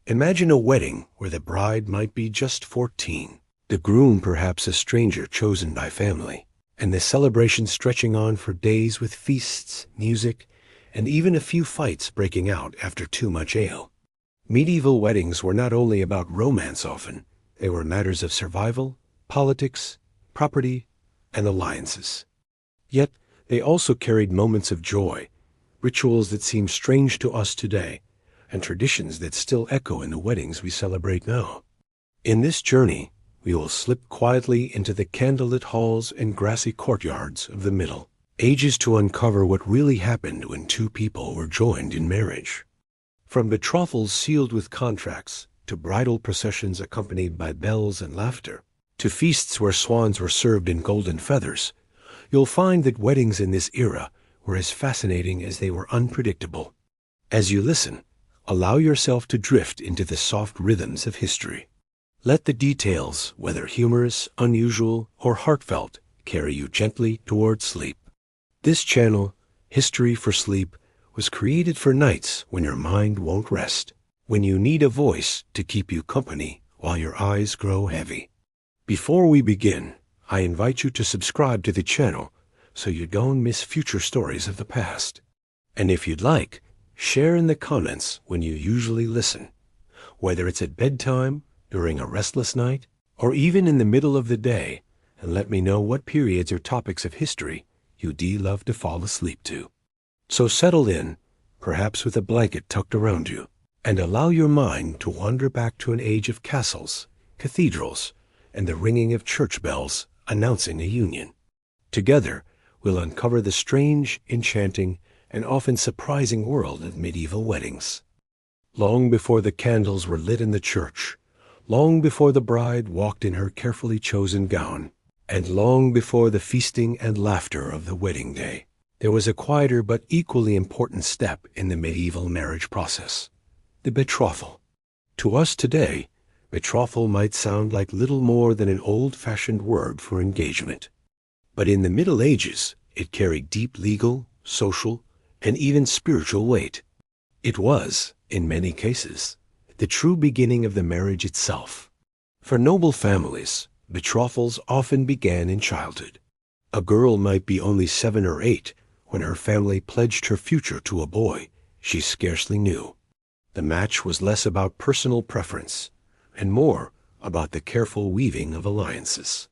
Imagine a wedding where the bride might be just 14, the groom perhaps a stranger chosen by family, and the celebration stretching on for days with feasts, music, and even a few fights breaking out after too much ale. Medieval weddings were not only about romance often, they were matters of survival, politics, property, and alliances. Yet they also carried moments of joy, rituals that seem strange to us today, and traditions that still echo in the weddings we celebrate now. In this journey, we will slip quietly into the candlelit halls and grassy courtyards of the Middle Ages to uncover what really happened when two people were joined in marriage. From betrothals sealed with contracts, to bridal processions accompanied by bells and laughter, to feasts where swans were served in golden feathers, you'll find that weddings in this era were as fascinating as they were unpredictable. As you listen, allow yourself to drift into the soft rhythms of history. Let the details, whether humorous, unusual, or heartfelt, carry you gently towards sleep. This channel, History for Sleep, was created for nights when your mind won't rest, when you need a voice to keep you company while your eyes grow heavy. Before we begin, I invite you to subscribe to the channel so you don't miss future stories of the past. And if you'd like, share in the comments when you usually listen, whether it's at bedtime, during a restless night, or even in the middle of the day, and let me know what periods or topics of history you do love to fall asleep to. So settle in, perhaps with a blanket tucked around you, and allow your mind to wander back to an age of castles, cathedrals, and the ringing of church bells announcing a union. Together, we'll uncover the strange, enchanting, and often surprising world of medieval weddings. Long before the candles were lit in the church, long before the bride walked in her carefully chosen gown, and long before the feasting and laughter of the wedding day, there was a quieter but equally important step in the medieval marriage process: the betrothal. To us today, betrothal might sound like little more than an old-fashioned word for engagement. But in the Middle Ages, it carried deep legal, social, and even spiritual weight. It was, in many cases, the true beginning of the marriage itself. For noble families, betrothals often began in childhood. A girl might be only 7 or 8 when her family pledged her future to a boy she scarcely knew. The match was less about personal preference and more about the careful weaving of alliances.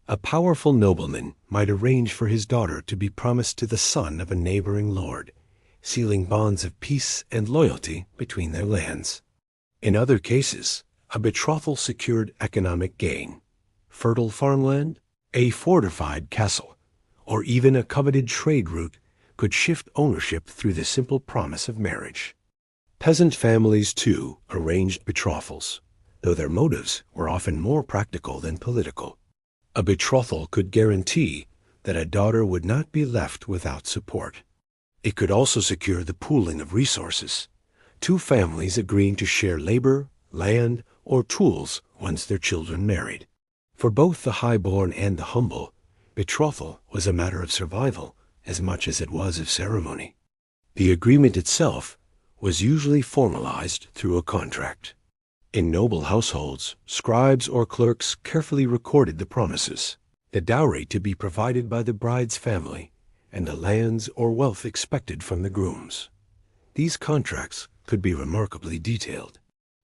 A powerful nobleman might arrange for his daughter to be promised to the son of a neighboring lord, sealing bonds of peace and loyalty between their lands. In other cases, a betrothal secured economic gain: fertile farmland, a fortified castle, or even a coveted trade route could shift ownership through the simple promise of marriage. Peasant families, too, arranged betrothals, though their motives were often more practical than political. A betrothal could guarantee that a daughter would not be left without support. It could also secure the pooling of resources, two families agreeing to share labor, land, or tools once their children married. For both the high-born and the humble, betrothal was a matter of survival as much as it was of ceremony. The agreement itself was usually formalized through a contract. In noble households, scribes or clerks carefully recorded the promises, the dowry to be provided by the bride's family, and the lands or wealth expected from the grooms. These contracts could be remarkably detailed.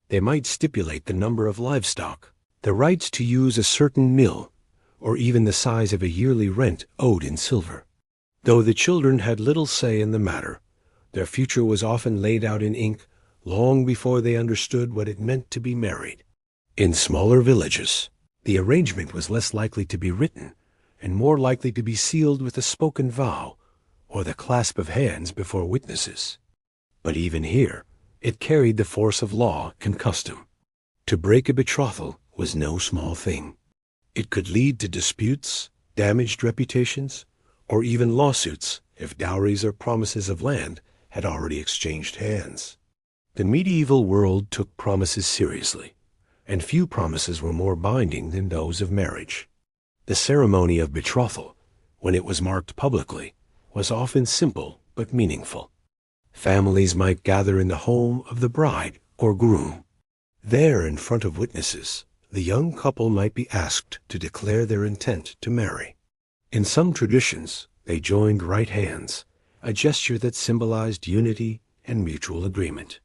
They might stipulate the number of livestock, the rights to use a certain mill, or even the size of a yearly rent owed in silver. Though the children had little say in the matter, their future was often laid out in ink long before they understood what it meant to be married. In smaller villages, the arrangement was less likely to be written and more likely to be sealed with a spoken vow or the clasp of hands before witnesses. But even here, it carried the force of law and custom. To break a betrothal was no small thing. It could lead to disputes, damaged reputations, or even lawsuits if dowries or promises of land had already exchanged hands. The medieval world took promises seriously, and few promises were more binding than those of marriage. The ceremony of betrothal, when it was marked publicly, was often simple but meaningful. Families might gather in the home of the bride or groom, There, in front of witnesses, the young couple might be asked to declare their intent to marry. In some traditions, they joined right hands, a gesture that symbolized unity and mutual agreement.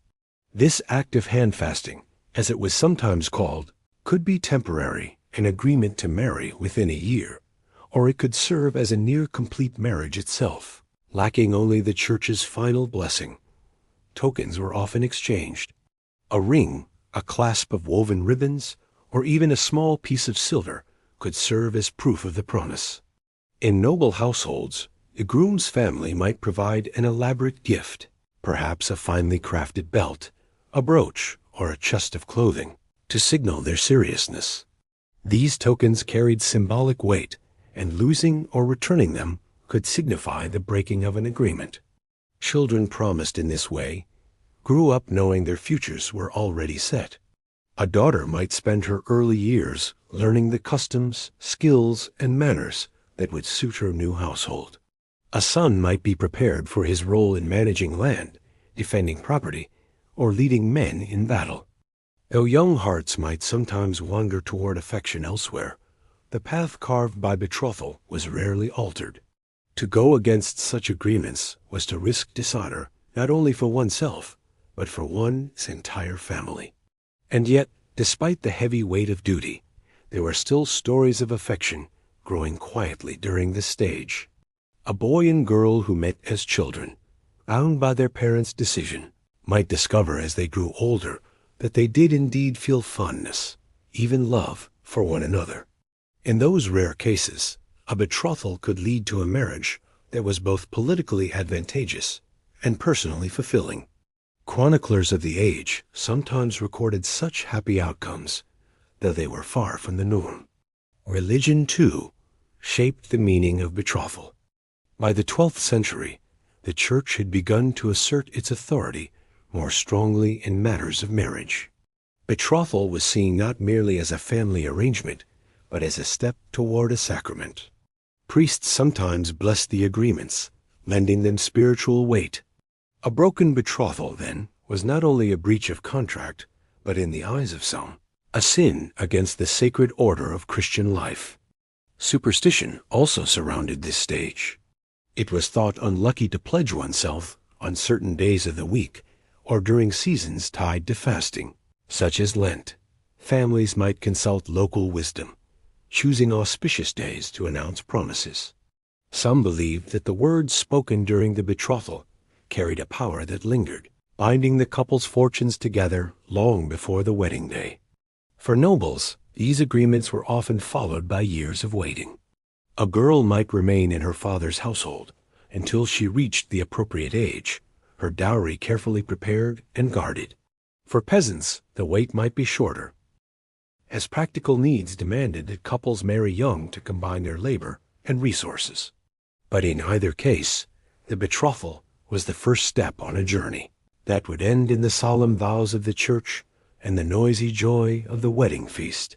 This act of handfasting, as it was sometimes called, could be temporary, an agreement to marry within a year, or it could serve as a near-complete marriage itself, lacking only the church's final blessing. Tokens were often exchanged. A ring, a clasp of woven ribbons, or even a small piece of silver could serve as proof of the promise. In noble households, the groom's family might provide an elaborate gift, perhaps a finely crafted belt, a brooch, or a chest of clothing, to signal their seriousness. These tokens carried symbolic weight, and losing or returning them could signify the breaking of an agreement. Children promised in this way grew up knowing their futures were already set. A daughter might spend her early years learning the customs, skills, and manners that would suit her new household. A son might be prepared for his role in managing land, defending property, or leading men in battle. Though young hearts might sometimes wander toward affection elsewhere, the path carved by betrothal was rarely altered. To go against such agreements was to risk dishonor not only for oneself, but for one's entire family. And yet, despite the heavy weight of duty, there were still stories of affection growing quietly during this stage. A boy and girl who met as children, bound by their parents' decision, might discover as they grew older that they did indeed feel fondness, even love, for one another. In those rare cases, a betrothal could lead to a marriage that was both politically advantageous and personally fulfilling. Chroniclers of the age sometimes recorded such happy outcomes, though they were far from the norm. Religion, too, shaped the meaning of betrothal. By the 12th century, the Church had begun to assert its authority more strongly in matters of marriage. Betrothal was seen not merely as a family arrangement, but as a step toward a sacrament. Priests sometimes blessed the agreements, lending them spiritual weight. A broken betrothal, then, was not only a breach of contract, but in the eyes of some, a sin against the sacred order of Christian life. Superstition also surrounded this stage. It was thought unlucky to pledge oneself on certain days of the week or during seasons tied to fasting, such as Lent. Families might consult local wisdom, choosing auspicious days to announce promises. Some believed that the words spoken during the betrothal carried a power that lingered, binding the couple's fortunes together long before the wedding day. For nobles, these agreements were often followed by years of waiting. A girl might remain in her father's household until she reached the appropriate age, her dowry carefully prepared and guarded. For peasants, the wait might be shorter, as practical needs demanded that couples marry young to combine their labor and resources. But in either case, the betrothal was the first step on a journey that would end in the solemn vows of the church and the noisy joy of the wedding feast.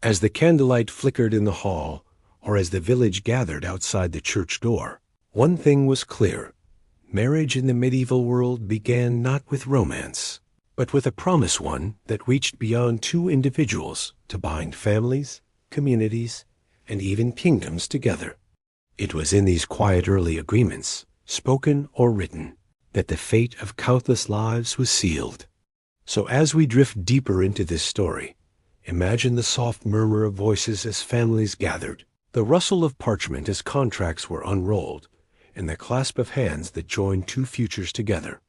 As the candlelight flickered in the hall, or as the village gathered outside the church door, one thing was clear. Marriage in the medieval world began not with romance, but with a promise one that reached beyond two individuals to bind families, communities, and even kingdoms together. It was in these quiet early agreements, spoken or written, that the fate of countless lives was sealed. So as we drift deeper into this story, imagine the soft murmur of voices as families gathered, the rustle of parchment as contracts were unrolled, and the clasp of hands that joined two futures together.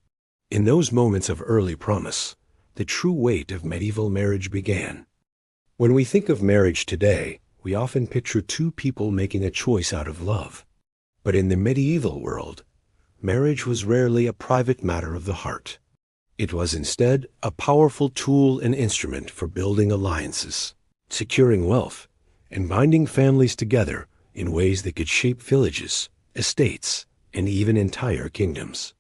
In those moments of early promise, the true weight of medieval marriage began. When we think of marriage today, we often picture two people making a choice out of love. But in the medieval world, marriage was rarely a private matter of the heart. It was instead a powerful tool and instrument for building alliances, securing wealth, and binding families together in ways that could shape villages, estates, and even entire kingdoms.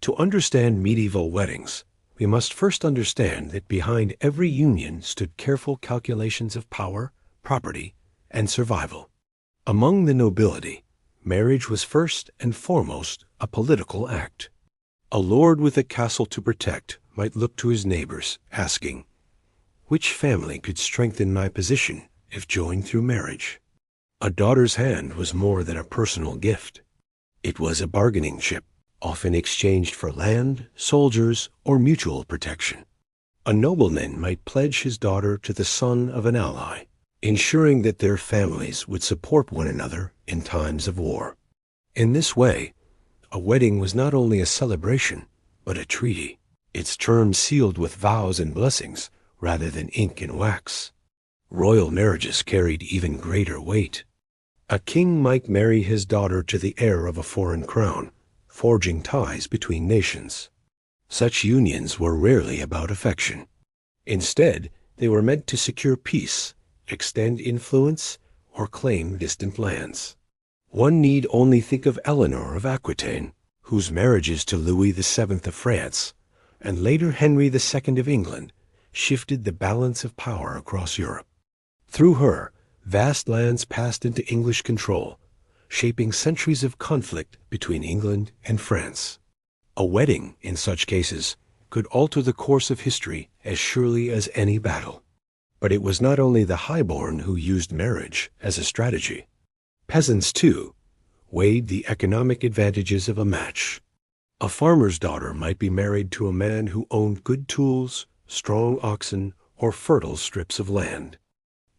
To understand medieval weddings, we must first understand that behind every union stood careful calculations of power, property, and survival. Among the nobility, marriage was first and foremost a political act. A lord with a castle to protect might look to his neighbors, asking, which family could strengthen my position if joined through marriage? A daughter's hand was more than a personal gift. It was a bargaining chip, often exchanged for land, soldiers, or mutual protection. A nobleman might pledge his daughter to the son of an ally, ensuring that their families would support one another in times of war. In this way, a wedding was not only a celebration, but a treaty, its terms sealed with vows and blessings rather than ink and wax. Royal marriages carried even greater weight. A king might marry his daughter to the heir of a foreign crown, forging ties between nations. Such unions were rarely about affection. Instead, they were meant to secure peace, extend influence, or claim distant lands. One need only think of Eleanor of Aquitaine, whose marriages to Louis VII of France, and later Henry II of England, shifted the balance of power across Europe. Through her, vast lands passed into English control, shaping centuries of conflict between England and France. A wedding, in such cases, could alter the course of history as surely as any battle. But it was not only the highborn who used marriage as a strategy. Peasants, too, weighed the economic advantages of a match. A farmer's daughter might be married to a man who owned good tools, strong oxen, or fertile strips of land.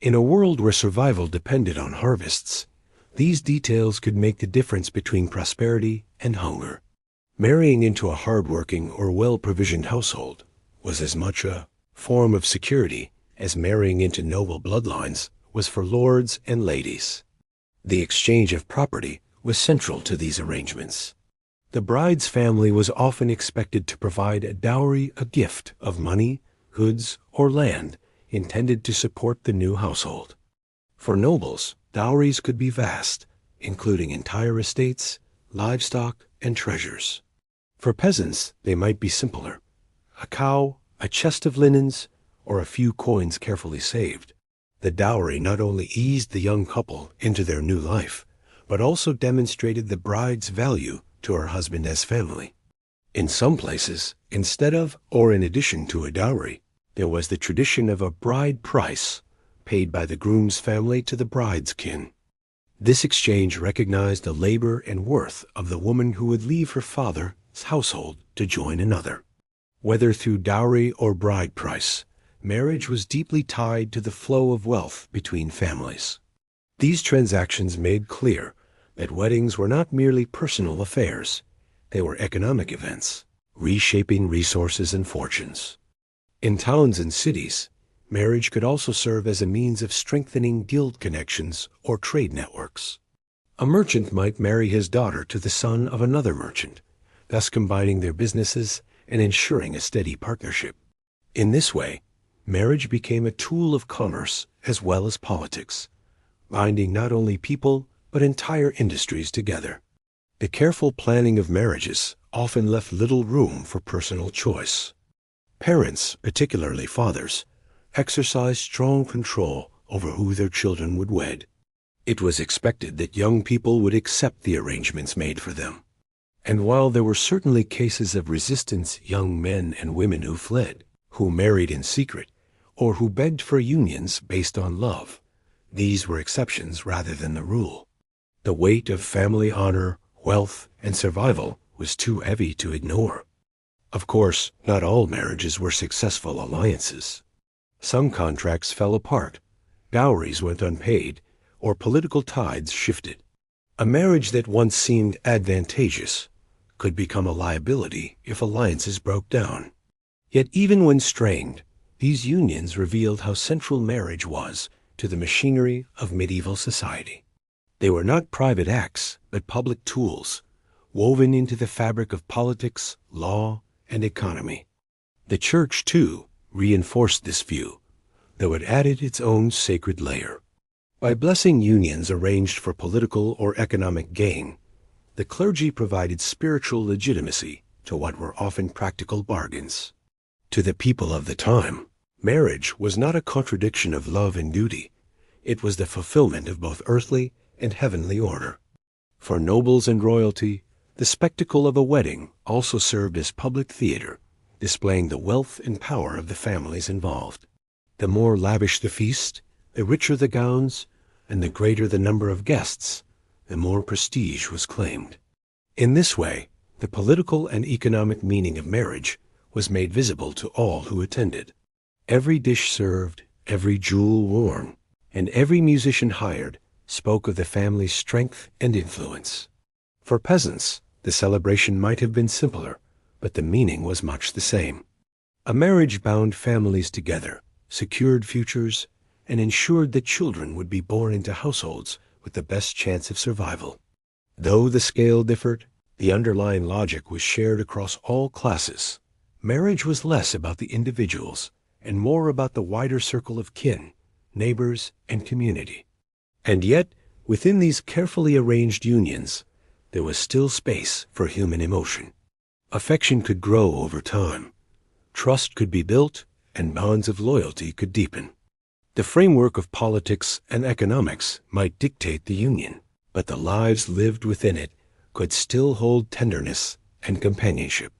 In a world where survival depended on harvests, these details could make the difference between prosperity and hunger. Marrying into a hard-working or well-provisioned household was as much a form of security as marrying into noble bloodlines was for lords and ladies. The exchange of property was central to these arrangements. The bride's family was often expected to provide a dowry, a gift of money, goods, or land intended to support the new household. For nobles, dowries could be vast, including entire estates, livestock, and treasures. For peasants, they might be simpler: a cow, a chest of linens, or a few coins carefully saved. The dowry not only eased the young couple into their new life, but also demonstrated the bride's value to her husband as family. In some places, instead of or in addition to a dowry, there was the tradition of a bride price paid by the groom's family to the bride's kin. This exchange recognized the labor and worth of the woman who would leave her father's household to join another. Whether through dowry or bride price, marriage was deeply tied to the flow of wealth between families. These transactions made clear that weddings were not merely personal affairs. They were economic events, reshaping resources and fortunes. In towns and cities, marriage could also serve as a means of strengthening guild connections or trade networks. A merchant might marry his daughter to the son of another merchant, thus combining their businesses and ensuring a steady partnership. In this way, marriage became a tool of commerce as well as politics, binding not only people but entire industries together. The careful planning of marriages often left little room for personal choice. Parents, particularly fathers, exercised strong control over who their children would wed. It was expected that young people would accept the arrangements made for them. And while there were certainly cases of resistance, young men and women who fled, who married in secret, or who begged for unions based on love, these were exceptions rather than the rule. The weight of family honor, wealth, and survival was too heavy to ignore. Of course, not all marriages were successful alliances. Some contracts fell apart, dowries went unpaid, or political tides shifted. A marriage that once seemed advantageous could become a liability if alliances broke down. Yet even when strained, these unions revealed how central marriage was to the machinery of medieval society. They were not private acts, but public tools, woven into the fabric of politics, law, and economy. The Church, too, reinforced this view, though it added its own sacred layer. By blessing unions arranged for political or economic gain, the clergy provided spiritual legitimacy to what were often practical bargains. To the people of the time, marriage was not a contradiction of love and duty. It was the fulfillment of both earthly and heavenly order. For nobles and royalty, the spectacle of a wedding also served as public theater, displaying the wealth and power of the families involved. The more lavish the feast, the richer the gowns, and the greater the number of guests, the more prestige was claimed. In this way, the political and economic meaning of marriage was made visible to all who attended. Every dish served, every jewel worn, and every musician hired spoke of the family's strength and influence. For peasants, the celebration might have been simpler, but the meaning was much the same. A marriage bound families together, secured futures, and ensured that children would be born into households with the best chance of survival. Though the scale differed, the underlying logic was shared across all classes. Marriage was less about the individuals and more about the wider circle of kin, neighbors, and community. And yet, within these carefully arranged unions, there was still space for human emotion. Affection could grow over time. Trust could be built, and bonds of loyalty could deepen. The framework of politics and economics might dictate the union, but the lives lived within it could still hold tenderness and companionship.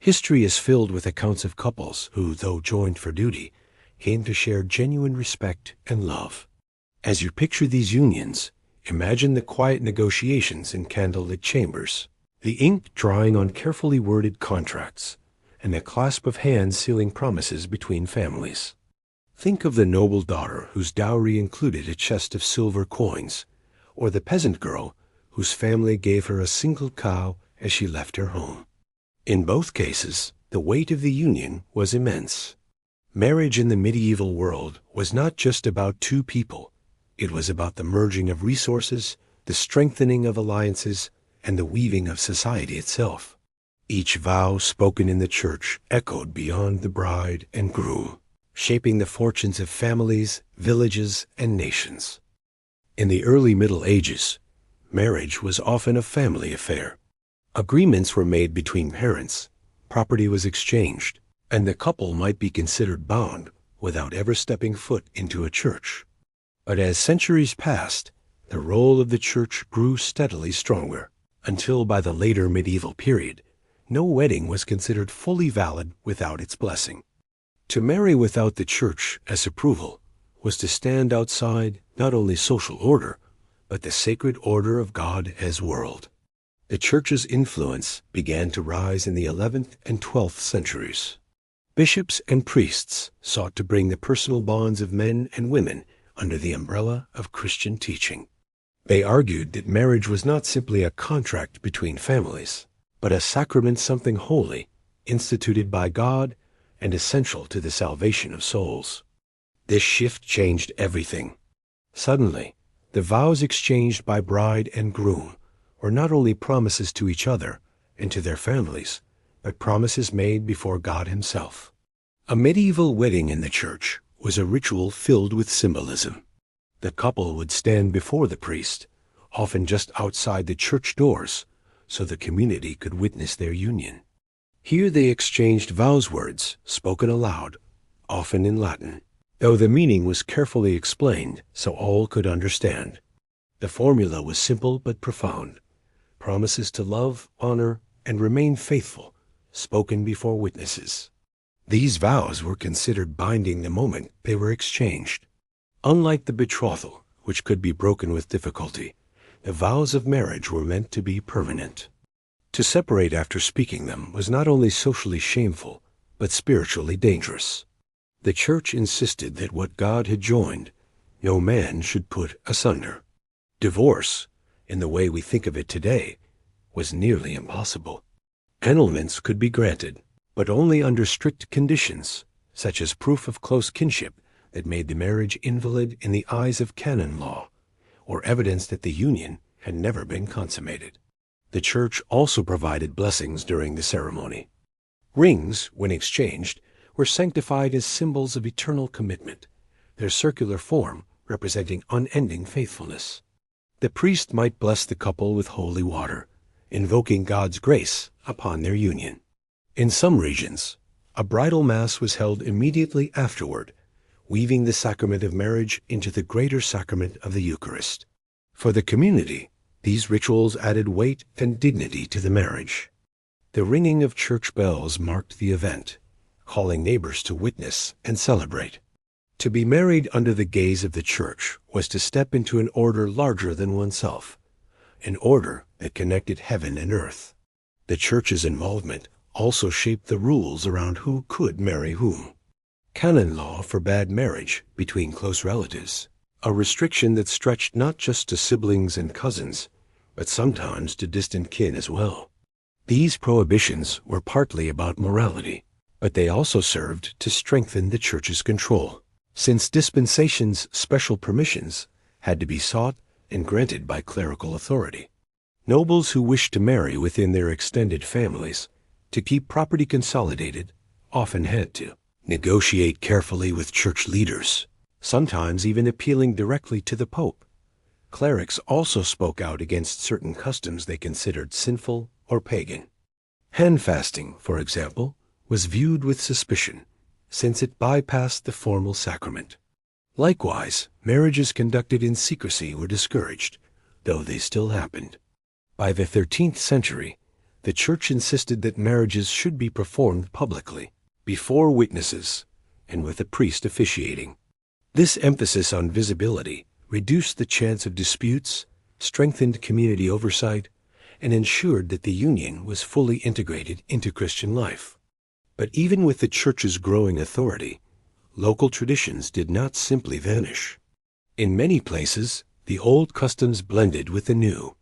History is filled with accounts of couples who, though joined for duty, came to share genuine respect and love. As you picture these unions, imagine the quiet negotiations in candlelit chambers, the ink drying on carefully worded contracts, and the clasp of hands sealing promises between families. Think of the noble daughter whose dowry included a chest of silver coins, or the peasant girl whose family gave her a single cow as she left her home. In both cases, the weight of the union was immense. Marriage in the medieval world was not just about two people. It was about the merging of resources, the strengthening of alliances, and the weaving of society itself. Each vow spoken in the church echoed beyond the bride and groom, shaping the fortunes of families, villages, and nations. In the early Middle Ages, marriage was often a family affair. Agreements were made between parents, property was exchanged, and the couple might be considered bound without ever stepping foot into a church. But as centuries passed, the role of the church grew steadily stronger, until by the later medieval period, no wedding was considered fully valid without its blessing. To marry without the church as approval was to stand outside not only social order, but the sacred order of God as world. The church's influence began to rise in the 11th and 12th centuries. Bishops and priests sought to bring the personal bonds of men and women under the umbrella of Christian teaching. They argued that marriage was not simply a contract between families, but a sacrament, something holy, instituted by God and essential to the salvation of souls. This shift changed everything. Suddenly, the vows exchanged by bride and groom were not only promises to each other and to their families, but promises made before God himself. A medieval wedding in the church was a ritual filled with symbolism. The couple would stand before the priest, often just outside the church doors, so the community could witness their union. Here they exchanged vows words, spoken aloud, often in Latin, though the meaning was carefully explained so all could understand. The formula was simple but profound. Promises to love, honor, and remain faithful, spoken before witnesses. These vows were considered binding the moment they were exchanged. Unlike the betrothal, which could be broken with difficulty, the vows of marriage were meant to be permanent. To separate after speaking them was not only socially shameful, but spiritually dangerous. The church insisted that what God had joined, no man should put asunder. Divorce, in the way we think of it today, was nearly impossible. Annulments could be granted, but only under strict conditions, such as proof of close kinship that made the marriage invalid in the eyes of canon law, or evidence that the union had never been consummated. The church also provided blessings during the ceremony. Rings, when exchanged, were sanctified as symbols of eternal commitment, their circular form representing unending faithfulness. The priest might bless the couple with holy water, invoking God's grace upon their union. In some regions, a bridal mass was held immediately afterward, weaving the sacrament of marriage into the greater sacrament of the Eucharist. For the community, these rituals added weight and dignity to the marriage. The ringing of church bells marked the event, calling neighbors to witness and celebrate. To be married under the gaze of the church was to step into an order larger than oneself, an order that connected heaven and earth. The church's involvement also shaped the rules around who could marry whom. Canon law forbade marriage between close relatives, a restriction that stretched not just to siblings and cousins, but sometimes to distant kin as well. These prohibitions were partly about morality, but they also served to strengthen the church's control, since dispensations' special permissions had to be sought and granted by clerical authority. Nobles who wished to marry within their extended families to keep property consolidated often had to negotiate carefully with church leaders, sometimes even appealing directly to the Pope. Clerics also spoke out against certain customs they considered sinful or pagan. Hand fasting, for example, was viewed with suspicion, since it bypassed the formal sacrament. Likewise, marriages conducted in secrecy were discouraged, though they still happened. By the 13th century, the Church insisted that marriages should be performed publicly, before witnesses, and with a priest officiating. This emphasis on visibility reduced the chance of disputes, strengthened community oversight, and ensured that the union was fully integrated into Christian life. But even with the Church's growing authority, local traditions did not simply vanish. In many places, the old customs blended with the new.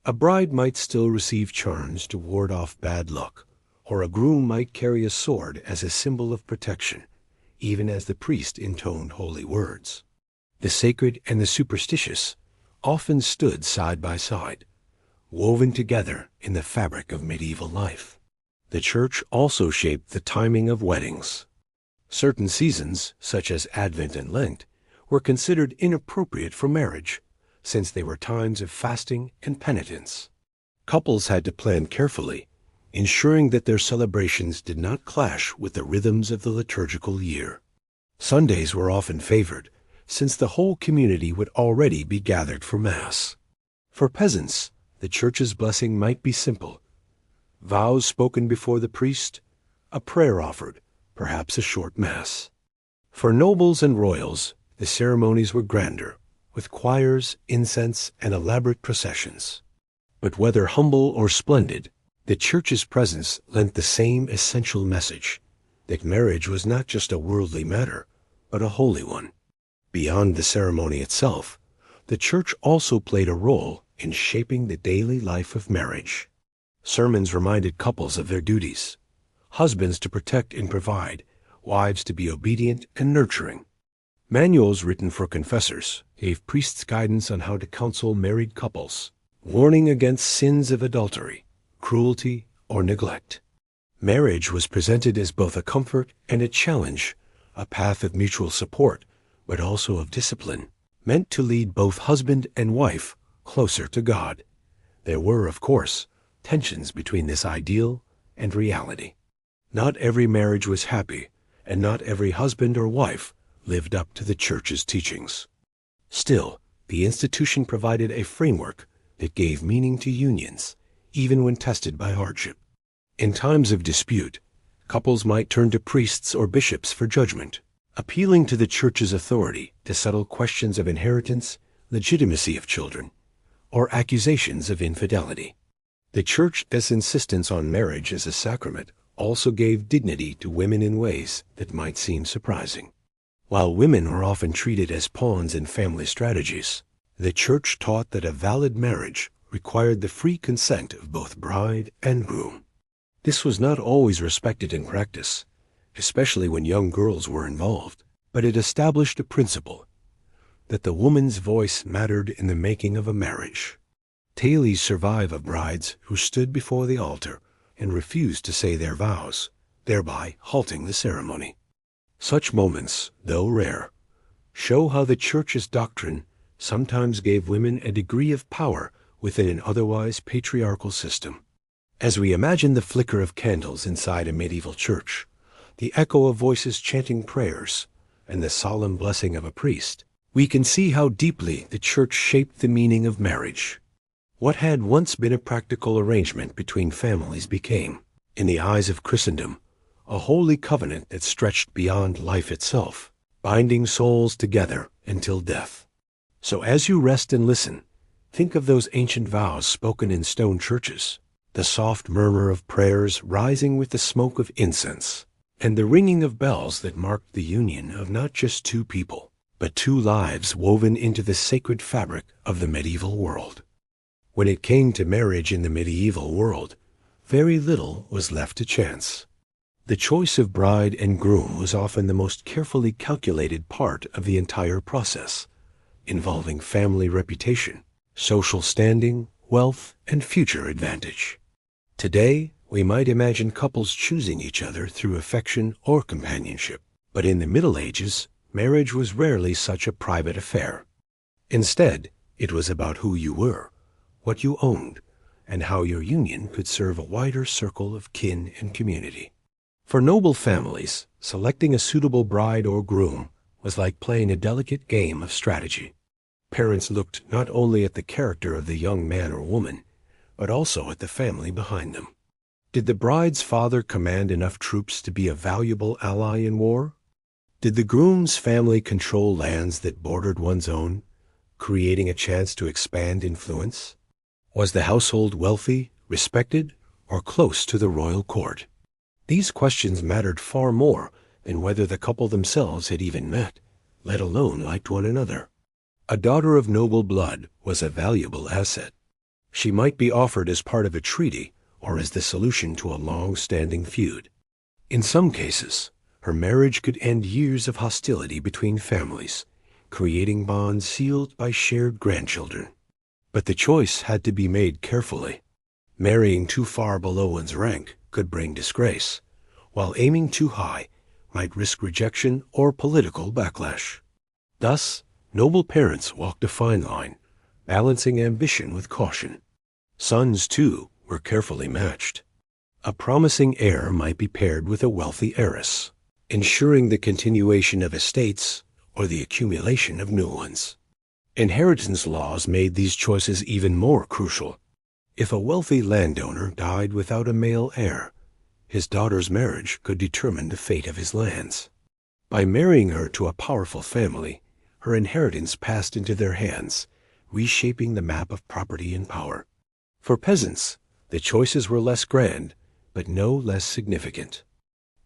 A bride might still receive charms to ward off bad luck, or a groom might carry a sword as a symbol of protection, even as the priest intoned holy words. The sacred and the superstitious often stood side by side, woven together in the fabric of medieval life. The Church also shaped the timing of weddings. Certain seasons, such as Advent and Lent, were considered inappropriate for marriage, since they were times of fasting and penitence. Couples had to plan carefully, ensuring that their celebrations did not clash with the rhythms of the liturgical year. Sundays were often favored, since the whole community would already be gathered for Mass. For peasants, the Church's blessing might be simple: vows spoken before the priest, a prayer offered, perhaps a short Mass. For nobles and royals, the ceremonies were grander, with choirs, incense, and elaborate processions. But whether humble or splendid, the Church's presence lent the same essential message, that marriage was not just a worldly matter, but a holy one. Beyond the ceremony itself, the Church also played a role in shaping the daily life of marriage. Sermons reminded couples of their duties: husbands to protect and provide, wives to be obedient and nurturing. Manuals written for confessors gave priests guidance on how to counsel married couples, warning against sins of adultery, cruelty, or neglect. Marriage was presented as both a comfort and a challenge, a path of mutual support, but also of discipline, meant to lead both husband and wife closer to God. There were, of course, tensions between this ideal and reality. Not every marriage was happy, and not every husband or wife lived up to the Church's teachings. Still, the institution provided a framework that gave meaning to unions, even when tested by hardship. In times of dispute, couples might turn to priests or bishops for judgment, appealing to the Church's authority to settle questions of inheritance, legitimacy of children, or accusations of infidelity. The Church's insistence on marriage as a sacrament also gave dignity to women in ways that might seem surprising. While women were often treated as pawns in family strategies, the Church taught that a valid marriage required the free consent of both bride and groom. This was not always respected in practice, especially when young girls were involved, but it established a principle that the woman's voice mattered in the making of a marriage. Tales survive of brides who stood before the altar and refused to say their vows, thereby halting the ceremony. Such moments, though rare, show how the Church's doctrine sometimes gave women a degree of power within an otherwise patriarchal system. As we imagine the flicker of candles inside a medieval church, the echo of voices chanting prayers, and the solemn blessing of a priest, we can see how deeply the Church shaped the meaning of marriage. What had once been a practical arrangement between families became, in the eyes of Christendom, a holy covenant that stretched beyond life itself. binding souls together until death. So as you rest and listen, think of those ancient vows spoken in stone churches, the soft murmur of prayers rising with the smoke of incense, and the ringing of bells that marked the union of not just two people, but two lives woven into the sacred fabric of the medieval world. When it came to marriage in the medieval world, very little was left to chance. The choice of bride and groom was often the most carefully calculated part of the entire process, involving family reputation, social standing, wealth, and future advantage. Today, we might imagine couples choosing each other through affection or companionship, but in the Middle Ages, marriage was rarely such a private affair. Instead, it was about who you were, what you owned, and how your union could serve a wider circle of kin and community. For noble families, selecting a suitable bride or groom was like playing a delicate game of strategy. Parents looked not only at the character of the young man or woman, but also at the family behind them. Did the bride's father command enough troops to be a valuable ally in war? Did the groom's family control lands that bordered one's own, creating a chance to expand influence? Was the household wealthy, respected, or close to the royal court? These questions mattered far more than whether the couple themselves had even met, let alone liked one another. A daughter of noble blood was a valuable asset. She might be offered as part of a treaty or as the solution to a long-standing feud. In some cases, her marriage could end years of hostility between families, creating bonds sealed by shared grandchildren. But the choice had to be made carefully. Marrying too far below one's rank could bring disgrace, while aiming too high might risk rejection or political backlash. Thus, noble parents walked a fine line, balancing ambition with caution. Sons, too, were carefully matched. A promising heir might be paired with a wealthy heiress, ensuring the continuation of estates or the accumulation of new ones. Inheritance laws made these choices even more crucial. If a wealthy landowner died without a male heir, his daughter's marriage could determine the fate of his lands. By marrying her to a powerful family, her inheritance passed into their hands, reshaping the map of property and power. For peasants, the choices were less grand, but no less significant.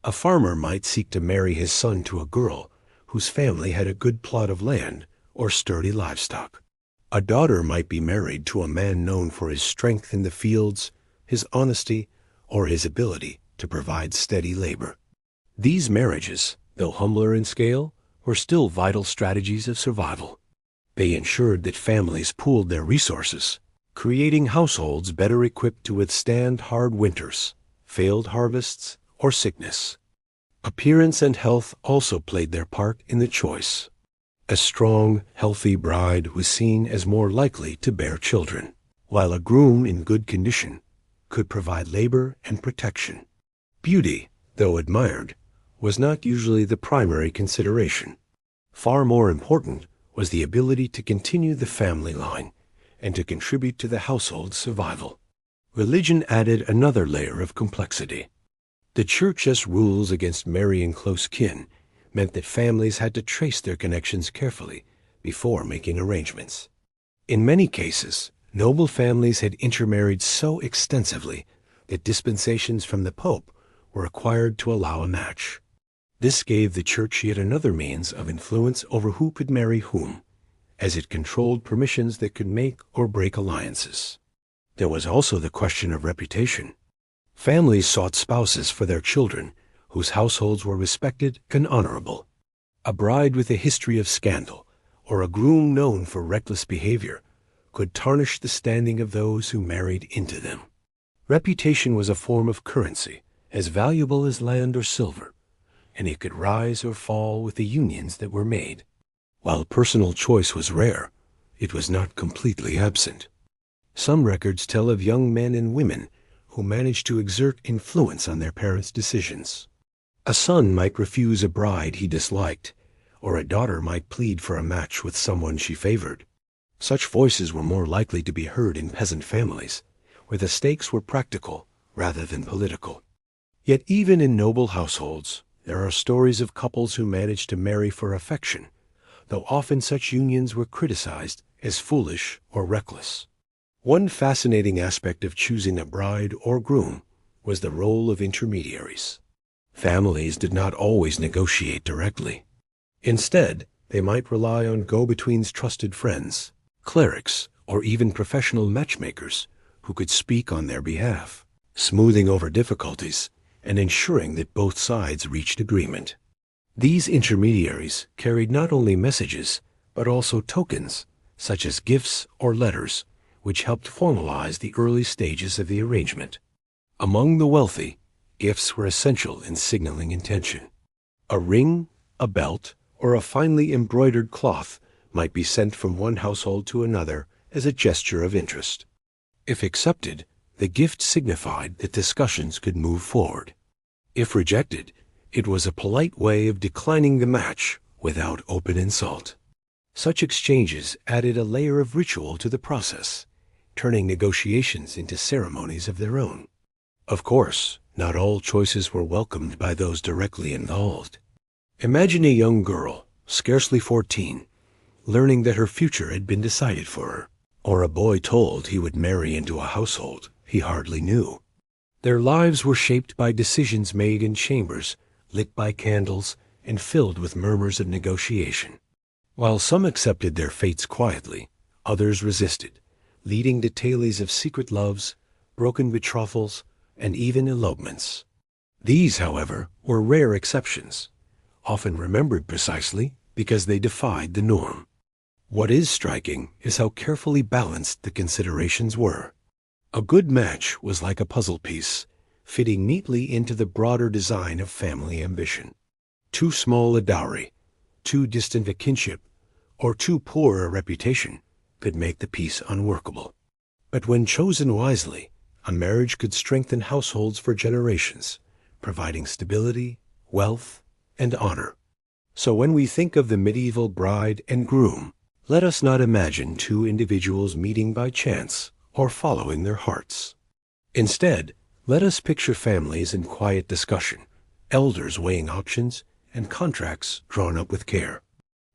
A farmer might seek to marry his son to a girl whose family had a good plot of land or sturdy livestock. A daughter might be married to a man known for his strength in the fields, his honesty, or his ability to provide steady labor. These marriages, though humbler in scale, were still vital strategies of survival. They ensured that families pooled their resources, creating households better equipped to withstand hard winters, failed harvests, or sickness. Appearance and health also played their part in the choice. A strong, healthy bride was seen as more likely to bear children, while a groom in good condition could provide labor and protection. Beauty, though admired, was not usually the primary consideration. Far more important was the ability to continue the family line and to contribute to the household's survival. Religion added another layer of complexity. The Church's rules against marrying close kin meant that families had to trace their connections carefully before making arrangements. In many cases, noble families had intermarried so extensively that dispensations from the Pope were required to allow a match. This gave the Church yet another means of influence over who could marry whom, as it controlled permissions that could make or break alliances. There was also the question of reputation. Families sought spouses for their children whose households were respected and honorable. A bride with a history of scandal or a groom known for reckless behavior could tarnish the standing of those who married into them. Reputation was a form of currency, as valuable as land or silver, and it could rise or fall with the unions that were made. While personal choice was rare, it was not completely absent. Some records tell of young men and women who managed to exert influence on their parents' decisions. A son might refuse a bride he disliked, or a daughter might plead for a match with someone she favored. Such voices were more likely to be heard in peasant families, where the stakes were practical rather than political. Yet even in noble households, There are stories of couples who managed to marry for affection, though often such unions were criticized as foolish or reckless. One fascinating aspect of choosing a bride or groom was the role of intermediaries. Families did not always negotiate directly. Instead, they might rely on go-betweens, trusted friends, clerics, or even professional matchmakers who could speak on their behalf, smoothing over difficulties and ensuring that both sides reached agreement. These intermediaries carried not only messages, but also tokens, such as gifts or letters, which helped formalize the early stages of the arrangement. Among the wealthy, gifts were essential in signaling intention. A ring, a belt, or a finely embroidered cloth might be sent from one household to another as a gesture of interest. If accepted, the gift signified that discussions could move forward. If rejected, it was a polite way of declining the match without open insult. Such exchanges added a layer of ritual to the process, turning negotiations into ceremonies of their own. Of course, not all choices were welcomed by those directly involved. Imagine a young girl, scarcely 14, learning that her future had been decided for her, or a boy told he would marry into a household he hardly knew. Their lives were shaped by decisions made in chambers, lit by candles, and filled with murmurs of negotiation. While some accepted their fates quietly, others resisted, leading to tales of secret loves, broken betrothals, and even elopements. These, however, were rare exceptions, often remembered precisely because they defied the norm. What is striking is how carefully balanced the considerations were. A good match was like a puzzle piece, fitting neatly into the broader design of family ambition. Too small a dowry, too distant a kinship, or too poor a reputation could make the piece unworkable. But when chosen wisely, a marriage could strengthen households for generations, providing stability, wealth, and honor. So when we think of the medieval bride and groom, let us not imagine two individuals meeting by chance or following their hearts. Instead, let us picture families in quiet discussion, elders weighing options, and contracts drawn up with care.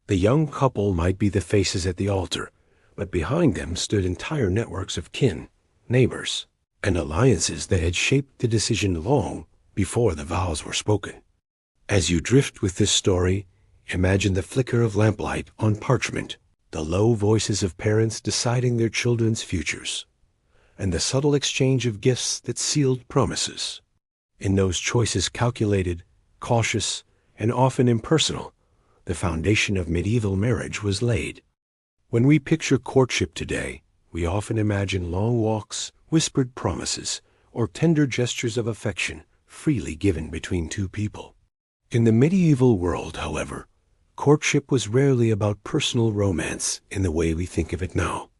The young couple might be the faces at the altar, but behind them stood entire networks of kin, neighbors, and alliances that had shaped the decision long before the vows were spoken. As you drift with this story, imagine the flicker of lamplight on parchment, the low voices of parents deciding their children's futures, and the subtle exchange of gifts that sealed promises. In those choices calculated, cautious, and often impersonal, the foundation of medieval marriage was laid. When we picture courtship today, we often imagine long walks, whispered promises, or tender gestures of affection freely given between two people. In the medieval world, however, courtship was rarely about personal romance in the way we think of it now.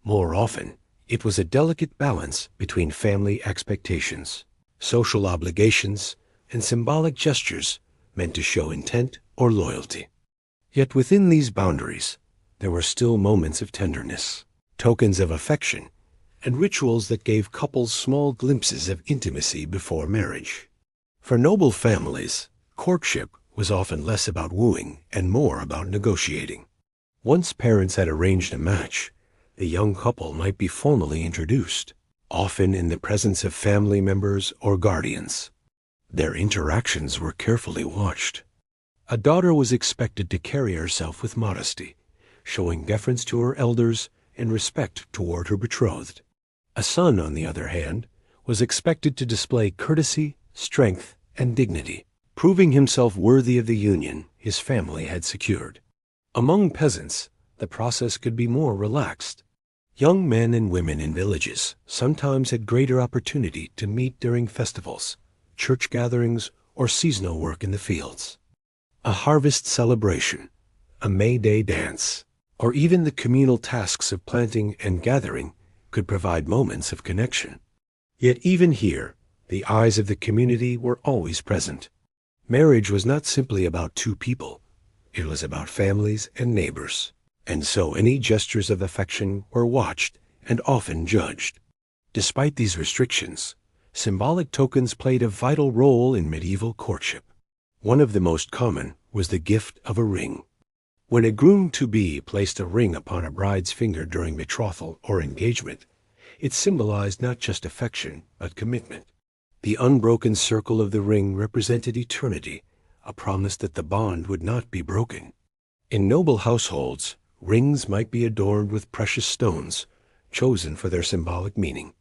More often, it was a delicate balance between family expectations, social obligations, and symbolic gestures meant to show intent or loyalty. Yet within these boundaries, there were still moments of tenderness, tokens of affection, and rituals that gave couples small glimpses of intimacy before marriage. For noble families, courtship was often less about wooing and more about negotiating. Once parents had arranged a match, the young couple might be formally introduced, often in the presence of family members or guardians. Their interactions were carefully watched. A daughter was expected to carry herself with modesty, showing deference to her elders and respect toward her betrothed. A son, on the other hand, was expected to display courtesy, strength, and dignity, proving himself worthy of the union his family had secured. Among peasants, the process could be more relaxed. Young men and women in villages sometimes had greater opportunity to meet during festivals, church gatherings, or seasonal work in the fields. A harvest celebration, a May Day dance, or even the communal tasks of planting and gathering could provide moments of connection. Yet even here, the eyes of the community were always present. Marriage was not simply about two people. It was about families and neighbors. And so any gestures of affection were watched and often judged. Despite these restrictions, symbolic tokens played a vital role in medieval courtship. One of the most common was the gift of a ring. When a groom-to-be placed a ring upon a bride's finger during betrothal or engagement, it symbolized not just affection, but commitment. The unbroken circle of the ring represented eternity, a promise that the bond would not be broken. In noble households, rings might be adorned with precious stones, chosen for their symbolic meaning.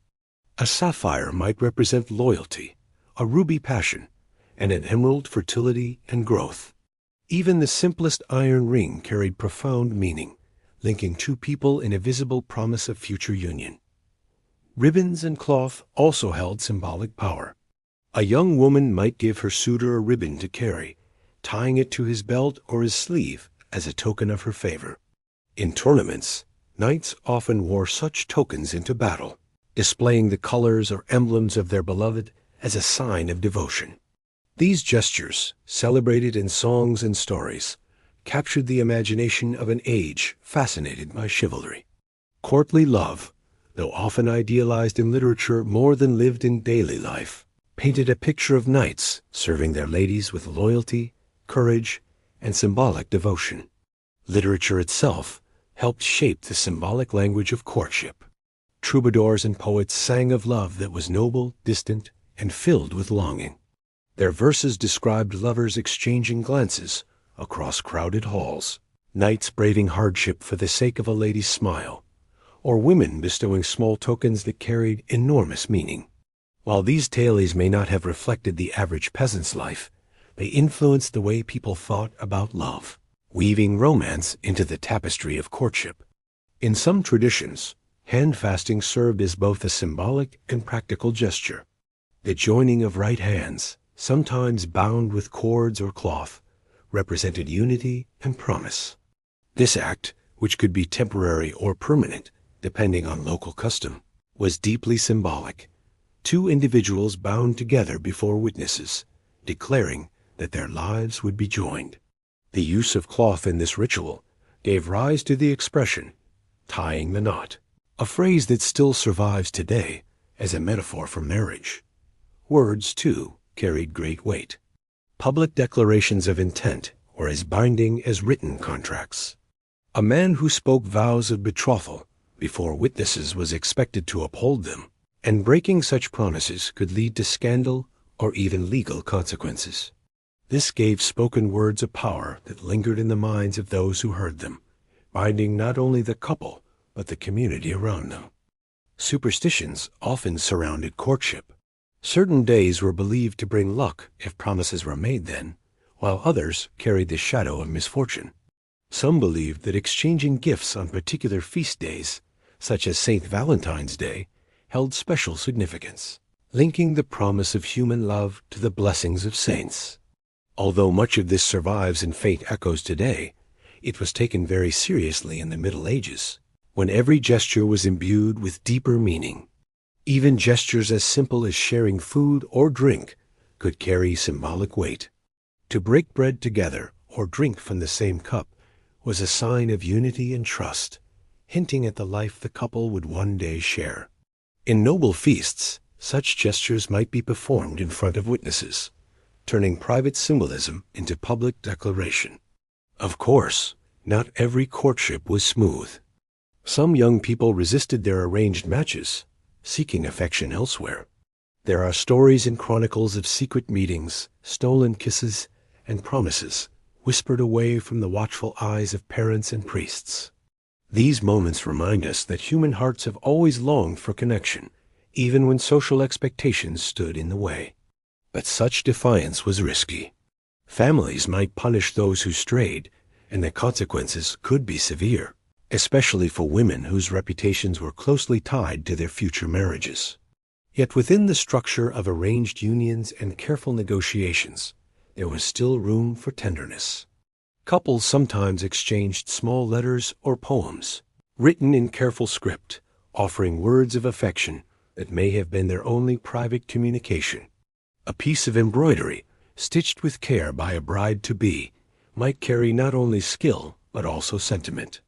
A sapphire might represent loyalty, a ruby passion, and an emerald fertility and growth. Even the simplest iron ring carried profound meaning, linking two people in a visible promise of future union. Ribbons and cloth also held symbolic power. A young woman might give her suitor a ribbon to carry, tying it to his belt or his sleeve as a token of her favor. In tournaments, knights often wore such tokens into battle, displaying the colors or emblems of their beloved as a sign of devotion. These gestures, celebrated in songs and stories, captured the imagination of an age fascinated by chivalry. Courtly love, though often idealized in literature more than lived in daily life, painted a picture of knights serving their ladies with loyalty, courage, and symbolic devotion. Literature itself helped shape the symbolic language of courtship. Troubadours and poets sang of love that was noble, distant, and filled with longing. Their verses described lovers exchanging glances across crowded halls, knights braving hardship for the sake of a lady's smile, or women bestowing small tokens that carried enormous meaning. While these tales may not have reflected the average peasant's life, they influenced the way people thought about love, weaving romance into the tapestry of courtship. In some traditions, hand fasting served as both a symbolic and practical gesture. The joining of right hands, sometimes bound with cords or cloth, represented unity and promise. This act, which could be temporary or permanent, depending on local custom, was deeply symbolic. Two individuals bound together before witnesses, declaring that their lives would be joined. The use of cloth in this ritual gave rise to the expression, tying the knot, a phrase that still survives today as a metaphor for marriage. Words, too, carried great weight. Public declarations of intent were as binding as written contracts. A man who spoke vows of betrothal before witnesses was expected to uphold them, and breaking such promises could lead to scandal or even legal consequences. This gave spoken words a power that lingered in the minds of those who heard them, binding not only the couple, but the community around them. Superstitions often surrounded courtship. Certain days were believed to bring luck if promises were made then, while others carried the shadow of misfortune. Some believed that exchanging gifts on particular feast days, such as St. Valentine's Day, held special significance, linking the promise of human love to the blessings of saints. Although much of this survives in faint echoes today, it was taken very seriously in the Middle Ages, when every gesture was imbued with deeper meaning. Even gestures as simple as sharing food or drink could carry symbolic weight. To break bread together or drink from the same cup was a sign of unity and trust, hinting at the life the couple would one day share. In noble feasts, such gestures might be performed in front of witnesses, turning private symbolism into public declaration. Of course, not every courtship was smooth. Some young people resisted their arranged matches, seeking affection elsewhere. There are stories and chronicles of secret meetings, stolen kisses, and promises whispered away from the watchful eyes of parents and priests. These moments remind us that human hearts have always longed for connection, even when social expectations stood in the way. But such defiance was risky. Families might punish those who strayed, and the consequences could be severe, especially for women whose reputations were closely tied to their future marriages. Yet within the structure of arranged unions and careful negotiations, there was still room for tenderness. Couples sometimes exchanged small letters or poems, written in careful script, offering words of affection that may have been their only private communication. A piece of embroidery, stitched with care by a bride-to-be, might carry not only skill but also sentiment.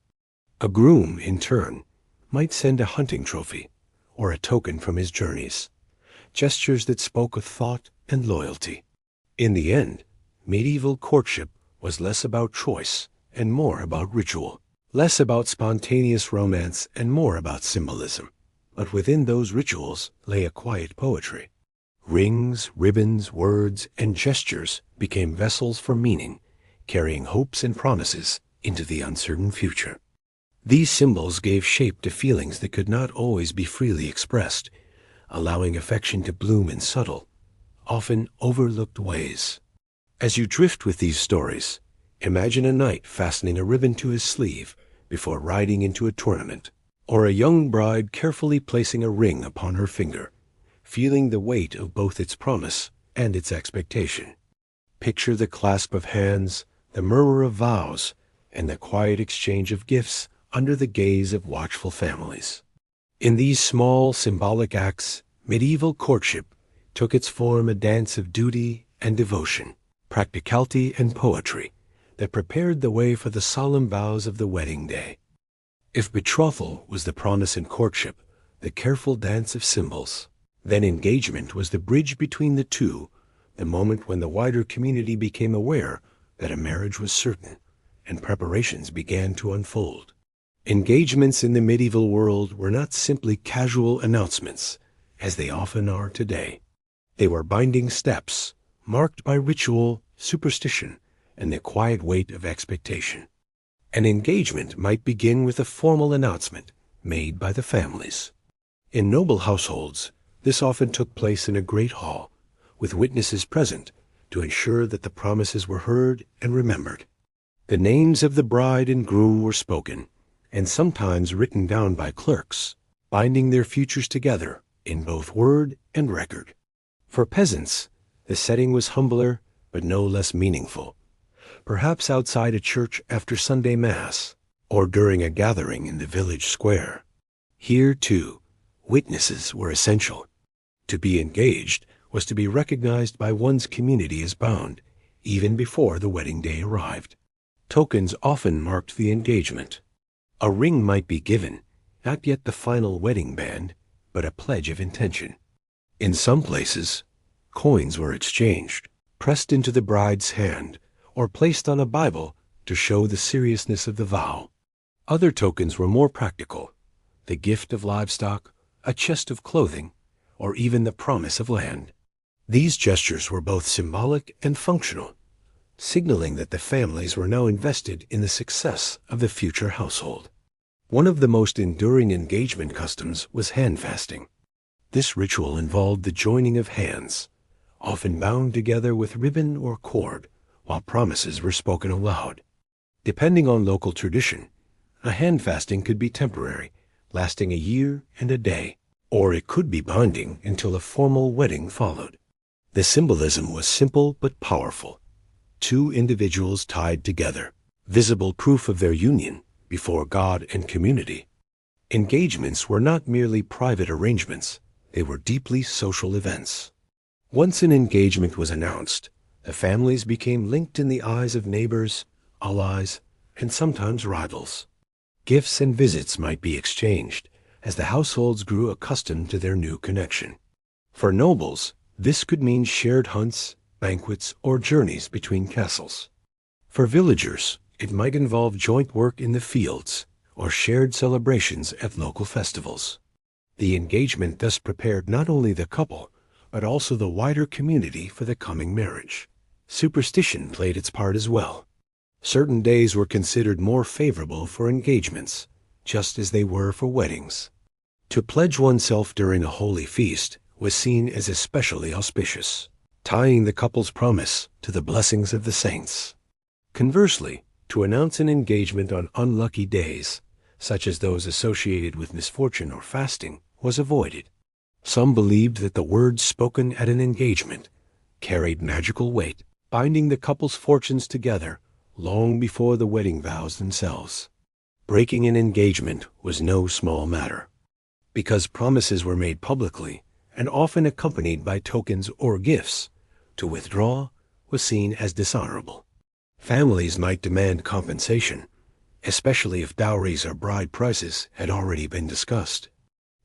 A groom, in turn, might send a hunting trophy or a token from his journeys, gestures that spoke of thought and loyalty. In the end, medieval courtship was less about choice and more about ritual, less about spontaneous romance and more about symbolism. But within those rituals lay a quiet poetry. Rings, ribbons, words, and gestures became vessels for meaning, carrying hopes and promises into the uncertain future. These symbols gave shape to feelings that could not always be freely expressed, allowing affection to bloom in subtle, often overlooked ways. As you drift with these stories, imagine a knight fastening a ribbon to his sleeve before riding into a tournament, or a young bride carefully placing a ring upon her finger, feeling the weight of both its promise and its expectation. Picture the clasp of hands, the murmur of vows, and the quiet exchange of gifts under the gaze of watchful families. In these small symbolic acts, medieval courtship took its form, a dance of duty and devotion, practicality and poetry that prepared the way for the solemn vows of the wedding day. If betrothal was the promise in courtship, the careful dance of symbols, then engagement was the bridge between the two, the moment when the wider community became aware that a marriage was certain and preparations began to unfold. Engagements in the medieval world were not simply casual announcements, as they often are today. They were binding steps, marked by ritual, superstition, and the quiet weight of expectation. An engagement might begin with a formal announcement made by the families. In noble households, this often took place in a great hall, with witnesses present to ensure that the promises were heard and remembered. The names of the bride and groom were spoken, and sometimes written down by clerks, binding their futures together in both word and record. For peasants, the setting was humbler but no less meaningful, perhaps outside a church after Sunday Mass, or during a gathering in the village square. Here, too, witnesses were essential. To be engaged was to be recognized by one's community as bound, even before the wedding day arrived. Tokens often marked the engagement. A ring might be given, not yet the final wedding band, but a pledge of intention. In some places, coins were exchanged, pressed into the bride's hand, or placed on a Bible to show the seriousness of the vow. Other tokens were more practical: the gift of livestock, a chest of clothing, or even the promise of land. These gestures were both symbolic and functional, signaling that the families were now invested in the success of the future household. One of the most enduring engagement customs was hand fasting. This ritual involved the joining of hands, often bound together with ribbon or cord, while promises were spoken aloud. Depending on local tradition, a hand fasting could be temporary, lasting a year and a day, or it could be binding until a formal wedding followed. The symbolism was simple but powerful. Two individuals tied together, visible proof of their union before God and community. Engagements were not merely private arrangements, they were deeply social events. Once an engagement was announced, the families became linked in the eyes of neighbors, allies, and sometimes rivals. Gifts and visits might be exchanged as the households grew accustomed to their new connection. For nobles, this could mean shared hunts, banquets, or journeys between castles. For villagers, it might involve joint work in the fields or shared celebrations at local festivals. The engagement thus prepared not only the couple, but also the wider community for the coming marriage. Superstition played its part as well. Certain days were considered more favorable for engagements, just as they were for weddings. To pledge oneself during a holy feast was seen as especially auspicious, tying the couple's promise to the blessings of the saints. Conversely, to announce an engagement on unlucky days, such as those associated with misfortune or fasting, was avoided. Some believed that the words spoken at an engagement carried magical weight, binding the couple's fortunes together long before the wedding vows themselves. Breaking an engagement was no small matter. Because promises were made publicly and often accompanied by tokens or gifts, to withdraw was seen as dishonorable. Families might demand compensation, especially if dowries or bride prices had already been discussed.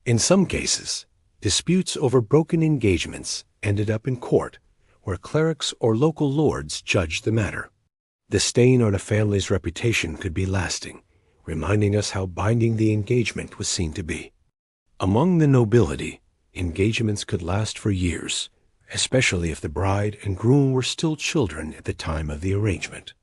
In some cases, disputes over broken engagements ended up in court, where clerics or local lords judged the matter. The stain on a family's reputation could be lasting, reminding us how binding the engagement was seen to be. Among the nobility, engagements could last for years, especially if the bride and groom were still children at the time of the arrangement.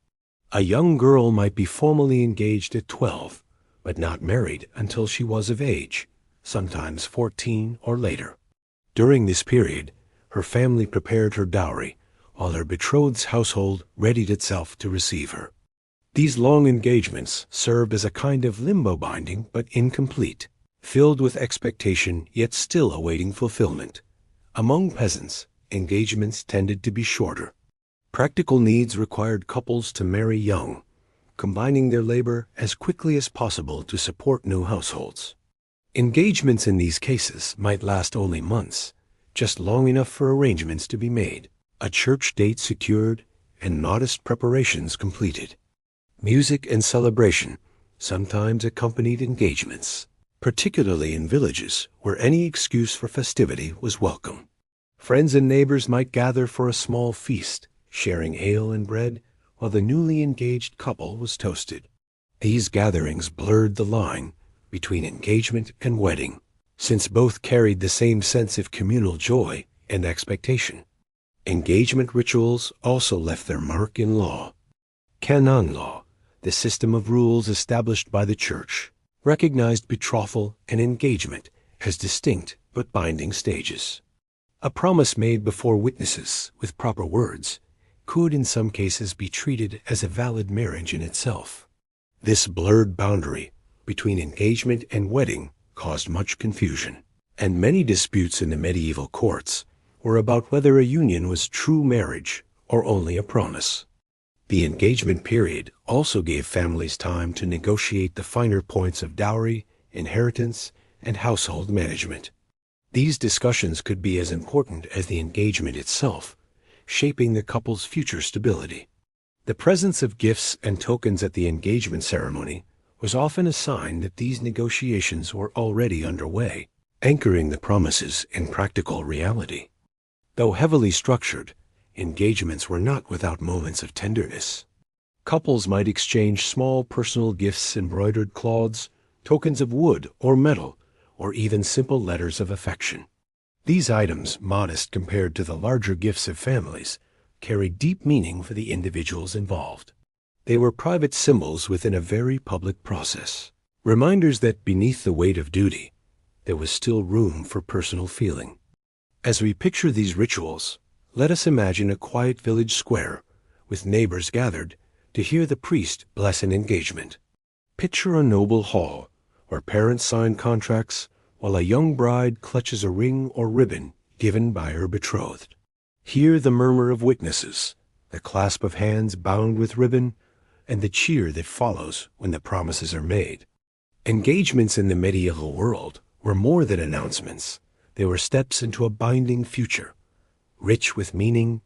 A young girl might be formally engaged at 12, but not married until she was of age, sometimes 14 or later. During this period, her family prepared her dowry, while her betrothed's household readied itself to receive her. These long engagements served as a kind of limbo binding, but incomplete, filled with expectation yet still awaiting fulfillment. Among peasants, engagements tended to be shorter. Practical needs required couples to marry young, combining their labor as quickly as possible to support new households. Engagements in these cases might last only months, just long enough for arrangements to be made, a church date secured, and modest preparations completed. Music and celebration sometimes accompanied engagements, particularly in villages where any excuse for festivity was welcome. Friends and neighbors might gather for a small feast, sharing ale and bread, while the newly engaged couple was toasted. These gatherings blurred the line between engagement and wedding, since both carried the same sense of communal joy and expectation. Engagement rituals also left their mark in law. Canon law, the system of rules established by the Church, recognized betrothal and engagement as distinct but binding stages. A promise made before witnesses with proper words could in some cases be treated as a valid marriage in itself. This blurred boundary between engagement and wedding caused much confusion, and many disputes in the medieval courts were about whether a union was true marriage or only a promise. The engagement period also gave families time to negotiate the finer points of dowry, inheritance, and household management. These discussions could be as important as the engagement itself, shaping the couple's future stability. The presence of gifts and tokens at the engagement ceremony was often a sign that these negotiations were already underway, anchoring the promises in practical reality. Though heavily structured, engagements were not without moments of tenderness. Couples might exchange small personal gifts, embroidered cloths, tokens of wood or metal, or even simple letters of affection. These items, modest compared to the larger gifts of families, carried deep meaning for the individuals involved. They were private symbols within a very public process, reminders that beneath the weight of duty, there was still room for personal feeling. As we picture these rituals, let us imagine a quiet village square with neighbors gathered to hear the priest bless an engagement. Picture a noble hall where parents sign contracts while a young bride clutches a ring or ribbon given by her betrothed. Hear the murmur of witnesses, the clasp of hands bound with ribbon, and the cheer that follows when the promises are made. Engagements in the medieval world were more than announcements. They were steps into a binding future, rich with meaning,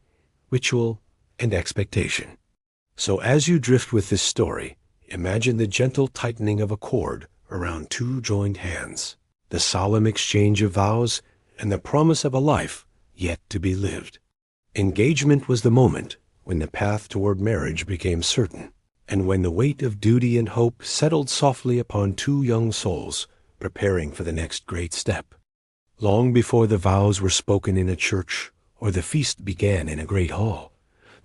ritual, and expectation. So as you drift with this story, imagine the gentle tightening of a cord around two joined hands, the solemn exchange of vows, and the promise of a life yet to be lived. Engagement was the moment when the path toward marriage became certain, and when the weight of duty and hope settled softly upon two young souls preparing for the next great step. Long before the vows were spoken in a church or the feast began in a great hall,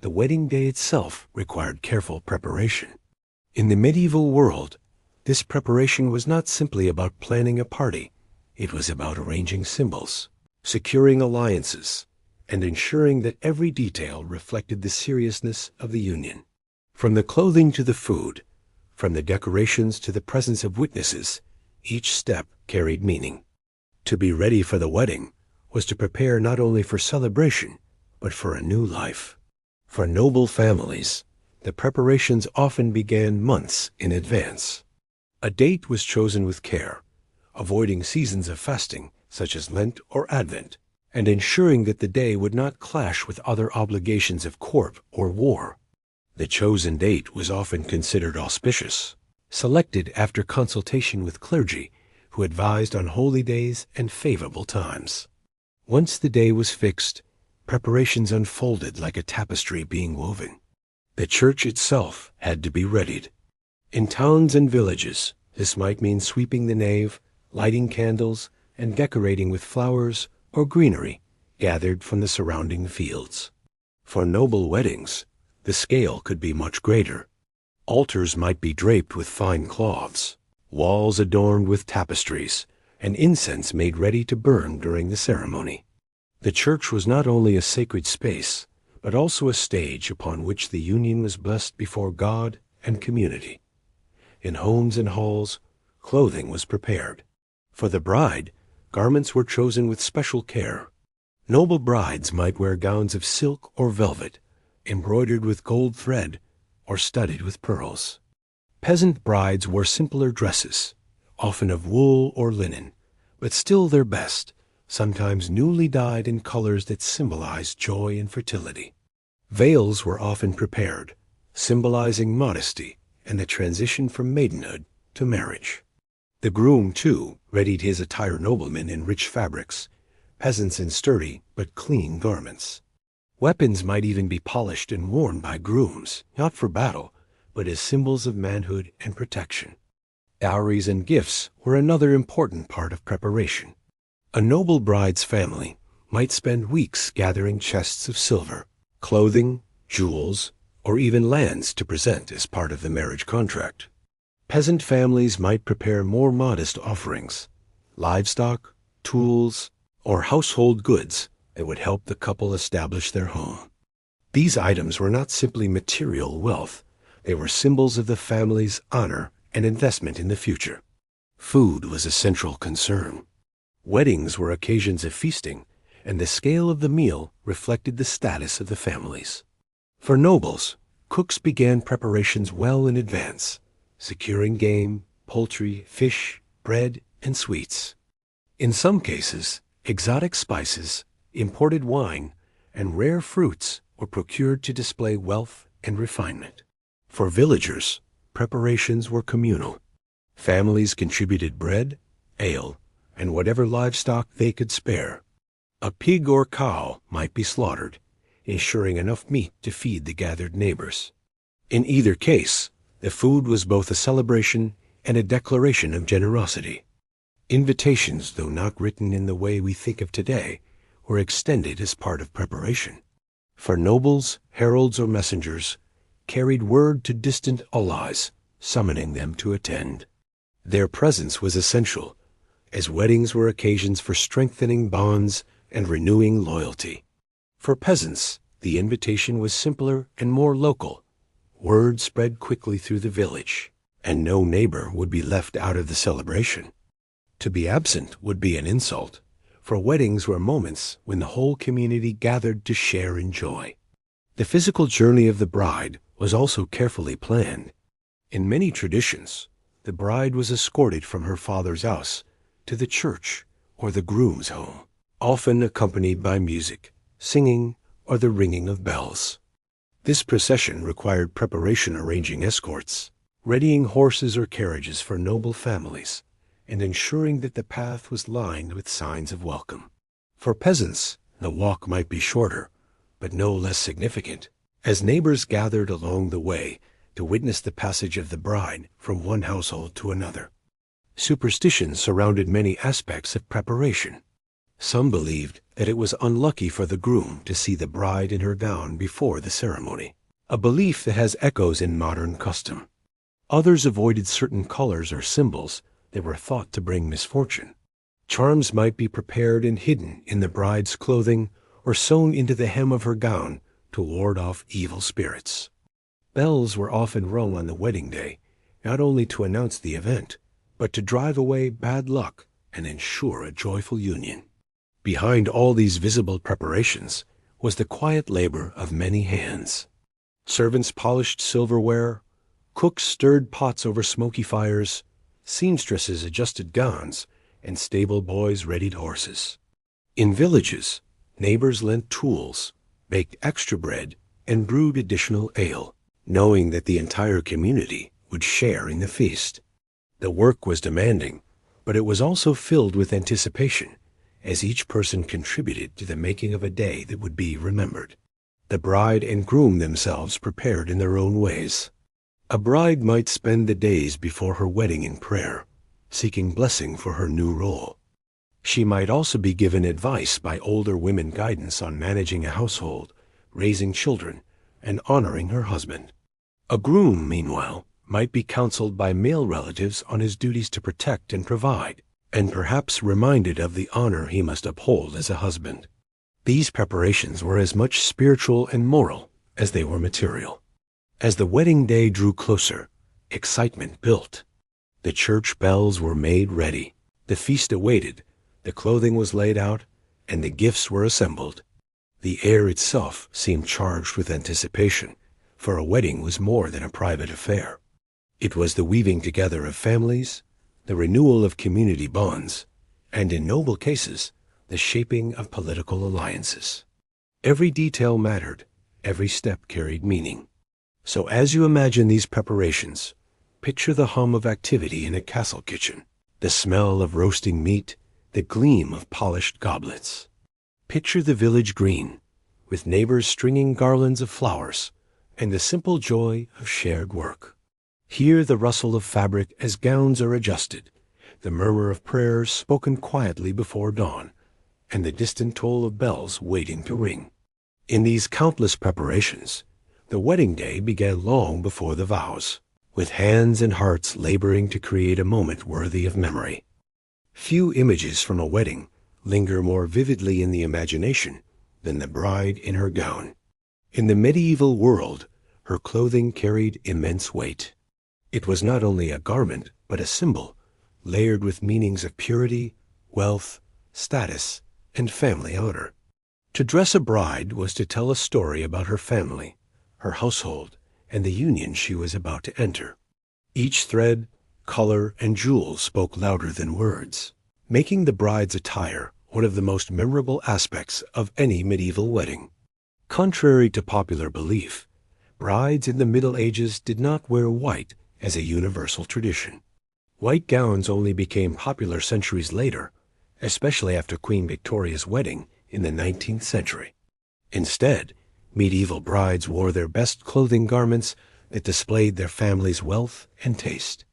the wedding day itself required careful preparation. In the medieval world, this preparation was not simply about planning a party. It was about arranging symbols, securing alliances, and ensuring that every detail reflected the seriousness of the union. From the clothing to the food, from the decorations to the presence of witnesses, each step carried meaning. To be ready for the wedding was to prepare not only for celebration, but for a new life. For noble families, the preparations often began months in advance. A date was chosen with care, avoiding seasons of fasting such as Lent or Advent, and ensuring that the day would not clash with other obligations of court or war. The chosen date was often considered auspicious, selected after consultation with clergy who advised on holy days and favorable times. Once the day was fixed, preparations unfolded like a tapestry being woven. The church itself had to be readied. In towns and villages, this might mean sweeping the nave, lighting candles, and decorating with flowers or greenery gathered from the surrounding fields. For noble weddings, the scale could be much greater. Altars might be draped with fine cloths, walls adorned with tapestries, and incense made ready to burn during the ceremony. The church was not only a sacred space, but also a stage upon which the union was blessed before God and community. In homes and halls, clothing was prepared. For the bride, garments were chosen with special care. Noble brides might wear gowns of silk or velvet, embroidered with gold thread or studded with pearls. Peasant brides wore simpler dresses, often of wool or linen, but still their best, sometimes newly dyed in colors that symbolized joy and fertility. Veils were often prepared, symbolizing modesty and the transition from maidenhood to marriage. The groom, too, readied his attire, noblemen in rich fabrics, peasants in sturdy but clean garments. Weapons might even be polished and worn by grooms, not for battle, but as symbols of manhood and protection. Dowries and gifts were another important part of preparation. A noble bride's family might spend weeks gathering chests of silver, clothing, jewels, or even lands to present as part of the marriage contract. Peasant families might prepare more modest offerings, livestock, tools, or household goods that would help the couple establish their home. These items were not simply material wealth, they were symbols of the family's honor and investment in the future. Food was a central concern. Weddings were occasions of feasting, and the scale of the meal reflected the status of the families. For nobles, cooks began preparations well in advance, securing game, poultry, fish, bread, and sweets. In some cases, exotic spices, imported wine, and rare fruits were procured to display wealth and refinement. For villagers, preparations were communal. Families contributed bread, ale, and whatever livestock they could spare. A pig or cow might be slaughtered, ensuring enough meat to feed the gathered neighbors. In either case, the food was both a celebration and a declaration of generosity. Invitations, though not written in the way we think of today, were extended as part of preparation. For nobles, heralds, or messengers carried word to distant allies, summoning them to attend. Their presence was essential, as weddings were occasions for strengthening bonds and renewing loyalty. For peasants, the invitation was simpler and more local. Word spread quickly through the village, and no neighbor would be left out of the celebration. To be absent would be an insult, for weddings were moments when the whole community gathered to share in joy. The physical journey of the bride was also carefully planned. In many traditions, the bride was escorted from her father's house to the church or the groom's home, often accompanied by music, singing, or the ringing of bells. This procession required preparation, arranging escorts, readying horses or carriages for noble families, and ensuring that the path was lined with signs of welcome. For peasants, the walk might be shorter, but no less significant, as neighbors gathered along the way to witness the passage of the bride from one household to another. Superstitions surrounded many aspects of preparation. Some believed that it was unlucky for the groom to see the bride in her gown before the ceremony, a belief that has echoes in modern custom. Others avoided certain colors or symbols that were thought to bring misfortune. Charms might be prepared and hidden in the bride's clothing or sewn into the hem of her gown to ward off evil spirits. Bells were often rung on the wedding day, not only to announce the event, but to drive away bad luck and ensure a joyful union. Behind all these visible preparations was the quiet labor of many hands. Servants polished silverware, cooks stirred pots over smoky fires, seamstresses adjusted gowns, and stable boys readied horses. In villages, neighbors lent tools, baked extra bread, and brewed additional ale, knowing that the entire community would share in the feast. The work was demanding, but it was also filled with anticipation, as each person contributed to the making of a day that would be remembered. The bride and groom themselves prepared in their own ways. A bride might spend the days before her wedding in prayer, seeking blessing for her new role. She might also be given advice by older women, guidance on managing a household, raising children, and honoring her husband. A groom, meanwhile, might be counseled by male relatives on his duties to protect and provide, and perhaps reminded of the honor he must uphold as a husband. These preparations were as much spiritual and moral as they were material. As the wedding day drew closer, excitement built. The church bells were made ready, the feast awaited, the clothing was laid out, and the gifts were assembled. The air itself seemed charged with anticipation, for a wedding was more than a private affair. It was the weaving together of families, the renewal of community bonds, and in noble cases, the shaping of political alliances. Every detail mattered, every step carried meaning. So as you imagine these preparations, picture the hum of activity in a castle kitchen, the smell of roasting meat, the gleam of polished goblets. Picture the village green, with neighbors stringing garlands of flowers, and the simple joy of shared work. Hear the rustle of fabric as gowns are adjusted, the murmur of prayers spoken quietly before dawn, and the distant toll of bells waiting to ring. In these countless preparations, the wedding day began long before the vows, with hands and hearts laboring to create a moment worthy of memory. Few images from a wedding linger more vividly in the imagination than the bride in her gown. In the medieval world, her clothing carried immense weight. It was not only a garment, but a symbol, layered with meanings of purity, wealth, status, and family honor. To dress a bride was to tell a story about her family, her household, and the union she was about to enter. Each thread, color, and jewel spoke louder than words, making the bride's attire one of the most memorable aspects of any medieval wedding. Contrary to popular belief, brides in the Middle Ages did not wear white as a universal tradition. White gowns only became popular centuries later, especially after Queen Victoria's wedding in the 19th century. Instead, medieval brides wore their best clothing garments that displayed their family's wealth and taste.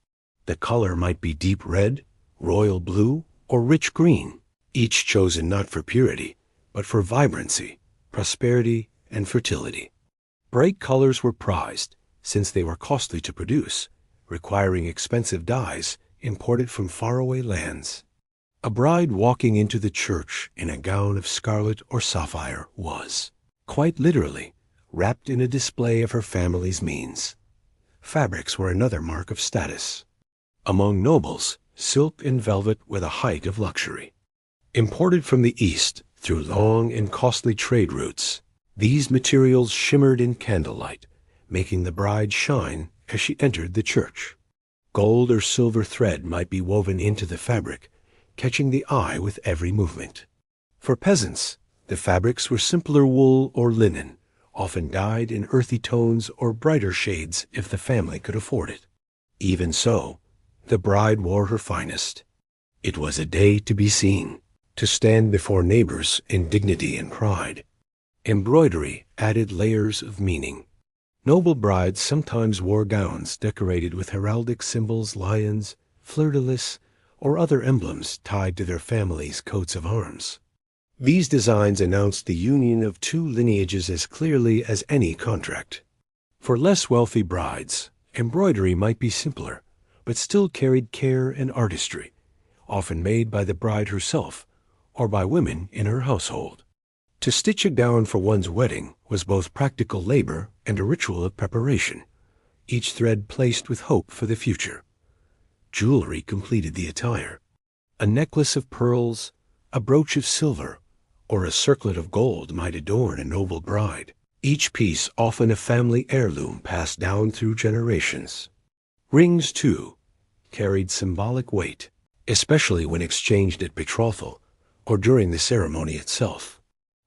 The color might be deep red, royal blue, or rich green, each chosen not for purity, but for vibrancy, prosperity, and fertility. Bright colors were prized, since they were costly to produce, requiring expensive dyes imported from faraway lands. A bride walking into the church in a gown of scarlet or sapphire was, quite literally, wrapped in a display of her family's means. Fabrics were another mark of status. Among nobles, silk and velvet were the height of luxury. Imported from the East through long and costly trade routes, these materials shimmered in candlelight, making the bride shine as she entered the church. Gold or silver thread might be woven into the fabric, catching the eye with every movement. For peasants, the fabrics were simpler wool or linen, often dyed in earthy tones or brighter shades if the family could afford it. Even so, the bride wore her finest. It was a day to be seen, to stand before neighbors in dignity and pride. Embroidery added layers of meaning. Noble brides sometimes wore gowns decorated with heraldic symbols, lions, fleur-de-lis, or other emblems tied to their family's coats of arms. These designs announced the union of two lineages as clearly as any contract. For less wealthy brides, embroidery might be simpler, but still carried care and artistry, often made by the bride herself or by women in her household. To stitch a gown for one's wedding was both practical labor and a ritual of preparation, each thread placed with hope for the future. Jewelry completed the attire. A necklace of pearls, a brooch of silver, or a circlet of gold might adorn a noble bride, each piece often a family heirloom passed down through generations. Rings, too, carried symbolic weight, especially when exchanged at betrothal or during the ceremony itself.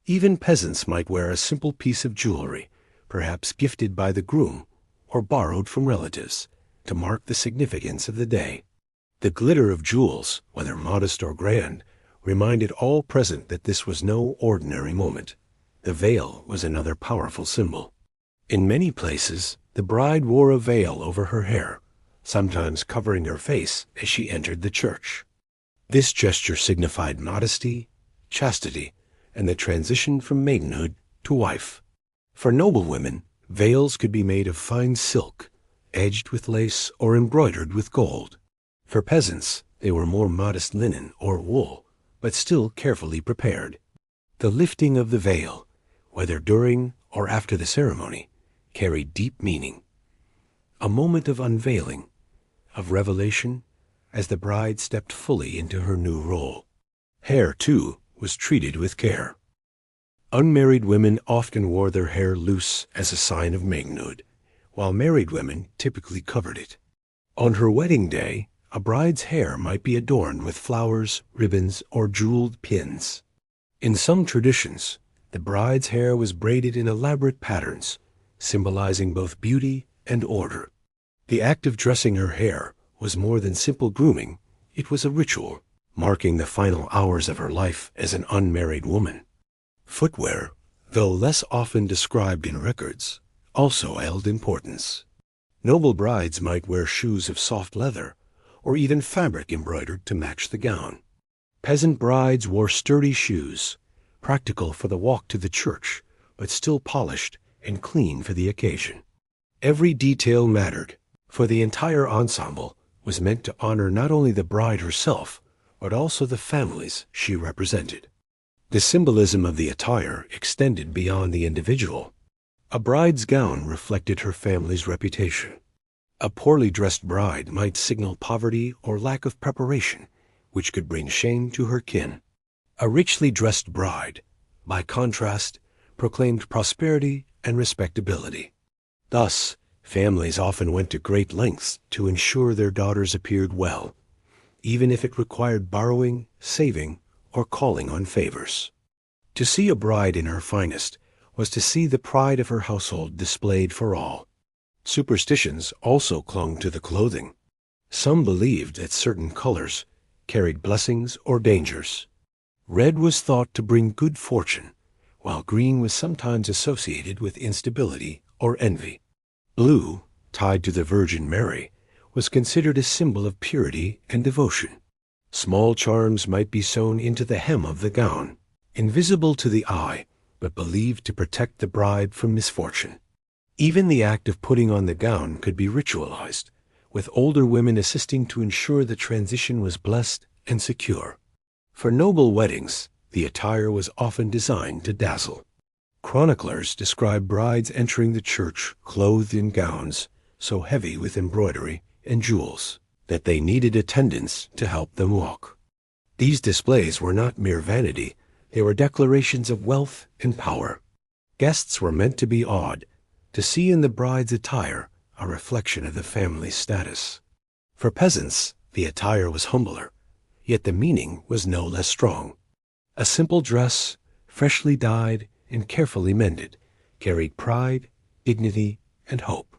Even peasants might wear a simple piece of jewelry, perhaps gifted by the groom or borrowed from relatives, to mark the significance of the day. The glitter of jewels, whether modest or grand, reminded all present that this was no ordinary moment. The veil was another powerful symbol. In many places, the bride wore a veil over her hair, sometimes covering her face as she entered the church. This gesture signified modesty, chastity, and the transition from maidenhood to wife. For noble women, veils could be made of fine silk, edged with lace or embroidered with gold. For peasants, they were more modest linen or wool, but still carefully prepared. The lifting of the veil, whether during or after the ceremony, carried deep meaning. A moment of unveiling, of revelation, as the bride stepped fully into her new role. Hair, too, was treated with care. Unmarried women often wore their hair loose as a sign of maidenhood, while married women typically covered it. On her wedding day, a bride's hair might be adorned with flowers, ribbons, or jeweled pins. In some traditions, the bride's hair was braided in elaborate patterns, symbolizing both beauty and order. The act of dressing her hair was more than simple grooming. It was a ritual, marking the final hours of her life as an unmarried woman. Footwear, though less often described in records, also held importance. Noble brides might wear shoes of soft leather, or even fabric embroidered to match the gown. Peasant brides wore sturdy shoes, practical for the walk to the church, but still polished and clean for the occasion. Every detail mattered, for the entire ensemble was meant to honor not only the bride herself, but also the families she represented. The symbolism of the attire extended beyond the individual. A bride's gown reflected her family's reputation. A poorly dressed bride might signal poverty or lack of preparation, which could bring shame to her kin. A richly dressed bride, by contrast, proclaimed prosperity and respectability. Thus, families often went to great lengths to ensure their daughters appeared well, even if it required borrowing, saving, or calling on favors. To see a bride in her finest was to see the pride of her household displayed for all. Superstitions also clung to the clothing. Some believed that certain colors carried blessings or dangers. Red was thought to bring good fortune, while green was sometimes associated with instability or envy. Blue, tied to the Virgin Mary, was considered a symbol of purity and devotion. Small charms might be sewn into the hem of the gown, invisible to the eye, but believed to protect the bride from misfortune. Even the act of putting on the gown could be ritualized, with older women assisting to ensure the transition was blessed and secure. For noble weddings, the attire was often designed to dazzle. Chroniclers describe brides entering the church clothed in gowns so heavy with embroidery and jewels that they needed attendants to help them walk. These displays were not mere vanity, they were declarations of wealth and power. Guests were meant to be awed, to see in the bride's attire a reflection of the family's status. For peasants, the attire was humbler, yet the meaning was no less strong. A simple dress, freshly dyed and carefully mended, carried pride, dignity, and hope.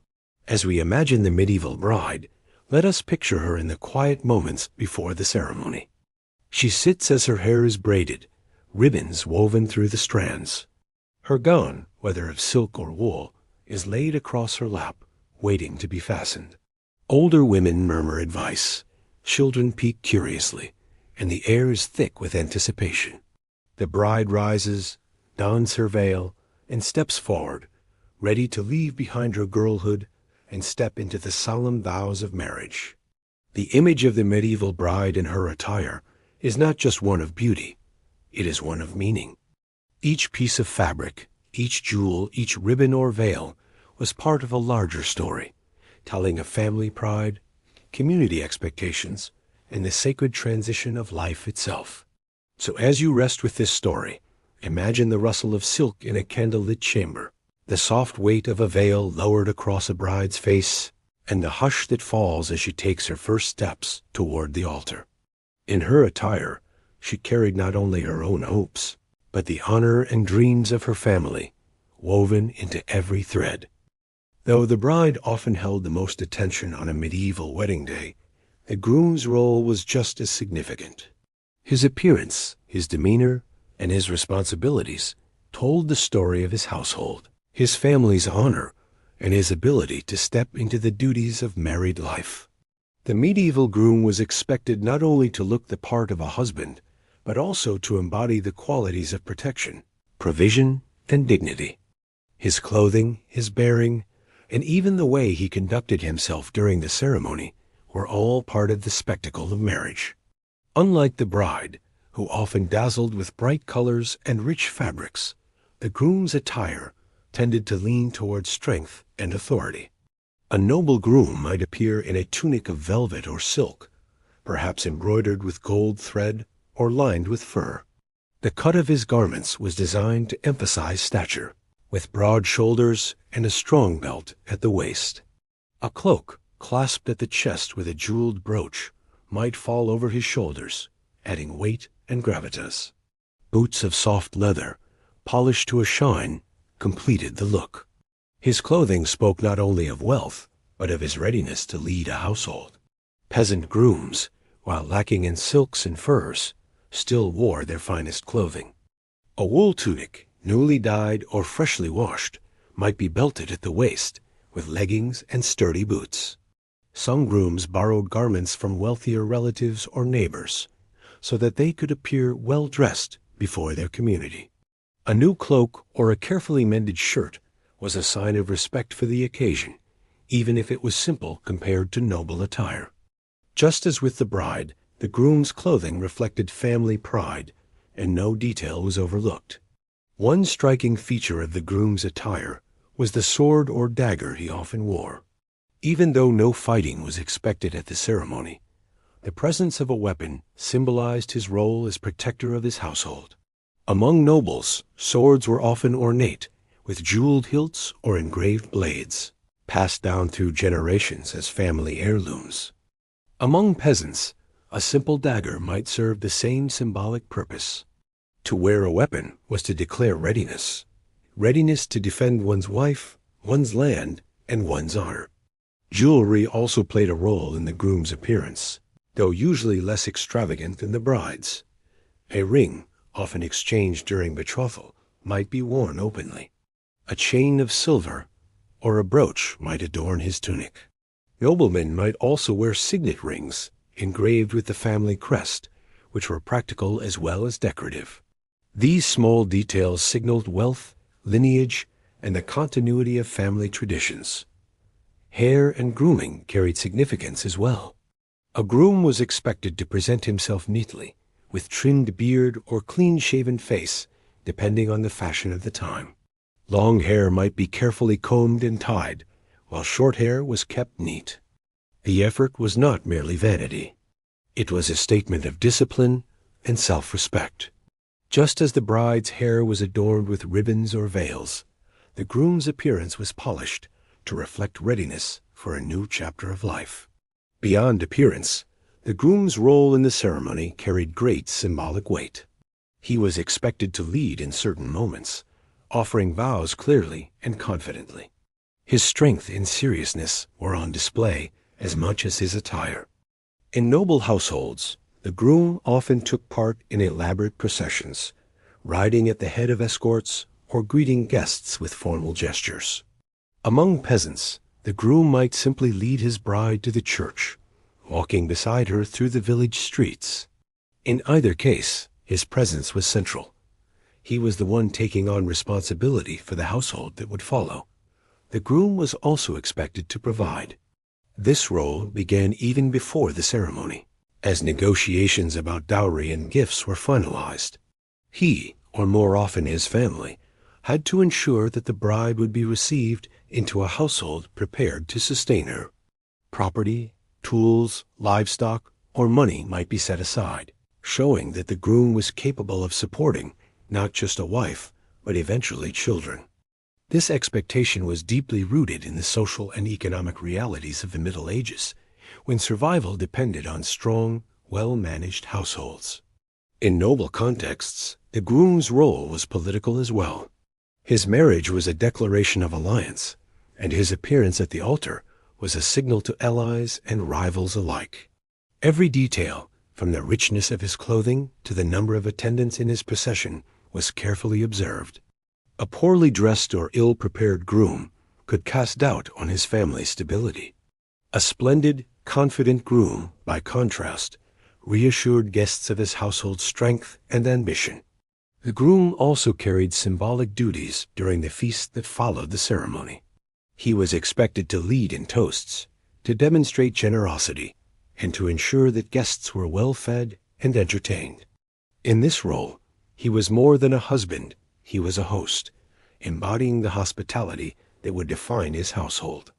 As we imagine the medieval bride, let us picture her in the quiet moments before the ceremony. She sits as her hair is braided, ribbons woven through the strands. Her gown, whether of silk or wool, is laid across her lap, waiting to be fastened. Older women murmur advice, children peek curiously, and the air is thick with anticipation. The bride rises, dons her veil, and steps forward, ready to leave behind her girlhood and step into the solemn vows of marriage. The image of the medieval bride in her attire is not just one of beauty, it is one of meaning. Each piece of fabric, each jewel, each ribbon or veil was part of a larger story, telling of family pride, community expectations, and the sacred transition of life itself. So as you rest with this story, imagine the rustle of silk in a candlelit chamber, the soft weight of a veil lowered across a bride's face, and the hush that falls as she takes her first steps toward the altar. In her attire, she carried not only her own hopes, but the honor and dreams of her family, woven into every thread. Though the bride often held the most attention on a medieval wedding day, the groom's role was just as significant. His appearance, his demeanor, and his responsibilities told the story of his household, his family's honor, and his ability to step into the duties of married life. The medieval groom was expected not only to look the part of a husband, but also to embody the qualities of protection, provision, and dignity. His clothing, his bearing, and even the way he conducted himself during the ceremony were all part of the spectacle of marriage. Unlike the bride, who often dazzled with bright colors and rich fabrics, the groom's attire tended to lean towards strength and authority. A noble groom might appear in a tunic of velvet or silk, perhaps embroidered with gold thread or lined with fur. The cut of his garments was designed to emphasize stature, with broad shoulders and a strong belt at the waist. A cloak, clasped at the chest with a jeweled brooch, might fall over his shoulders, adding weight and gravitas. Boots of soft leather, polished to a shine, completed the look. His clothing spoke not only of wealth, but of his readiness to lead a household. Peasant grooms, while lacking in silks and furs, still wore their finest clothing. A wool tunic, newly dyed or freshly washed, might be belted at the waist, with leggings and sturdy boots. Some grooms borrowed garments from wealthier relatives or neighbors, so that they could appear well-dressed before their community. A new cloak or a carefully mended shirt was a sign of respect for the occasion, even if it was simple compared to noble attire. Just as with the bride, the groom's clothing reflected family pride, and no detail was overlooked. One striking feature of the groom's attire was the sword or dagger he often wore. Even though no fighting was expected at the ceremony, the presence of a weapon symbolized his role as protector of his household. Among nobles, swords were often ornate, with jeweled hilts or engraved blades, passed down through generations as family heirlooms. Among peasants, a simple dagger might serve the same symbolic purpose. To wear a weapon was to declare readiness to defend one's wife, one's land, and one's honor. Jewelry also played a role in the groom's appearance, though usually less extravagant than the bride's. A ring, often exchanged during betrothal, might be worn openly. A chain of silver or a brooch might adorn his tunic. Noblemen might also wear signet rings engraved with the family crest, which were practical as well as decorative. These small details signaled wealth, lineage, and the continuity of family traditions. Hair and grooming carried significance as well. A groom was expected to present himself neatly, with trimmed beard or clean-shaven face, depending on the fashion of the time. Long hair might be carefully combed and tied, while short hair was kept neat. The effort was not merely vanity. It was a statement of discipline and self-respect. Just as the bride's hair was adorned with ribbons or veils, the groom's appearance was polished to reflect readiness for a new chapter of life. Beyond appearance, the groom's role in the ceremony carried great symbolic weight. He was expected to lead in certain moments, offering vows clearly and confidently. His strength and seriousness were on display as much as his attire. In noble households, the groom often took part in elaborate processions, riding at the head of escorts or greeting guests with formal gestures. Among peasants, the groom might simply lead his bride to the church, walking beside her through the village streets. In either case, his presence was central. He was the one taking on responsibility for the household that would follow. The groom was also expected to provide. This role began even before the ceremony, as negotiations about dowry and gifts were finalized. He, or more often his family, had to ensure that the bride would be received into a household prepared to sustain her. Property, tools, livestock, or money might be set aside, showing that the groom was capable of supporting not just a wife, but eventually children. This expectation was deeply rooted in the social and economic realities of the Middle Ages, when survival depended on strong, well-managed households. In noble contexts, the groom's role was political as well. His marriage was a declaration of alliance, and his appearance at the altar was a signal to allies and rivals alike. Every detail, from the richness of his clothing to the number of attendants in his procession, was carefully observed. A poorly dressed or ill-prepared groom could cast doubt on his family's stability. A splendid, confident groom, by contrast, reassured guests of his household's strength and ambition. The groom also carried symbolic duties during the feast that followed the ceremony. He was expected to lead in toasts, to demonstrate generosity, and to ensure that guests were well fed and entertained. In this role, he was more than a husband, he was a host, embodying the hospitality that would define his household.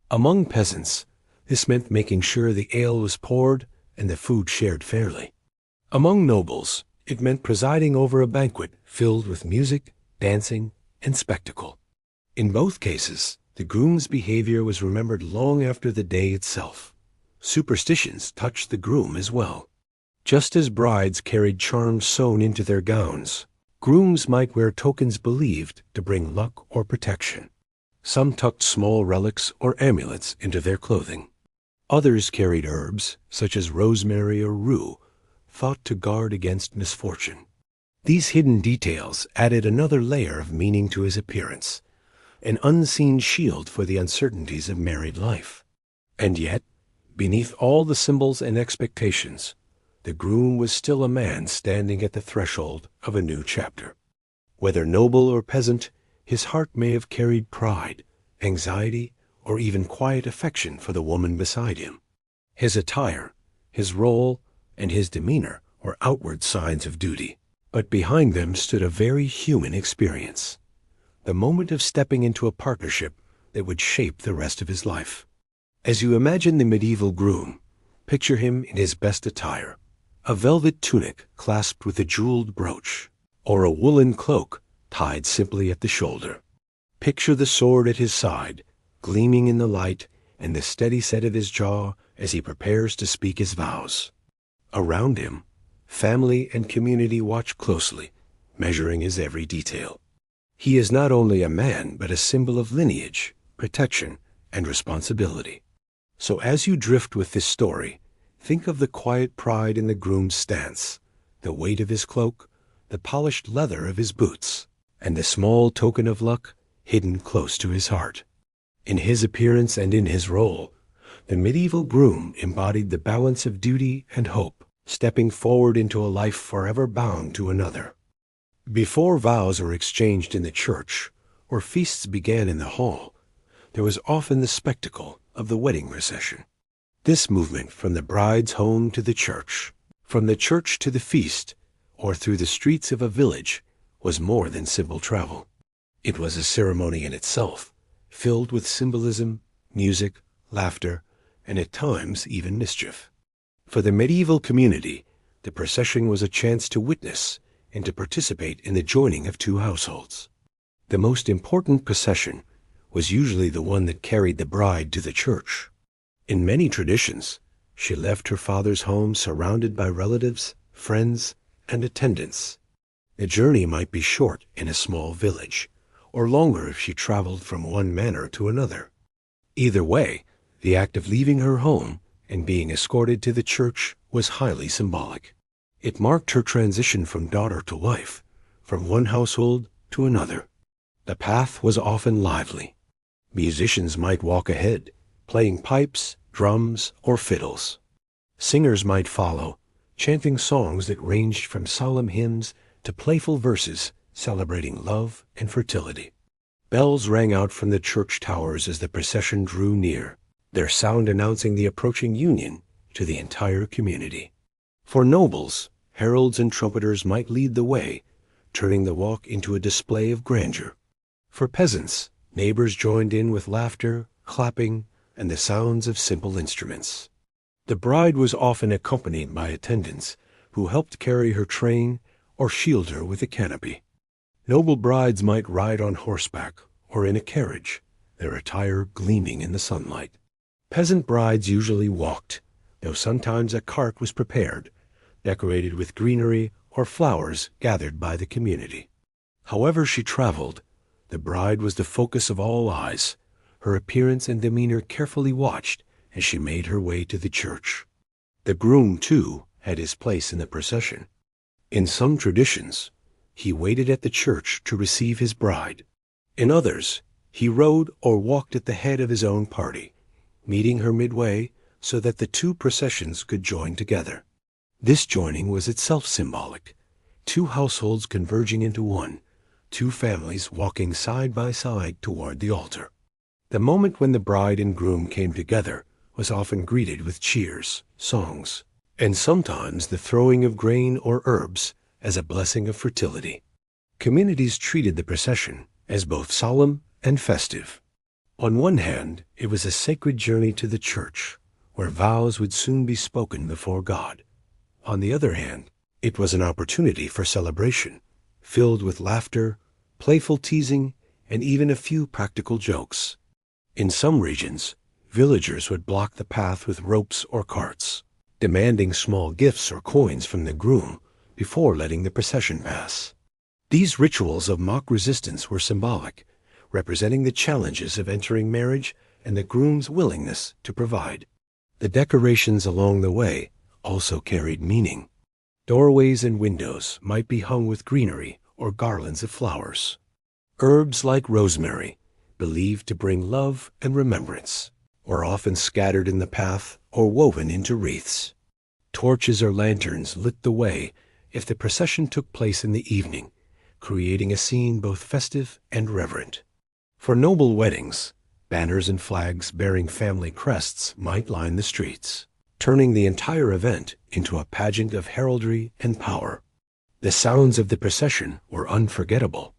Among peasants, this meant making sure the ale was poured and the food shared fairly. Among nobles, it meant presiding over a banquet filled with music, dancing, and spectacle. In both cases, the groom's behavior was remembered long after the day itself. Superstitions touched the groom as well. Just as brides carried charms sewn into their gowns, grooms might wear tokens believed to bring luck or protection. Some tucked small relics or amulets into their clothing. Others carried herbs, such as rosemary or rue, thought to guard against misfortune. These hidden details added another layer of meaning to his appearance, an unseen shield for the uncertainties of married life. And yet, beneath all the symbols and expectations, the groom was still a man standing at the threshold of a new chapter. Whether noble or peasant, his heart may have carried pride, anxiety, or even quiet affection for the woman beside him. His attire, his role, and his demeanor were outward signs of duty, but behind them stood a very human experience, the moment of stepping into a partnership that would shape the rest of his life. As you imagine the medieval groom, picture him in his best attire, a velvet tunic clasped with a jeweled brooch, or a woolen cloak tied simply at the shoulder. Picture the sword at his side, gleaming in the light, and the steady set of his jaw as he prepares to speak his vows. Around him, family and community watch closely, measuring his every detail. He is not only a man, but a symbol of lineage, protection, and responsibility. So as you drift with this story, think of the quiet pride in the groom's stance, the weight of his cloak, the polished leather of his boots, and the small token of luck hidden close to his heart. In his appearance and in his role, the medieval groom embodied the balance of duty and hope, stepping forward into a life forever bound to another. Before vows were exchanged in the church, or feasts began in the hall, there was often the spectacle of the wedding procession. This movement from the bride's home to the church, from the church to the feast, or through the streets of a village, was more than simple travel. It was a ceremony in itself, filled with symbolism, music, laughter, and at times even mischief. For the medieval community, the procession was a chance to witness and to participate in the joining of two households. The most important procession was usually the one that carried the bride to the church. In many traditions, she left her father's home surrounded by relatives, friends, and attendants. The journey might be short in a small village, or longer if she traveled from one manor to another. Either way, the act of leaving her home and being escorted to the church was highly symbolic. It marked her transition from daughter to wife, from one household to another. The path was often lively. Musicians might walk ahead, playing pipes, drums, or fiddles. Singers might follow, chanting songs that ranged from solemn hymns to playful verses celebrating love and fertility. Bells rang out from the church towers as the procession drew near, their sound announcing the approaching union to the entire community. For nobles, heralds and trumpeters might lead the way, turning the walk into a display of grandeur. For peasants, neighbors joined in with laughter, clapping, and the sounds of simple instruments. The bride was often accompanied by attendants who helped carry her train or shield her with a canopy. Noble brides might ride on horseback or in a carriage, their attire gleaming in the sunlight. Peasant brides usually walked, though sometimes a cart was prepared, decorated with greenery or flowers gathered by the community. However she traveled, the bride was the focus of all eyes, her appearance and demeanor carefully watched as she made her way to the church. The groom, too, had his place in the procession. In some traditions, he waited at the church to receive his bride. In others, he rode or walked at the head of his own party, meeting her midway so that the two processions could join together. This joining was itself symbolic, two households converging into one, two families walking side by side toward the altar. The moment when the bride and groom came together was often greeted with cheers, songs, and sometimes the throwing of grain or herbs as a blessing of fertility. Communities treated the procession as both solemn and festive. On one hand, it was a sacred journey to the church, where vows would soon be spoken before God. On the other hand, it was an opportunity for celebration, filled with laughter, playful teasing, and even a few practical jokes. In some regions, villagers would block the path with ropes or carts, demanding small gifts or coins from the groom before letting the procession pass. These rituals of mock resistance were symbolic, representing the challenges of entering marriage and the groom's willingness to provide. The decorations along the way also carried meaning. Doorways and windows might be hung with greenery or garlands of flowers. Herbs like rosemary, believed to bring love and remembrance, were often scattered in the path or woven into wreaths. Torches or lanterns lit the way if the procession took place in the evening, creating a scene both festive and reverent. For noble weddings, banners and flags bearing family crests might line the streets, turning the entire event into a pageant of heraldry and power. The sounds of the procession were unforgettable.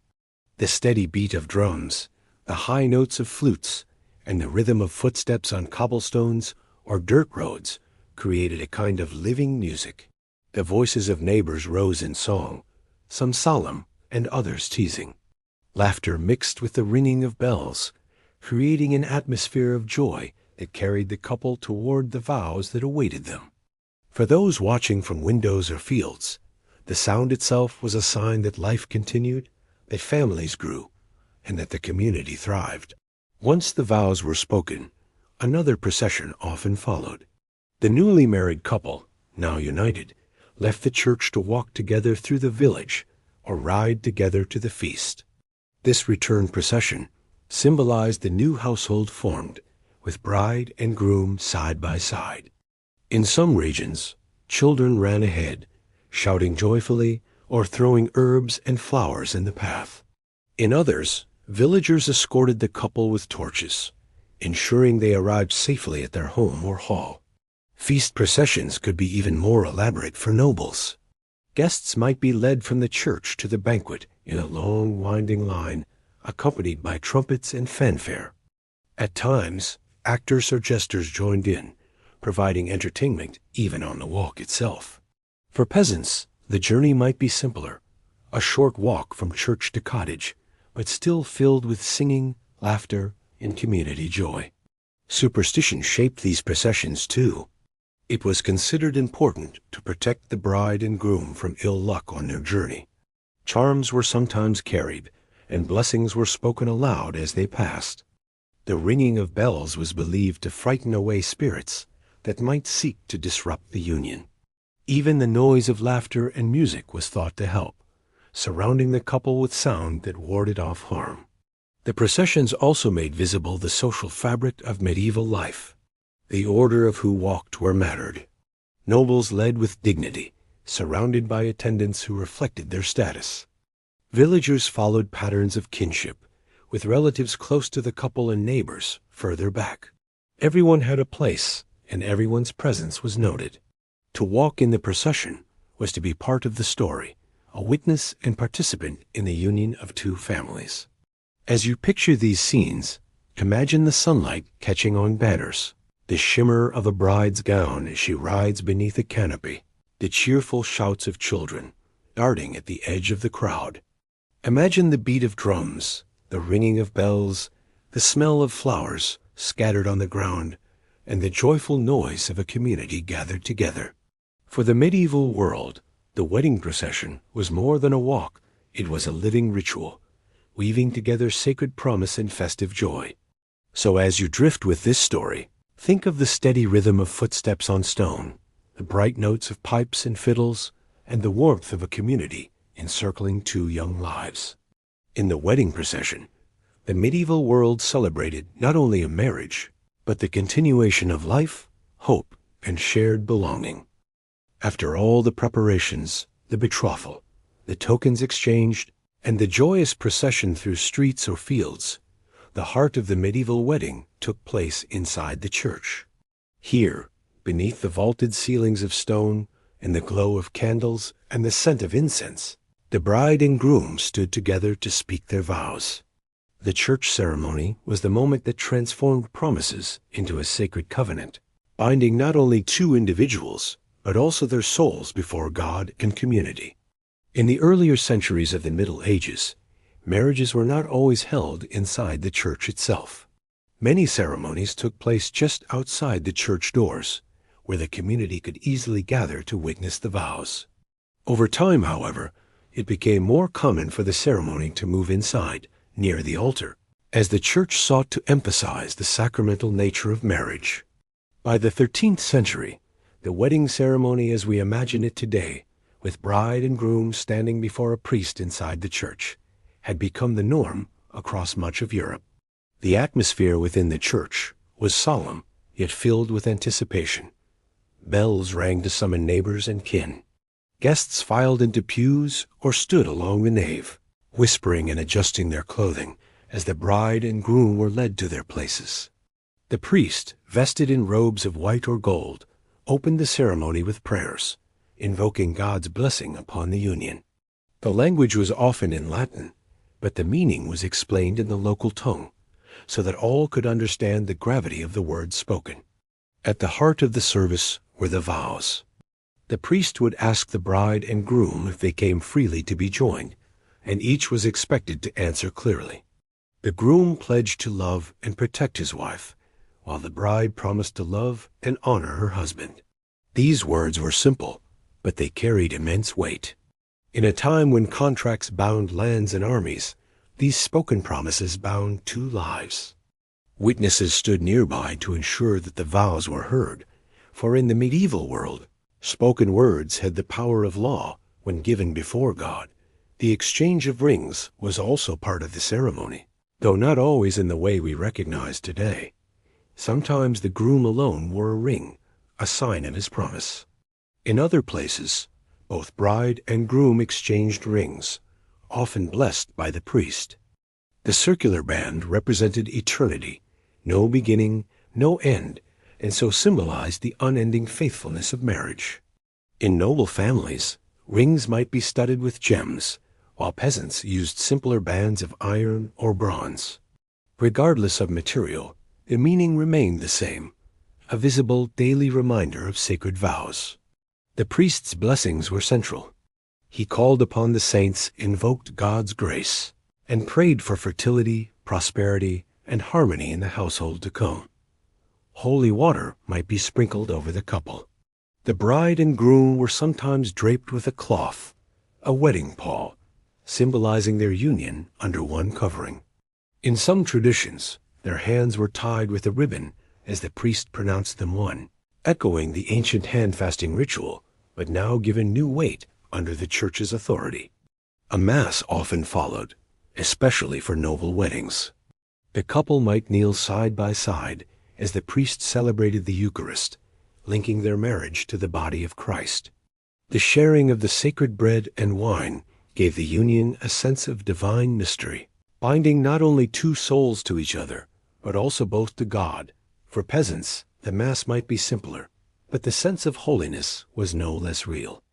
The steady beat of drums, the high notes of flutes, and the rhythm of footsteps on cobblestones or dirt roads created a kind of living music. The voices of neighbors rose in song, some solemn and others teasing. Laughter mixed with the ringing of bells, creating an atmosphere of joy that carried the couple toward the vows that awaited them. For those watching from windows or fields, the sound itself was a sign that life continued, that families grew, and that the community thrived. Once the vows were spoken, another procession often followed. The newly married couple, now united, left the church to walk together through the village or ride together to the feast. This return procession symbolized the new household formed, with bride and groom side by side. In some regions, children ran ahead, shouting joyfully or throwing herbs and flowers in the path. In others, villagers escorted the couple with torches, ensuring they arrived safely at their home or hall. Feast processions could be even more elaborate for nobles. Guests might be led from the church to the banquet in a long, winding line, accompanied by trumpets and fanfare. At times, actors or jesters joined in, providing entertainment even on the walk itself. For peasants, the journey might be simpler, a short walk from church to cottage, but still filled with singing, laughter, and community joy. Superstition shaped these processions too. It was considered important to protect the bride and groom from ill luck on their journey. Charms were sometimes carried, and blessings were spoken aloud as they passed. The ringing of bells was believed to frighten away spirits that might seek to disrupt the union. Even the noise of laughter and music was thought to help, surrounding the couple with sound that warded off harm. The processions also made visible the social fabric of medieval life. The order of who walked where mattered. Nobles led with dignity, surrounded by attendants who reflected their status. Villagers followed patterns of kinship, with relatives close to the couple and neighbors further back. Everyone had a place, and everyone's presence was noted. To walk in the procession was to be part of the story, a witness and participant in the union of two families. As you picture these scenes, imagine the sunlight catching on banners, the shimmer of a bride's gown as she rides beneath a canopy, the cheerful shouts of children darting at the edge of the crowd. Imagine the beat of drums, the ringing of bells, the smell of flowers scattered on the ground, and the joyful noise of a community gathered together. For the medieval world, the wedding procession was more than a walk. It was a living ritual, weaving together sacred promise and festive joy. So as you drift with this story, think of the steady rhythm of footsteps on stone, the bright notes of pipes and fiddles, and the warmth of a community encircling two young lives. In the wedding procession, the medieval world celebrated not only a marriage, but the continuation of life, hope, and shared belonging. After all the preparations, the betrothal, the tokens exchanged, and the joyous procession through streets or fields, the heart of the medieval wedding took place inside the church. Here, beneath the vaulted ceilings of stone, and the glow of candles and the scent of incense, the bride and groom stood together to speak their vows. The church ceremony was the moment that transformed promises into a sacred covenant, binding not only two individuals, but also their souls before God and community. In the earlier centuries of the Middle Ages, marriages were not always held inside the church itself. Many ceremonies took place just outside the church doors, where the community could easily gather to witness the vows. Over time, however, it became more common for the ceremony to move inside, near the altar, as the church sought to emphasize the sacramental nature of marriage. By the 13th century, the wedding ceremony as we imagine it today, with bride and groom standing before a priest inside the church, had become the norm across much of Europe. The atmosphere within the church was solemn, yet filled with anticipation. Bells rang to summon neighbors and kin. Guests filed into pews or stood along the nave, whispering and adjusting their clothing as the bride and groom were led to their places. The priest, vested in robes of white or gold, opened the ceremony with prayers, invoking God's blessing upon the union. The language was often in Latin, but the meaning was explained in the local tongue, so that all could understand the gravity of the words spoken. At the heart of the service were the vows. The priest would ask the bride and groom if they came freely to be joined, and each was expected to answer clearly. The groom pledged to love and protect his wife, while the bride promised to love and honor her husband. These words were simple, but they carried immense weight. In a time when contracts bound lands and armies, these spoken promises bound two lives. Witnesses stood nearby to ensure that the vows were heard, for in the medieval world, spoken words had the power of law when given before God. The exchange of rings was also part of the ceremony, though not always in the way we recognize today. Sometimes the groom alone wore a ring, a sign of his promise. In other places, both bride and groom exchanged rings, often blessed by the priest. The circular band represented eternity, no beginning, no end, and so symbolized the unending faithfulness of marriage. In noble families, rings might be studded with gems, while peasants used simpler bands of iron or bronze. Regardless of material, the meaning remained the same, a visible daily reminder of sacred vows. The priest's blessings were central. He called upon the saints, invoked God's grace, and prayed for fertility, prosperity, and harmony in the household to come. Holy water might be sprinkled over the couple. The bride and groom were sometimes draped with a cloth, a wedding pall, symbolizing their union under one covering. In some traditions, their hands were tied with a ribbon as the priest pronounced them one, echoing the ancient hand-fasting ritual, but now given new weight under the church's authority. A mass often followed, especially for noble weddings. The couple might kneel side by side as the priest celebrated the Eucharist, linking their marriage to the body of Christ. The sharing of the sacred bread and wine gave the union a sense of divine mystery, binding not only two souls to each other, but also both to God. For peasants, the Mass might be simpler, but the sense of holiness was no less real.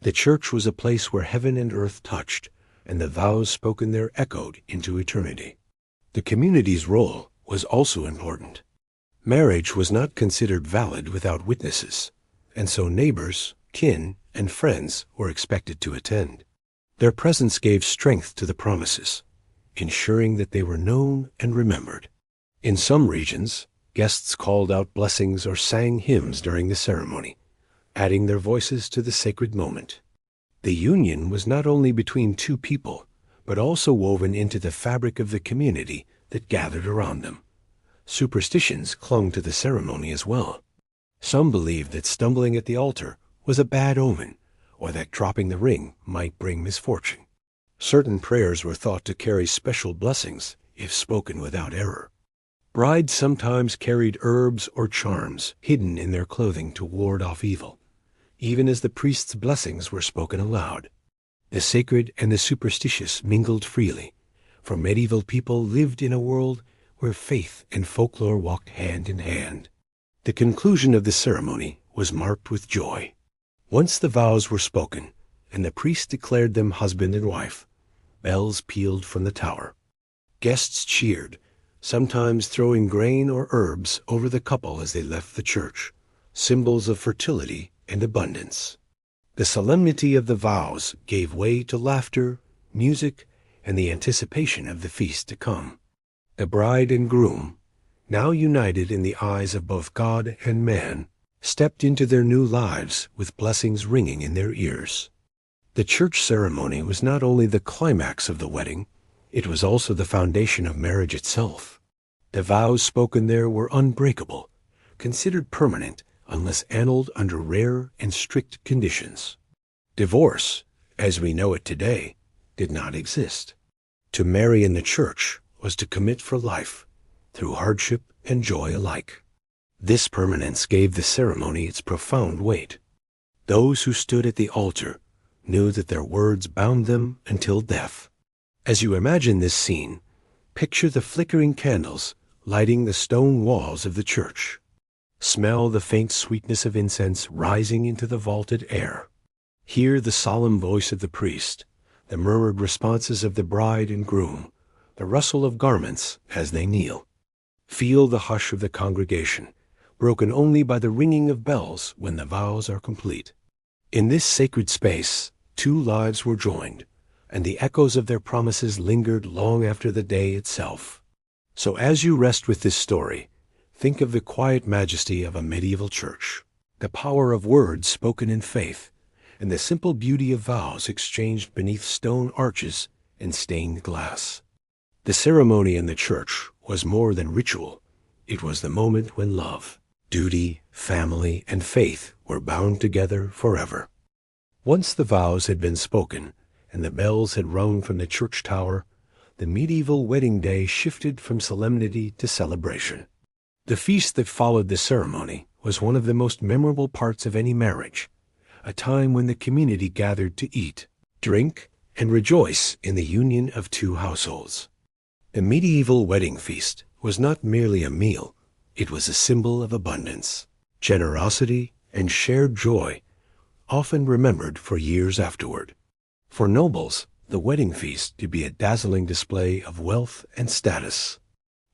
The church was a place where heaven and earth touched, and the vows spoken there echoed into eternity. The community's role was also important. Marriage was not considered valid without witnesses, and so neighbors, kin, and friends were expected to attend. Their presence gave strength to the promises, ensuring that they were known and remembered. In some regions, guests called out blessings or sang hymns during the ceremony, adding their voices to the sacred moment. The union was not only between two people, but also woven into the fabric of the community that gathered around them. Superstitions clung to the ceremony as well. Some believed that stumbling at the altar was a bad omen, or that dropping the ring might bring misfortune. Certain prayers were thought to carry special blessings if spoken without error. Brides sometimes carried herbs or charms hidden in their clothing to ward off evil, even as the priest's blessings were spoken aloud. The sacred and the superstitious mingled freely, for medieval people lived in a world where faith and folklore walked hand in hand. The conclusion of the ceremony was marked with joy. Once the vows were spoken, and the priest declared them husband and wife, bells pealed from the tower. Guests cheered, sometimes throwing grain or herbs over the couple as they left the church, symbols of fertility and abundance. The solemnity of the vows gave way to laughter, music, and the anticipation of the feast to come. The bride and groom, now united in the eyes of both God and man, stepped into their new lives with blessings ringing in their ears. The church ceremony was not only the climax of the wedding, it was also the foundation of marriage itself. The vows spoken there were unbreakable, considered permanent unless annulled under rare and strict conditions. Divorce, as we know it today, did not exist. To marry in the church was to commit for life, through hardship and joy alike. This permanence gave the ceremony its profound weight. Those who stood at the altar knew that their words bound them until death. As you imagine this scene, picture the flickering candles lighting the stone walls of the church. Smell the faint sweetness of incense rising into the vaulted air. Hear the solemn voice of the priest, the murmured responses of the bride and groom, the rustle of garments as they kneel. Feel the hush of the congregation, broken only by the ringing of bells when the vows are complete. In this sacred space, two lives were joined, and the echoes of their promises lingered long after the day itself. So as you rest with this story, think of the quiet majesty of a medieval church, the power of words spoken in faith, and the simple beauty of vows exchanged beneath stone arches and stained glass. The ceremony in the church was more than ritual. It was the moment when love, duty, family, and faith were bound together forever. Once the vows had been spoken and the bells had rung from the church tower, the medieval wedding day shifted from solemnity to celebration. The feast that followed the ceremony was one of the most memorable parts of any marriage, a time when the community gathered to eat, drink, and rejoice in the union of two households. The medieval wedding feast was not merely a meal, it was a symbol of abundance, generosity, and shared joy, often remembered for years afterward. For nobles, the wedding feast to be a dazzling display of wealth and status.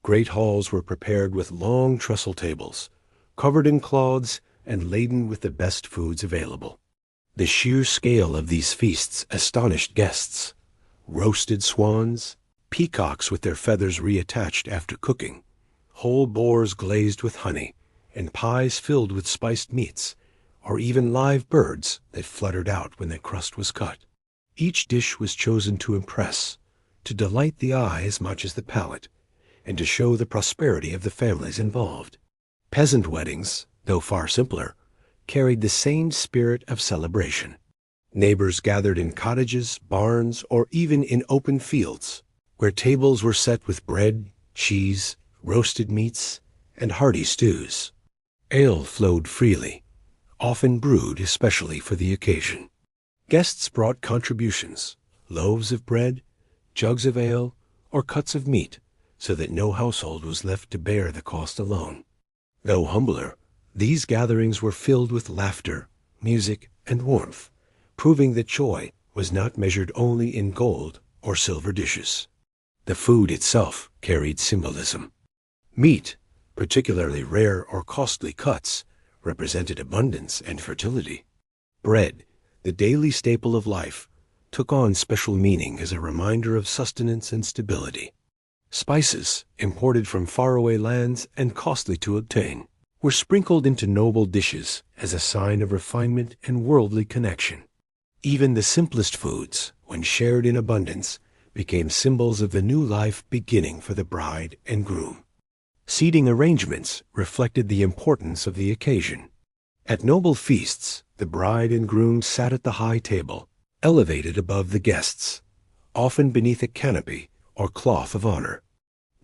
Great halls were prepared with long trestle tables, covered in cloths and laden with the best foods available. The sheer scale of these feasts astonished guests. Roasted swans, peacocks with their feathers reattached after cooking, whole boars glazed with honey, and pies filled with spiced meats, or even live birds that fluttered out when the crust was cut. Each dish was chosen to impress, to delight the eye as much as the palate, and to show the prosperity of the families involved. Peasant weddings, though far simpler, carried the same spirit of celebration. Neighbors gathered in cottages, barns, or even in open fields, where tables were set with bread, cheese, roasted meats, and hearty stews. Ale flowed freely, often brewed especially for the occasion. Guests brought contributions, loaves of bread, jugs of ale, or cuts of meat, so that no household was left to bear the cost alone. Though humbler, these gatherings were filled with laughter, music, and warmth, proving that joy was not measured only in gold or silver dishes. The food itself carried symbolism. Meat, particularly rare or costly cuts, represented abundance and fertility. Bread, the daily staple of life, took on special meaning as a reminder of sustenance and stability. Spices, imported from faraway lands and costly to obtain, were sprinkled into noble dishes as a sign of refinement and worldly connection. Even the simplest foods, when shared in abundance, became symbols of the new life beginning for the bride and groom. Seating arrangements reflected the importance of the occasion. At noble feasts, the bride and groom sat at the high table, elevated above the guests, often beneath a canopy or cloth of honor.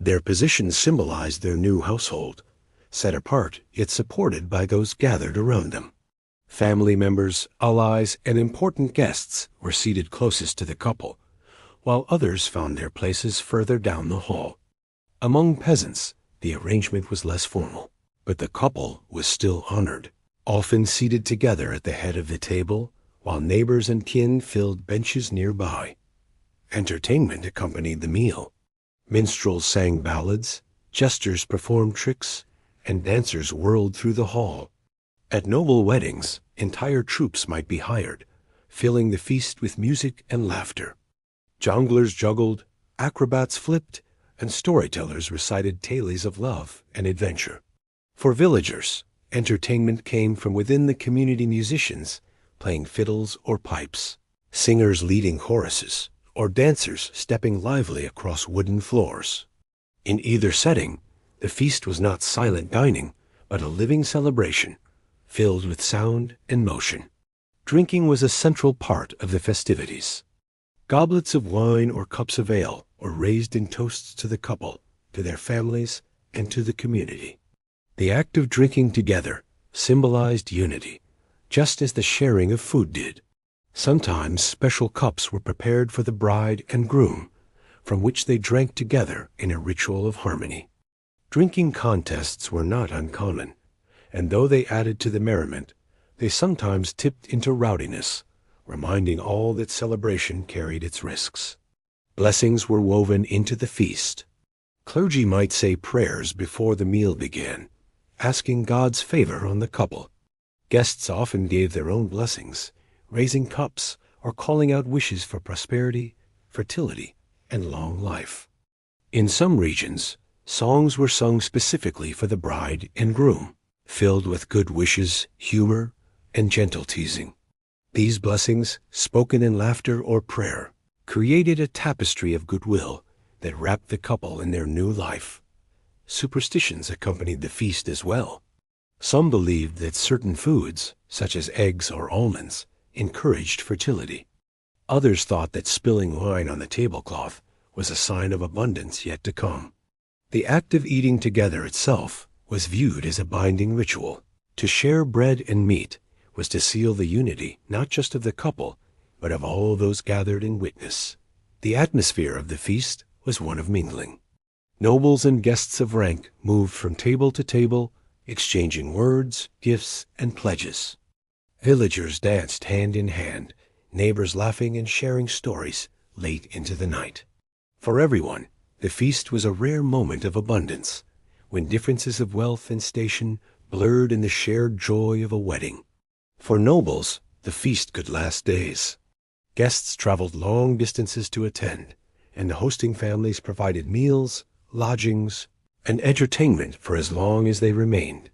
Their positions symbolized their new household, set apart yet supported by those gathered around them. Family members, allies, and important guests were seated closest to the couple, while others found their places further down the hall. Among peasants, the arrangement was less formal, but the couple was still honored, often seated together at the head of the table, while neighbors and kin filled benches nearby. Entertainment accompanied the meal. Minstrels sang ballads, jesters performed tricks, and dancers whirled through the hall. At noble weddings, entire troops might be hired, filling the feast with music and laughter. Jonglers juggled, acrobats flipped, and storytellers recited tales of love and adventure. For villagers, entertainment came from within the community musicians, playing fiddles or pipes, singers leading choruses, or dancers stepping lively across wooden floors. In either setting, the feast was not silent dining, but a living celebration, filled with sound and motion. Drinking was a central part of the festivities. Goblets of wine or cups of ale were raised in toasts to the couple, to their families, and to the community. The act of drinking together symbolized unity, just as the sharing of food did. Sometimes special cups were prepared for the bride and groom, from which they drank together in a ritual of harmony. Drinking contests were not uncommon, and though they added to the merriment, they sometimes tipped into rowdiness, reminding all that celebration carried its risks. Blessings were woven into the feast. Clergy might say prayers before the meal began, asking God's favor on the couple. Guests often gave their own blessings, raising cups or calling out wishes for prosperity, fertility, and long life. In some regions, songs were sung specifically for the bride and groom, filled with good wishes, humor, and gentle teasing. These blessings, spoken in laughter or prayer, created a tapestry of goodwill that wrapped the couple in their new life. Superstitions accompanied the feast as well. Some believed that certain foods, such as eggs or almonds, encouraged fertility. Others thought that spilling wine on the tablecloth was a sign of abundance yet to come. The act of eating together itself was viewed as a binding ritual. To share bread and meat was to seal the unity not just of the couple, but of all those gathered in witness. The atmosphere of the feast was one of mingling. Nobles and guests of rank moved from table to table, exchanging words, gifts, and pledges. Villagers danced hand in hand, neighbors laughing and sharing stories late into the night. For everyone, the feast was a rare moment of abundance, when differences of wealth and station blurred in the shared joy of a wedding. For nobles, the feast could last days. Guests traveled long distances to attend, and the hosting families provided meals, lodgings, and entertainment for as long as they remained.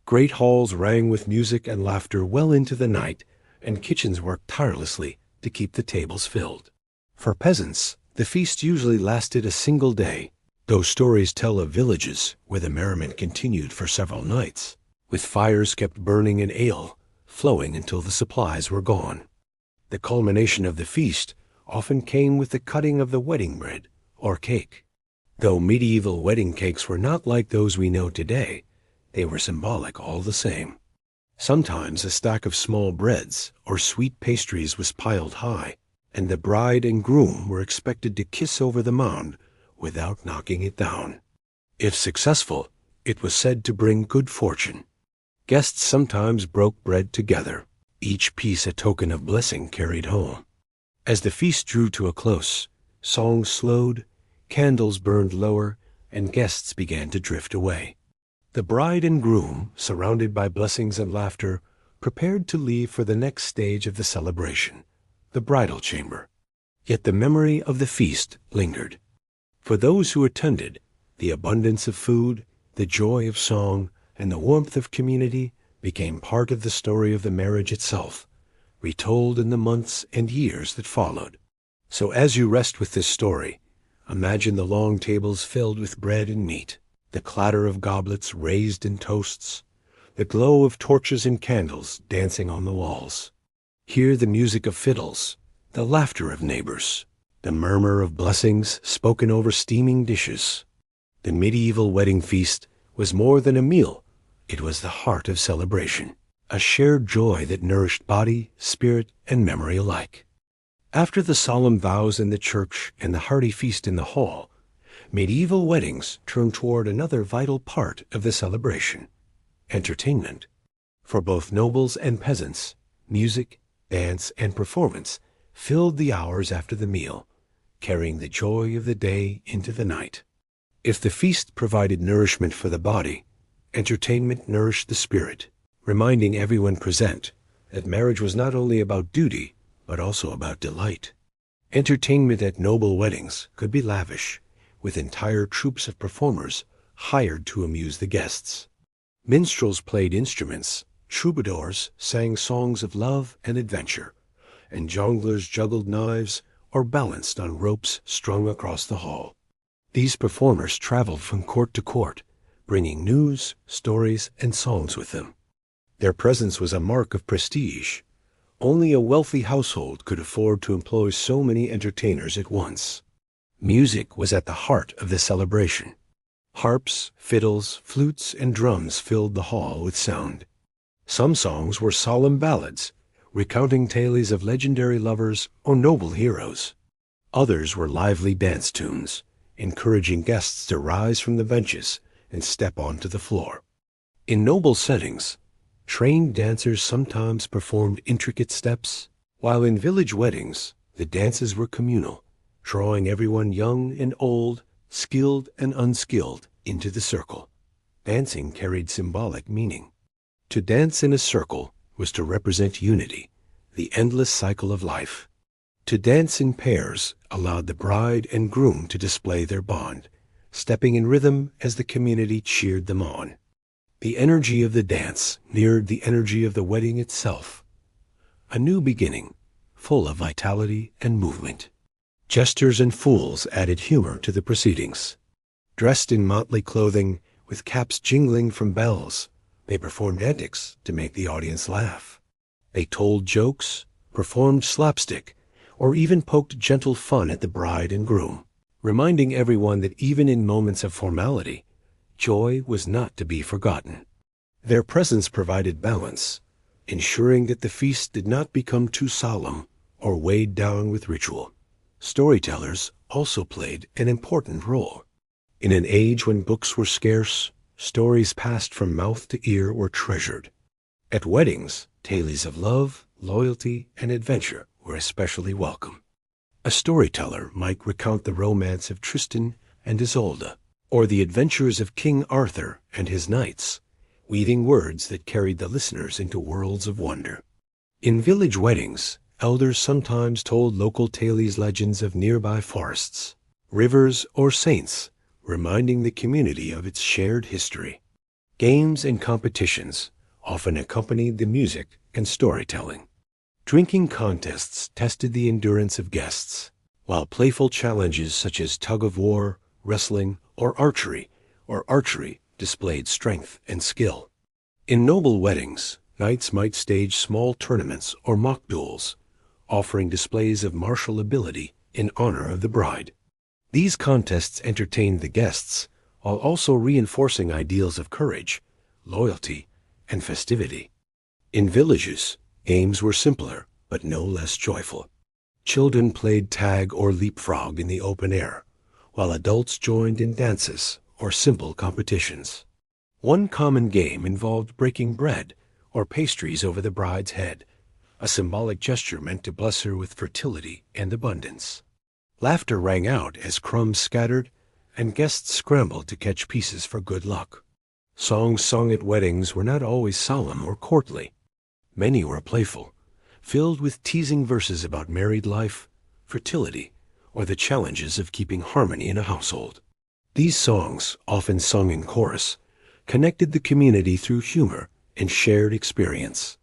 Great halls rang with music and laughter well into the night, and kitchens worked tirelessly to keep the tables filled. For peasants, the feast usually lasted a single day, though stories tell of villages where the merriment continued for several nights, with fires kept burning and ale flowing until the supplies were gone. The culmination of the feast often came with the cutting of the wedding bread or cake. Though medieval wedding cakes were not like those we know today, they were symbolic all the same. Sometimes a stack of small breads or sweet pastries was piled high, and the bride and groom were expected to kiss over the mound without knocking it down. If successful, it was said to bring good fortune. Guests sometimes broke bread together, each piece a token of blessing carried home. As the feast drew to a close, songs slowed, candles burned lower, and guests began to drift away. The bride and groom, surrounded by blessings and laughter, prepared to leave for the next stage of the celebration, the bridal chamber. Yet the memory of the feast lingered. For those who attended, the abundance of food, the joy of song, and the warmth of community became part of the story of the marriage itself, retold in the months and years that followed. So as you rest with this story, imagine the long tables filled with bread and meat, the clatter of goblets raised in toasts, the glow of torches and candles dancing on the walls. Hear the music of fiddles, the laughter of neighbors, the murmur of blessings spoken over steaming dishes. The medieval wedding feast was more than a meal. It was the heart of celebration, a shared joy that nourished body, spirit, and memory alike. After the solemn vows in the church and the hearty feast in the hall, medieval weddings turned toward another vital part of the celebration: entertainment. For both nobles and peasants, music, dance, and performance filled the hours after the meal, carrying the joy of the day into the night. If the feast provided nourishment for the body, entertainment nourished the spirit, reminding everyone present that marriage was not only about duty, but also about delight. Entertainment at noble weddings could be lavish, with entire troops of performers hired to amuse the guests. Minstrels played instruments, troubadours sang songs of love and adventure, and jongleurs juggled knives or balanced on ropes strung across the hall. These performers traveled from court to court, bringing news, stories, and songs with them. Their presence was a mark of prestige. Only a wealthy household could afford to employ so many entertainers at once. Music was at the heart of the celebration. Harps, fiddles, flutes, and drums filled the hall with sound. Some songs were solemn ballads, recounting tales of legendary lovers or noble heroes. Others were lively dance tunes, encouraging guests to rise from the benches and step onto the floor. In noble settings, trained dancers sometimes performed intricate steps, while in village weddings, the dances were communal, drawing everyone young and old, skilled and unskilled, into the circle. Dancing carried symbolic meaning. To dance in a circle was to represent unity, the endless cycle of life. To dance in pairs allowed the bride and groom to display their bond, stepping in rhythm as the community cheered them on. The energy of the dance mirrored the energy of the wedding itself. A new beginning, full of vitality and movement. Jesters and fools added humor to the proceedings. Dressed in motley clothing, with caps jingling from bells, they performed antics to make the audience laugh. They told jokes, performed slapstick, or even poked gentle fun at the bride and groom, reminding everyone that even in moments of formality, joy was not to be forgotten. Their presence provided balance, ensuring that the feast did not become too solemn or weighed down with ritual. Storytellers also played an important role. In an age when books were scarce, stories passed from mouth to ear were treasured. At weddings, tales of love, loyalty, and adventure were especially welcome. A storyteller might recount the romance of Tristan and Isolde, or the adventures of King Arthur and his knights, weaving words that carried the listeners into worlds of wonder. In village weddings, elders sometimes told local tales, legends of nearby forests, rivers, or saints, reminding the community of its shared history. Games and competitions often accompanied the music and storytelling. Drinking contests tested the endurance of guests, while playful challenges such as tug-of-war, wrestling, or archery displayed strength and skill. In noble weddings, knights might stage small tournaments or mock duels, offering displays of martial ability in honor of the bride. These contests entertained the guests, while also reinforcing ideals of courage, loyalty, and festivity. In villages, games were simpler, but no less joyful. Children played tag or leapfrog in the open air, while adults joined in dances or simple competitions. One common game involved breaking bread or pastries over the bride's head, a symbolic gesture meant to bless her with fertility and abundance. Laughter rang out as crumbs scattered, and guests scrambled to catch pieces for good luck. Songs sung at weddings were not always solemn or courtly. Many were playful, filled with teasing verses about married life, fertility, or the challenges of keeping harmony in a household. These songs, often sung in chorus, connected the community through humor and shared experience.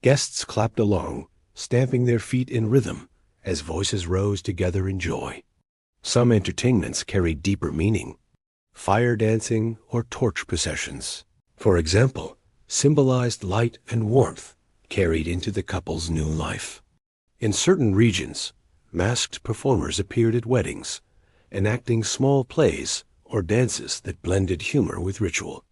Guests clapped along, stamping their feet in rhythm as voices rose together in joy. Some entertainments carried deeper meaning: fire dancing or torch processions. For example, symbolized light and warmth carried into the couple's new life. In certain regions, masked performers appeared at weddings, enacting small plays or dances that blended humor with ritual.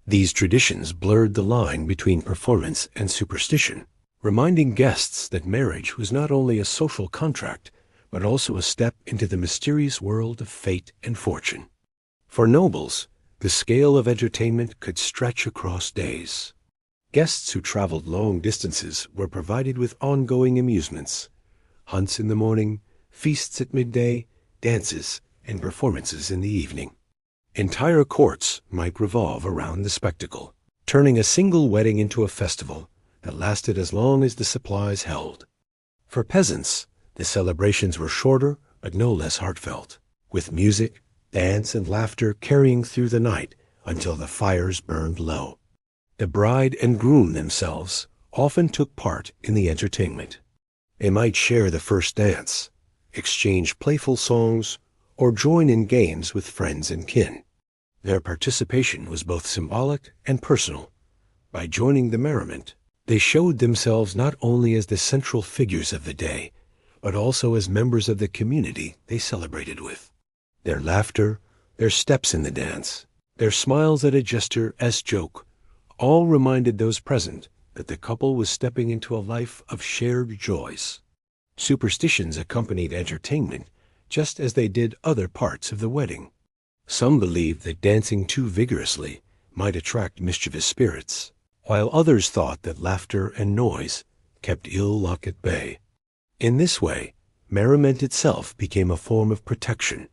These traditions blurred the line between performance and superstition, reminding guests that marriage was not only a social contract, but also a step into the mysterious world of fate and fortune. For nobles, the scale of entertainment could stretch across days. Guests who traveled long distances were provided with ongoing amusements: hunts in the morning, feasts at midday, dances, and performances in the evening. Entire courts might revolve around the spectacle, turning a single wedding into a festival that lasted as long as the supplies held. For peasants, the celebrations were shorter but no less heartfelt, with music, dance, and laughter carrying through the night until the fires burned low. The bride and groom themselves often took part in the entertainment. They might share the first dance, exchange playful songs, or join in games with friends and kin. Their participation was both symbolic and personal. By joining the merriment, they showed themselves not only as the central figures of the day, but also as members of the community they celebrated with. Their laughter, their steps in the dance, their smiles at a gesture as joke, all reminded those present that the couple was stepping into a life of shared joys. Superstitions accompanied entertainment just as they did other parts of the wedding. Some believed that dancing too vigorously might attract mischievous spirits, while others thought that laughter and noise kept ill luck at bay. In this way, merriment itself became a form of protection,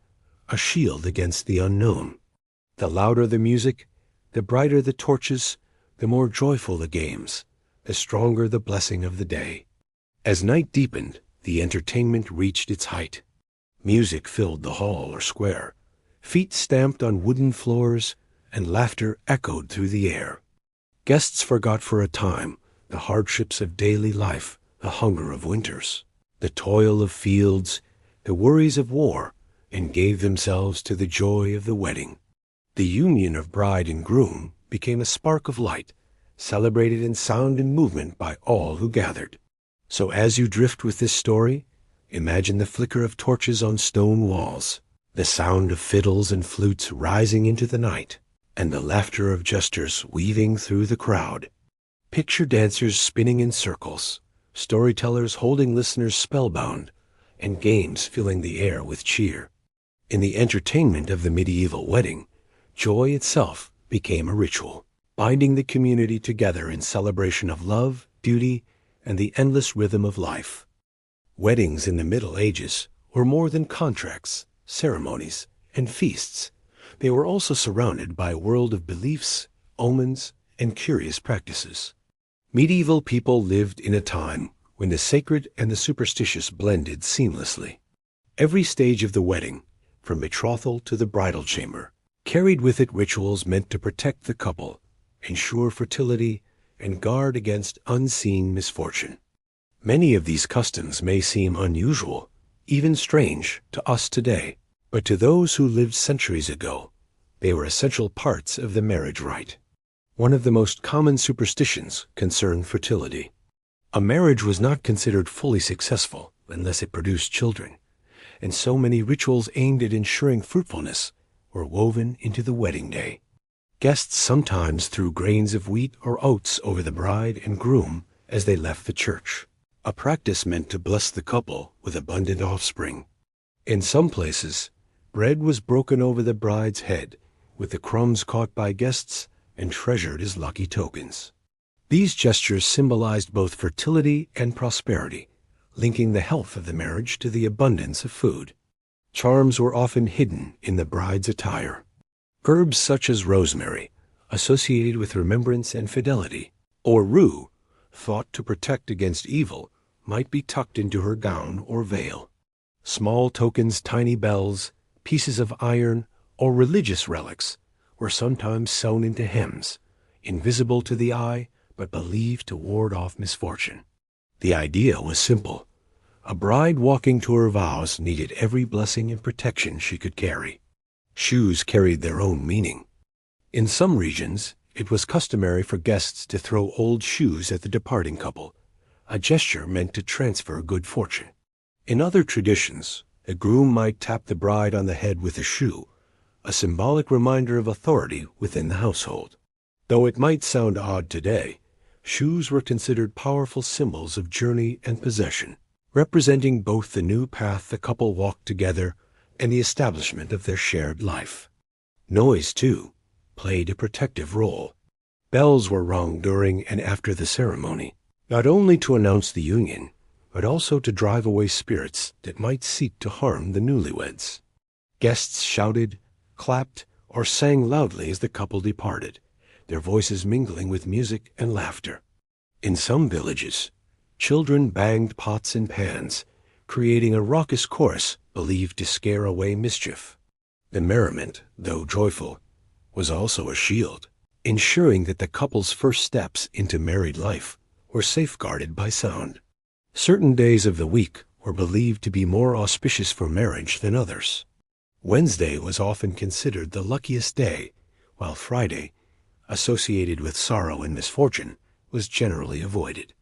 a shield against the unknown. The louder the music, the brighter the torches, the more joyful the games, the stronger the blessing of the day. As night deepened, the entertainment reached its height. Music filled the hall or square. Feet stamped on wooden floors, and laughter echoed through the air. Guests forgot for a time the hardships of daily life, the hunger of winters, the toil of fields, the worries of war, and gave themselves to the joy of the wedding. The union of bride and groom became a spark of light, celebrated in sound and movement by all who gathered. So as you drift with this story, imagine the flicker of torches on stone walls, the sound of fiddles and flutes rising into the night, and the laughter of jesters weaving through the crowd. Picture dancers spinning in circles, storytellers holding listeners spellbound, and games filling the air with cheer. In the entertainment of the medieval wedding, joy itself became a ritual, binding the community together in celebration of love, duty, and the endless rhythm of life. Weddings in the Middle Ages were more than contracts, ceremonies, and feasts. They were also surrounded by a world of beliefs, omens, and curious practices. Medieval people lived in a time when the sacred and the superstitious blended seamlessly. Every stage of the wedding, from betrothal to the bridal chamber, carried with it rituals meant to protect the couple, ensure fertility, and guard against unseen misfortune. Many of these customs may seem unusual, even strange, to us today, but to those who lived centuries ago, they were essential parts of the marriage rite. One of the most common superstitions concerned fertility. A marriage was not considered fully successful unless it produced children, and so many rituals aimed at ensuring fruitfulness were woven into the wedding day. Guests sometimes threw grains of wheat or oats over the bride and groom as they left the church, a practice meant to bless the couple with abundant offspring. In some places, bread was broken over the bride's head, with the crumbs caught by guests and treasured as lucky tokens. These gestures symbolized both fertility and prosperity, linking the health of the marriage to the abundance of food. Charms were often hidden in the bride's attire. Herbs such as rosemary, associated with remembrance and fidelity, or rue, thought to protect against evil, might be tucked into her gown or veil. Small tokens, tiny bells, pieces of iron, or religious relics were sometimes sewn into hems, invisible to the eye but believed to ward off misfortune. The idea was simple. A bride walking to her vows needed every blessing and protection she could carry. Shoes carried their own meaning. In some regions, It was customary for guests to throw old shoes at the departing couple, a gesture meant to transfer good fortune. In other traditions, a groom might tap the bride on the head with a shoe, a symbolic reminder of authority within the household. Though it might sound odd today, shoes were considered powerful symbols of journey and possession, representing both the new path the couple walked together and the establishment of their shared life. Noise, too, played a protective role. Bells were rung during and after the ceremony, not only to announce the union, but also to drive away spirits that might seek to harm the newlyweds. Guests shouted, clapped, or sang loudly as the couple departed, their voices mingling with music and laughter. In some villages, children banged pots and pans, creating a raucous chorus believed to scare away mischief. The merriment, though joyful, was also a shield, ensuring that the couple's first steps into married life were safeguarded by sound. Certain days of the week were believed to be more auspicious for marriage than others. Wednesday was often considered the luckiest day, while Friday, associated with sorrow and misfortune, was generally avoided.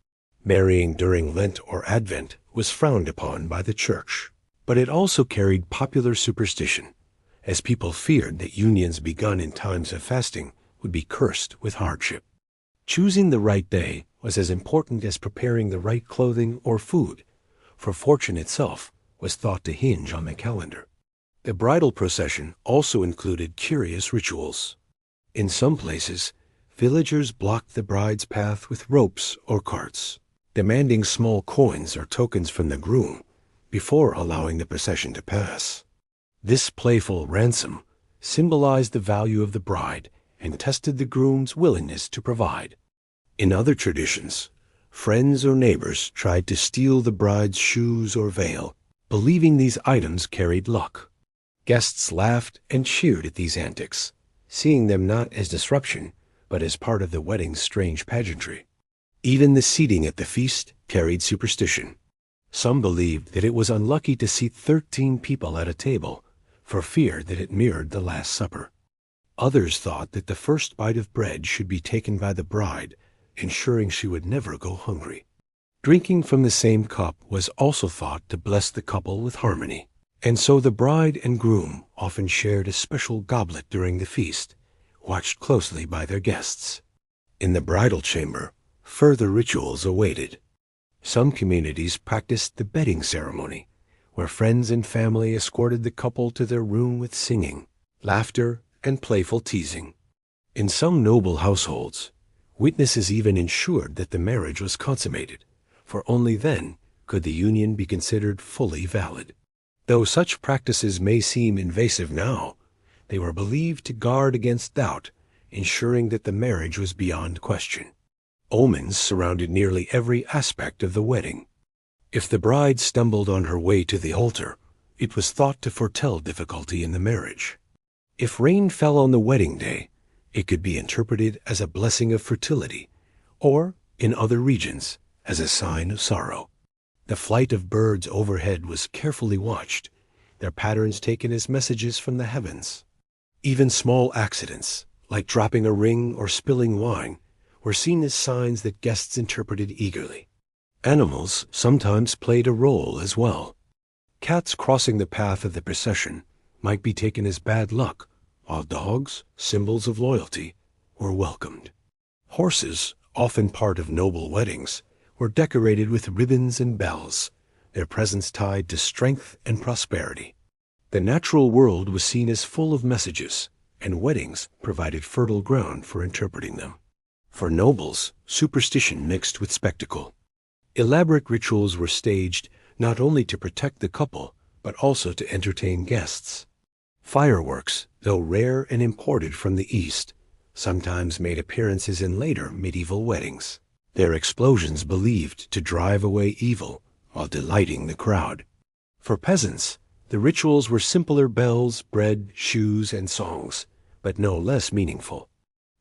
Marrying during Lent or Advent was frowned upon by the Church, but it also carried popular superstition, as people feared that unions begun in times of fasting would be cursed with hardship. Choosing the right day was as important as preparing the right clothing or food, for fortune itself was thought to hinge on the calendar. The bridal procession also included curious rituals. In some places, villagers blocked the bride's path with ropes or carts, demanding small coins or tokens from the groom before allowing the procession to pass. This playful ransom symbolized the value of the bride and tested the groom's willingness to provide. In other traditions, friends or neighbors tried to steal the bride's shoes or veil, believing these items carried luck. Guests laughed and cheered at these antics, seeing them not as disruption, but as part of the wedding's strange pageantry. Even the seating at the feast carried superstition. Some believed that it was unlucky to seat 13 people at a table, for fear that it mirrored the Last Supper. Others thought that the first bite of bread should be taken by the bride, ensuring she would never go hungry. Drinking from the same cup was also thought to bless the couple with harmony, and so the bride and groom often shared a special goblet during the feast, watched closely by their guests. In the bridal chamber, further rituals awaited. Some communities practiced the bedding ceremony, where friends and family escorted the couple to their room with singing, laughter, and playful teasing. In some noble households, witnesses even ensured that the marriage was consummated, for only then could the union be considered fully valid. Though such practices may seem invasive now, they were believed to guard against doubt, ensuring that the marriage was beyond question. Omens surrounded nearly every aspect of the wedding. If the bride stumbled on her way to the altar, it was thought to foretell difficulty in the marriage. If rain fell on the wedding day, it could be interpreted as a blessing of fertility, or, in other regions, as a sign of sorrow. The flight of birds overhead was carefully watched, their patterns taken as messages from the heavens. Even small accidents, like dropping a ring or spilling wine, were seen as signs that guests interpreted eagerly. Animals sometimes played a role as well. Cats crossing the path of the procession might be taken as bad luck, while dogs, symbols of loyalty, were welcomed. Horses, often part of noble weddings, were decorated with ribbons and bells, their presence tied to strength and prosperity. The natural world was seen as full of messages, and weddings provided fertile ground for interpreting them. For nobles, superstition mixed with spectacle. Elaborate rituals were staged not only to protect the couple, but also to entertain guests. Fireworks, though rare and imported from the East, sometimes made appearances in later medieval weddings, their explosions believed to drive away evil while delighting the crowd. For peasants, the rituals were simpler: bells, bread, shoes, and songs, but no less meaningful.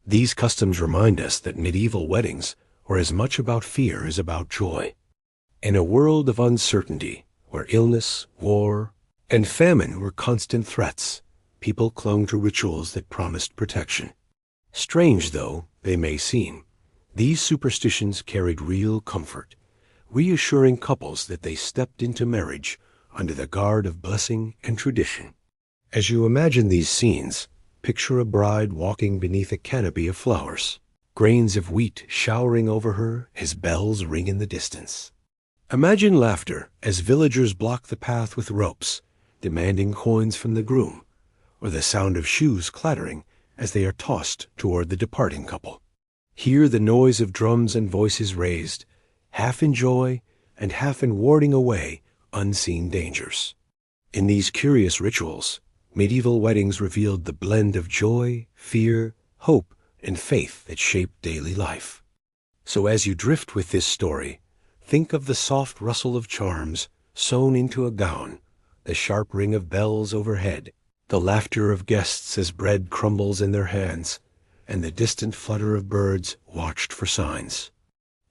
These customs remind us that medieval weddings were as much about fear as about joy. In a world of uncertainty, where illness, war, and famine were constant threats, people clung to rituals that promised protection. Strange though they may seem, these superstitions carried real comfort, reassuring couples that they stepped into marriage under the guard of blessing and tradition. As you imagine these scenes, picture a bride walking beneath a canopy of flowers, grains of wheat showering over her as bells ring in the distance. Imagine laughter as villagers block the path with ropes, demanding coins from the groom, or the sound of shoes clattering as they are tossed toward the departing couple. Hear the noise of drums and voices raised, half in joy and half in warding away unseen dangers. In these curious rituals, medieval weddings revealed the blend of joy, fear, hope, and faith that shaped daily life. So as you drift with this story, think of the soft rustle of charms sewn into a gown, the sharp ring of bells overhead, the laughter of guests as bread crumbles in their hands, and the distant flutter of birds watched for signs.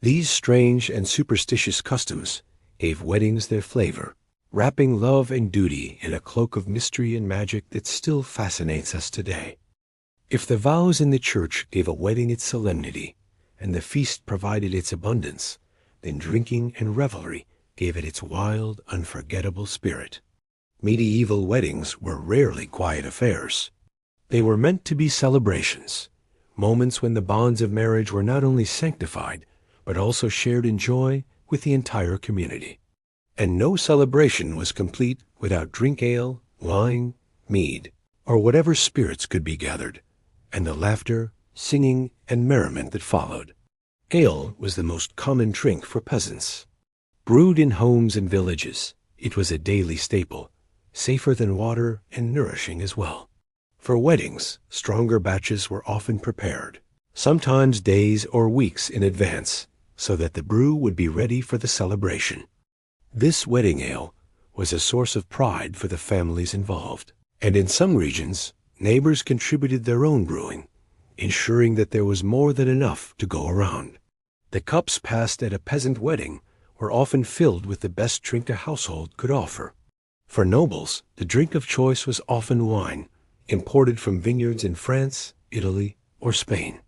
These strange and superstitious customs gave weddings their flavor, wrapping love and duty in a cloak of mystery and magic that still fascinates us today. If the vows in the church gave a wedding its solemnity, and the feast provided its abundance, then drinking and revelry gave it its wild, unforgettable spirit. Medieval weddings were rarely quiet affairs. They were meant to be celebrations, moments when the bonds of marriage were not only sanctified, but also shared in joy with the entire community. And no celebration was complete without drink ale, wine, mead, or whatever spirits could be gathered, and the laughter, singing, and merriment that followed. Ale was the most common drink for peasants. Brewed in homes and villages, it was a daily staple, safer than water and nourishing as well. For weddings, stronger batches were often prepared, sometimes days or weeks in advance, so that the brew would be ready for the celebration. This wedding ale was a source of pride for the families involved, and in some regions, neighbors contributed their own brewing, ensuring that there was more than enough to go around. The cups passed at a peasant wedding were often filled with the best drink a household could offer. For nobles, the drink of choice was often wine, imported from vineyards in France, Italy, or Spain.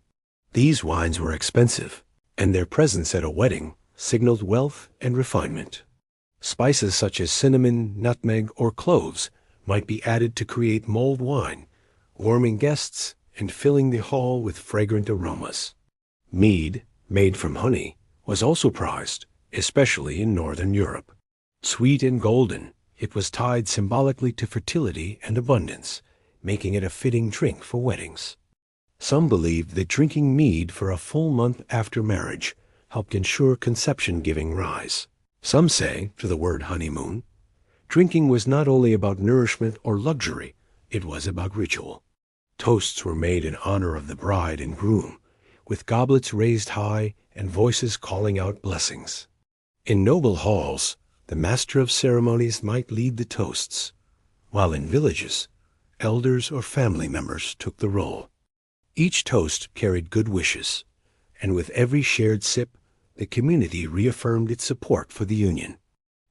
These wines were expensive, and their presence at a wedding signaled wealth and refinement. Spices such as cinnamon, nutmeg, or cloves might be added to create mulled wine, warming guests and filling the hall with fragrant aromas. Mead, made from honey, was also prized, especially in Northern Europe. Sweet and golden, it was tied symbolically to fertility and abundance, making it a fitting drink for weddings. Some believed that drinking mead for a full month after marriage helped ensure conception giving rise. Some say, to the word honeymoon, drinking was not only about nourishment or luxury, it was about ritual. Toasts were made in honor of the bride and groom, with goblets raised high and voices calling out blessings. In noble halls, the master of ceremonies might lead the toasts, while in villages, elders or family members took the role. Each toast carried good wishes, and with every shared sip, the community reaffirmed its support for the union.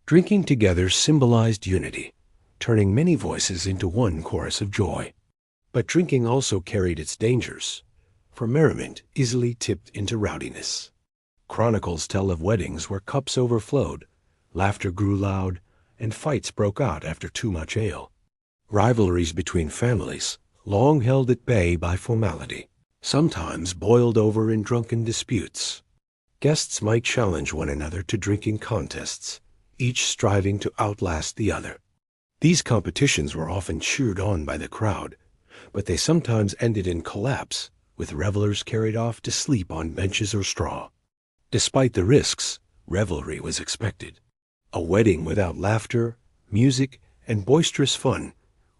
Drinking together symbolized unity, turning many voices into one chorus of joy. But drinking also carried its dangers, for merriment easily tipped into rowdiness. Chronicles tell of weddings where cups overflowed, laughter grew loud, and fights broke out after too much ale. Rivalries between families, long held at bay by formality, sometimes boiled over in drunken disputes. Guests might challenge one another to drinking contests, each striving to outlast the other. These competitions were often cheered on by the crowd, but they sometimes ended in collapse, with revelers carried off to sleep on benches or straw. Despite the risks, revelry was expected. A wedding without laughter, music, and boisterous fun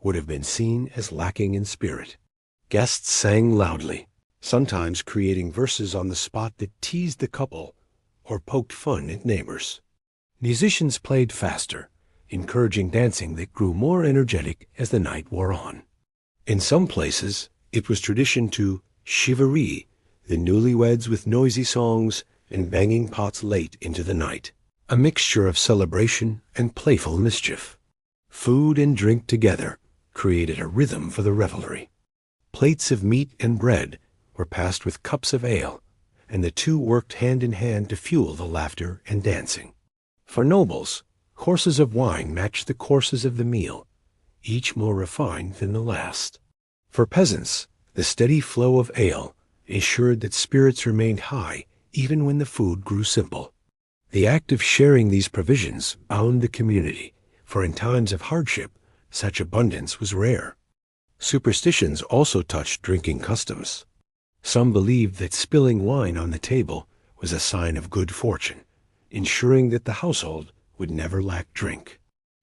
would have been seen as lacking in spirit. Guests sang loudly, sometimes creating verses on the spot that teased the couple or poked fun at neighbors. Musicians played faster, encouraging dancing that grew more energetic as the night wore on. In some places, it was tradition to charivari the newlyweds with noisy songs and banging pots late into the night, a mixture of celebration and playful mischief. Food and drink together created a rhythm for the revelry. Plates of meat and bread were passed with cups of ale, and the two worked hand in hand to fuel the laughter and dancing. For nobles, courses of wine matched the courses of the meal, each more refined than the last. For peasants, the steady flow of ale ensured that spirits remained high even when the food grew simple. The act of sharing these provisions bound the community, for in times of hardship, such abundance was rare. Superstitions also touched drinking customs. Some believed that spilling wine on the table was a sign of good fortune, ensuring that the household would never lack drink.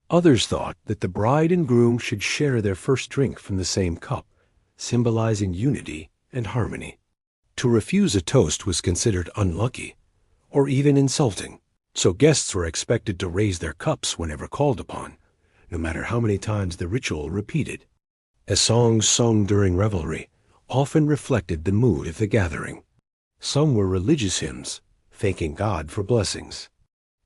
Others thought that the bride and groom should share their first drink from the same cup, symbolizing unity and harmony. To refuse a toast was considered unlucky, or even insulting, so guests were expected to raise their cups whenever called upon, no matter how many times the ritual repeated. As songs sung during revelry often reflected the mood of the gathering. Some were religious hymns, thanking God for blessings.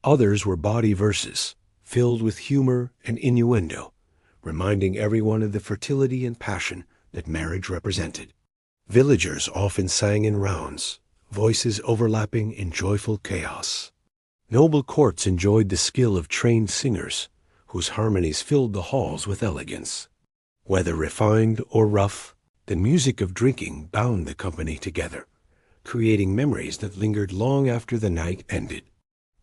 Others were bawdy verses, filled with humor and innuendo, reminding everyone of the fertility and passion that marriage represented. Villagers often sang in rounds, voices overlapping in joyful chaos. Noble courts enjoyed the skill of trained singers, whose harmonies filled the halls with elegance. Whether refined or rough, the music of drinking bound the company together, creating memories that lingered long after the night ended.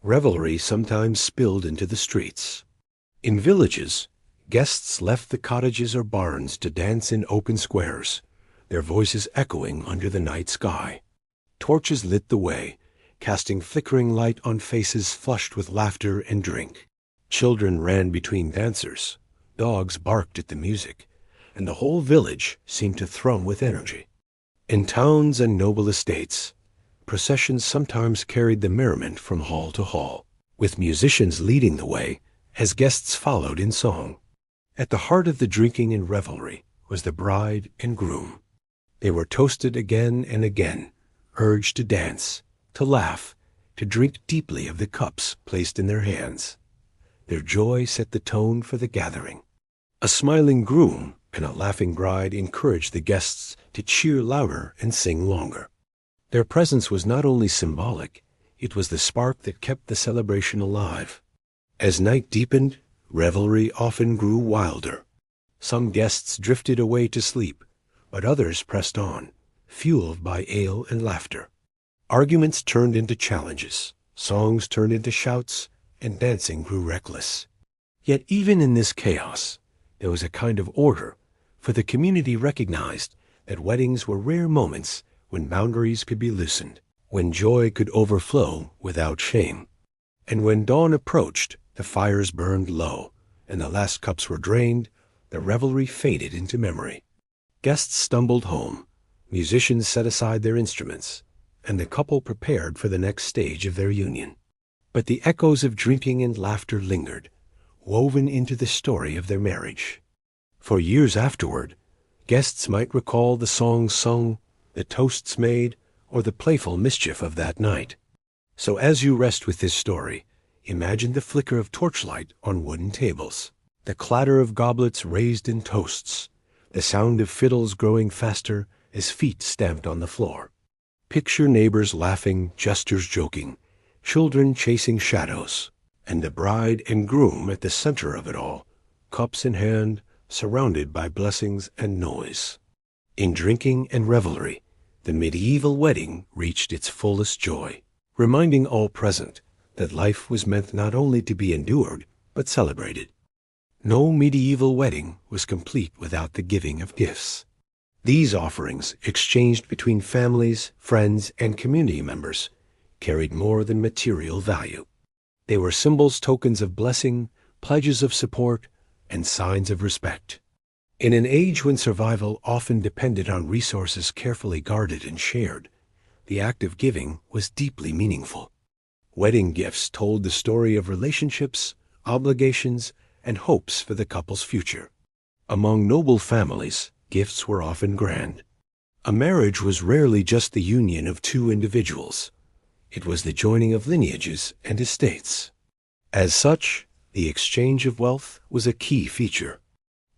Revelry sometimes spilled into the streets. In villages, guests left the cottages or barns to dance in open squares, their voices echoing under the night sky. Torches lit the way, casting flickering light on faces flushed with laughter and drink. Children ran between dancers, dogs barked at the music, and the whole village seemed to thrum with energy. In towns and noble estates, processions sometimes carried the merriment from hall to hall, with musicians leading the way as guests followed in song. At the heart of the drinking and revelry was the bride and groom. They were toasted again and again, urged to dance, to laugh, to drink deeply of the cups placed in their hands. Their joy set the tone for the gathering. A smiling groom and a laughing bride encouraged the guests to cheer louder and sing longer. Their presence was not only symbolic, it was the spark that kept the celebration alive. As night deepened, revelry often grew wilder. Some guests drifted away to sleep, but others pressed on, fueled by ale and laughter. Arguments turned into challenges, songs turned into shouts, and dancing grew reckless. Yet even in this chaos, there was a kind of order, for the community recognized that weddings were rare moments when boundaries could be loosened, when joy could overflow without shame. And when dawn approached, the fires burned low, and the last cups were drained, the revelry faded into memory. Guests stumbled home, musicians set aside their instruments, and the couple prepared for the next stage of their union. But the echoes of drinking and laughter lingered, woven into the story of their marriage. For years afterward, guests might recall the songs sung, the toasts made, or the playful mischief of that night. So as you rest with this story, imagine the flicker of torchlight on wooden tables, the clatter of goblets raised in toasts, the sound of fiddles growing faster as feet stamped on the floor. Picture neighbors laughing, jesters joking, children chasing shadows, and the bride and groom at the center of it all, cups in hand, surrounded by blessings and noise. In drinking and revelry, the medieval wedding reached its fullest joy, reminding all present that life was meant not only to be endured, but celebrated. No medieval wedding was complete without the giving of gifts. These offerings, exchanged between families, friends, and community members, carried more than material value. They were symbols, tokens of blessing, pledges of support, and signs of respect. In an age when survival often depended on resources carefully guarded and shared, the act of giving was deeply meaningful. Wedding gifts told the story of relationships, obligations, and hopes for the couple's future. Among noble families, gifts were often grand. A marriage was rarely just the union of two individuals. It was the joining of lineages and estates. As such, the exchange of wealth was a key feature.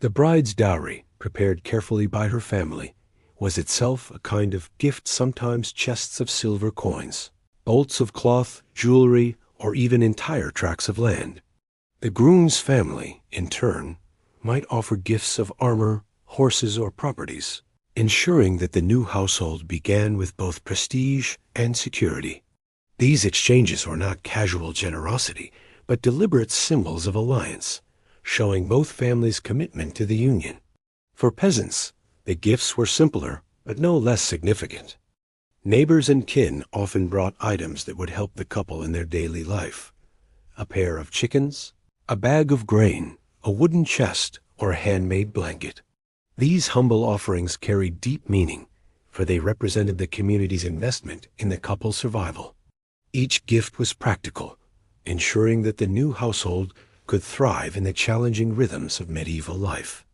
The bride's dowry, prepared carefully by her family, was itself a kind of gift, sometimes chests of silver coins, bolts of cloth, jewelry, or even entire tracts of land. The groom's family, in turn, might offer gifts of armor, horses, or properties, ensuring that the new household began with both prestige and security. These exchanges were not casual generosity, but deliberate symbols of alliance, showing both families' commitment to the union. For peasants, the gifts were simpler, but no less significant. Neighbors and kin often brought items that would help the couple in their daily life. A pair of chickens, a bag of grain, a wooden chest, or a handmade blanket. These humble offerings carried deep meaning, for they represented the community's investment in the couple's survival. Each gift was practical, ensuring that the new household could thrive in the challenging rhythms of medieval life.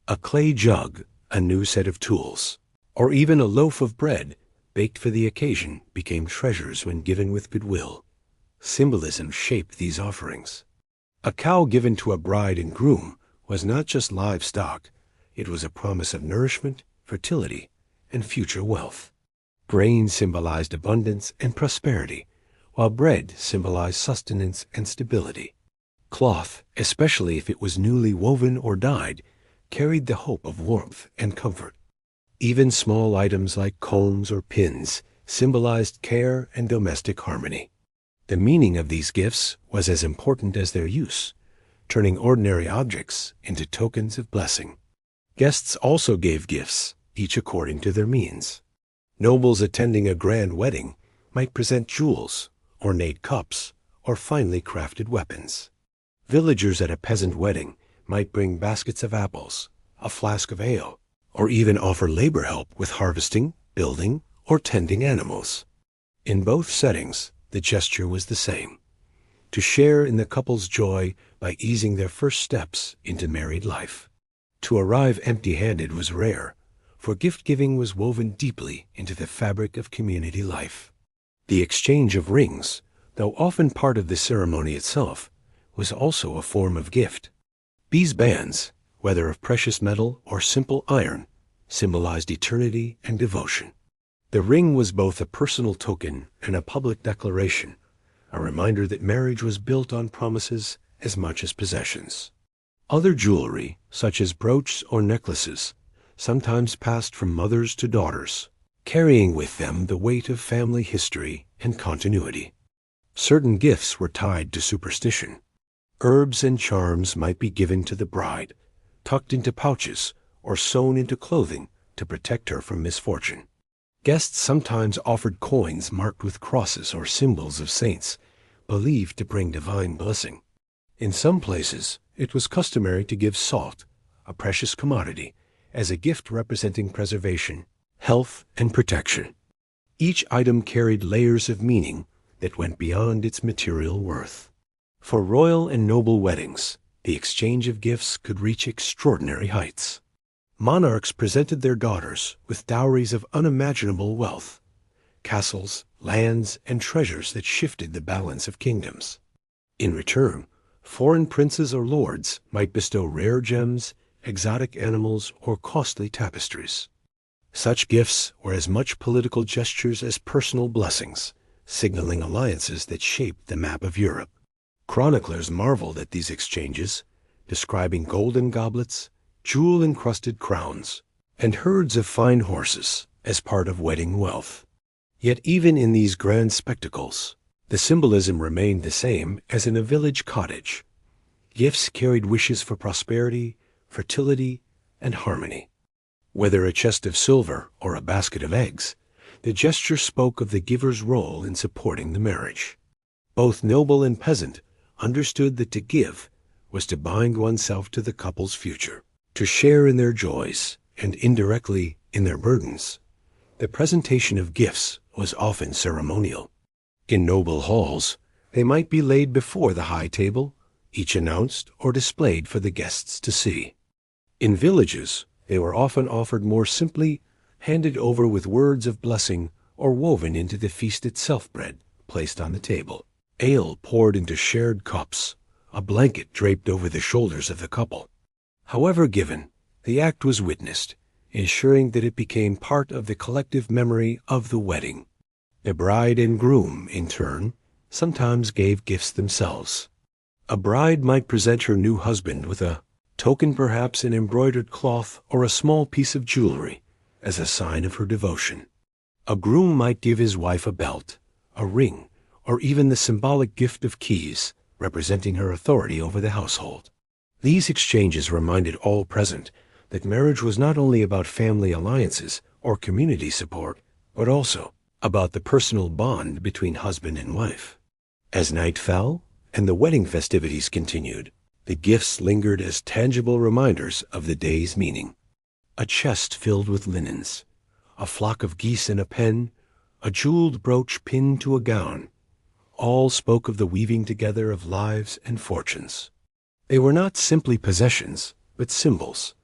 A clay jug, a new set of tools, or even a loaf of bread baked for the occasion became treasures when given with goodwill. Symbolism shaped these offerings. A cow given to a bride and groom was not just livestock, it was a promise of nourishment, fertility, and future wealth. Grain symbolized abundance and prosperity, while bread symbolized sustenance and stability. Cloth, especially if it was newly woven or dyed, carried the hope of warmth and comfort. Even small items like combs or pins symbolized care and domestic harmony. The meaning of these gifts was as important as their use, turning ordinary objects into tokens of blessing. Guests also gave gifts, each according to their means. Nobles attending a grand wedding might present jewels, ornate cups, or finely crafted weapons. Villagers at a peasant wedding might bring baskets of apples, a flask of ale, or even offer labor help with harvesting, building, or tending animals. In both settings, the gesture was the same: to share in the couple's joy by easing their first steps into married life. To arrive empty-handed was rare, for gift-giving was woven deeply into the fabric of community life. The exchange of rings, though often part of the ceremony itself, was also a form of gift. These bands, whether of precious metal or simple iron, symbolized eternity and devotion. The ring was both a personal token and a public declaration, a reminder that marriage was built on promises as much as possessions. Other jewelry, such as brooches or necklaces, sometimes passed from mothers to daughters, carrying with them the weight of family history and continuity. Certain gifts were tied to superstition. Herbs and charms might be given to the bride, tucked into pouches or sewn into clothing to protect her from misfortune. Guests sometimes offered coins marked with crosses or symbols of saints, believed to bring divine blessing. In some places, it was customary to give salt, a precious commodity, as a gift representing preservation, health, and protection. Each item carried layers of meaning that went beyond its material worth. For royal and noble weddings, the exchange of gifts could reach extraordinary heights. Monarchs presented their daughters with dowries of unimaginable wealth, castles, lands, and treasures that shifted the balance of kingdoms. In return, foreign princes or lords might bestow rare gems, exotic animals, or costly tapestries. Such gifts were as much political gestures as personal blessings, signaling alliances that shaped the map of Europe. Chroniclers marveled at these exchanges, describing golden goblets, jewel-encrusted crowns, and herds of fine horses as part of wedding wealth. Yet even in these grand spectacles, the symbolism remained the same as in a village cottage. Gifts carried wishes for prosperity, fertility, and harmony. Whether a chest of silver or a basket of eggs, the gesture spoke of the giver's role in supporting the marriage. Both noble and peasant understood that to give was to bind oneself to the couple's future, to share in their joys and indirectly in their burdens. The presentation of gifts was often ceremonial. In noble halls, they might be laid before the high table, each announced or displayed for the guests to see. In villages, they were often offered more simply, handed over with words of blessing or woven into the feast itself. Bread placed on the table, ale poured into shared cups, a blanket draped over the shoulders of the couple. However given, the act was witnessed, ensuring that it became part of the collective memory of the wedding. The bride and groom, in turn, sometimes gave gifts themselves. A bride might present her new husband with a token, perhaps an embroidered cloth or a small piece of jewelry, as a sign of her devotion. A groom might give his wife a belt, a ring, or even the symbolic gift of keys, representing her authority over the household. These exchanges reminded all present that marriage was not only about family alliances or community support, but also about the personal bond between husband and wife. As night fell and the wedding festivities continued, the gifts lingered as tangible reminders of the day's meaning. A chest filled with linens, a flock of geese and a pen, a jeweled brooch pinned to a gown, all spoke of the weaving together of lives and fortunes. They were not simply possessions, but symbols,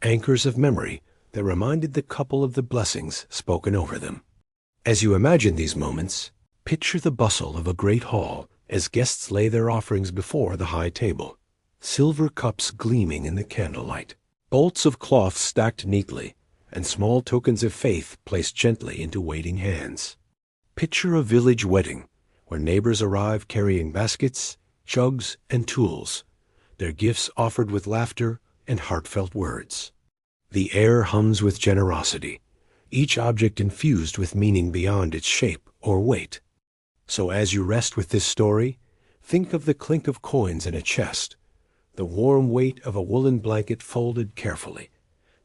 anchors of memory that reminded the couple of the blessings spoken over them. As you imagine these moments, picture the bustle of a great hall as guests lay their offerings before the high table, silver cups gleaming in the candlelight, bolts of cloth stacked neatly, and small tokens of faith placed gently into waiting hands. Picture a village wedding where neighbors arrive carrying baskets, jugs, and tools, their gifts offered with laughter and heartfelt words. The air hums with generosity, each object infused with meaning beyond its shape or weight. So as you rest with this story, think of the clink of coins in a chest, the warm weight of a woolen blanket folded carefully,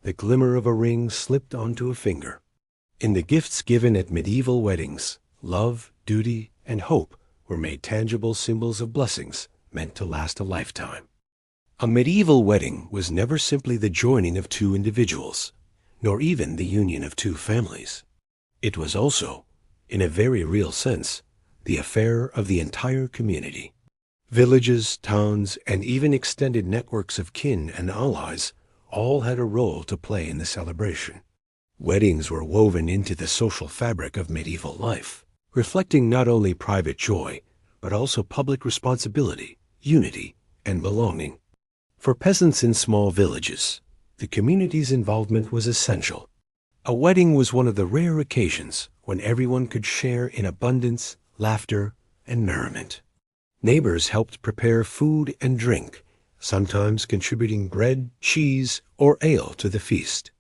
the glimmer of a ring slipped onto a finger. In the gifts given at medieval weddings, love, duty, and hope were made tangible symbols of blessings meant to last a lifetime. A medieval wedding was never simply the joining of two individuals, nor even the union of two families. It was also, in a very real sense, the affair of the entire community. Villages, towns, and even extended networks of kin and allies all had a role to play in the celebration. Weddings were woven into the social fabric of medieval life, reflecting not only private joy, but also public responsibility, unity, and belonging. For peasants in small villages, the community's involvement was essential. A wedding was one of the rare occasions when everyone could share in abundance, laughter, and merriment. Neighbors helped prepare food and drink, sometimes contributing bread, cheese, or ale to the feast.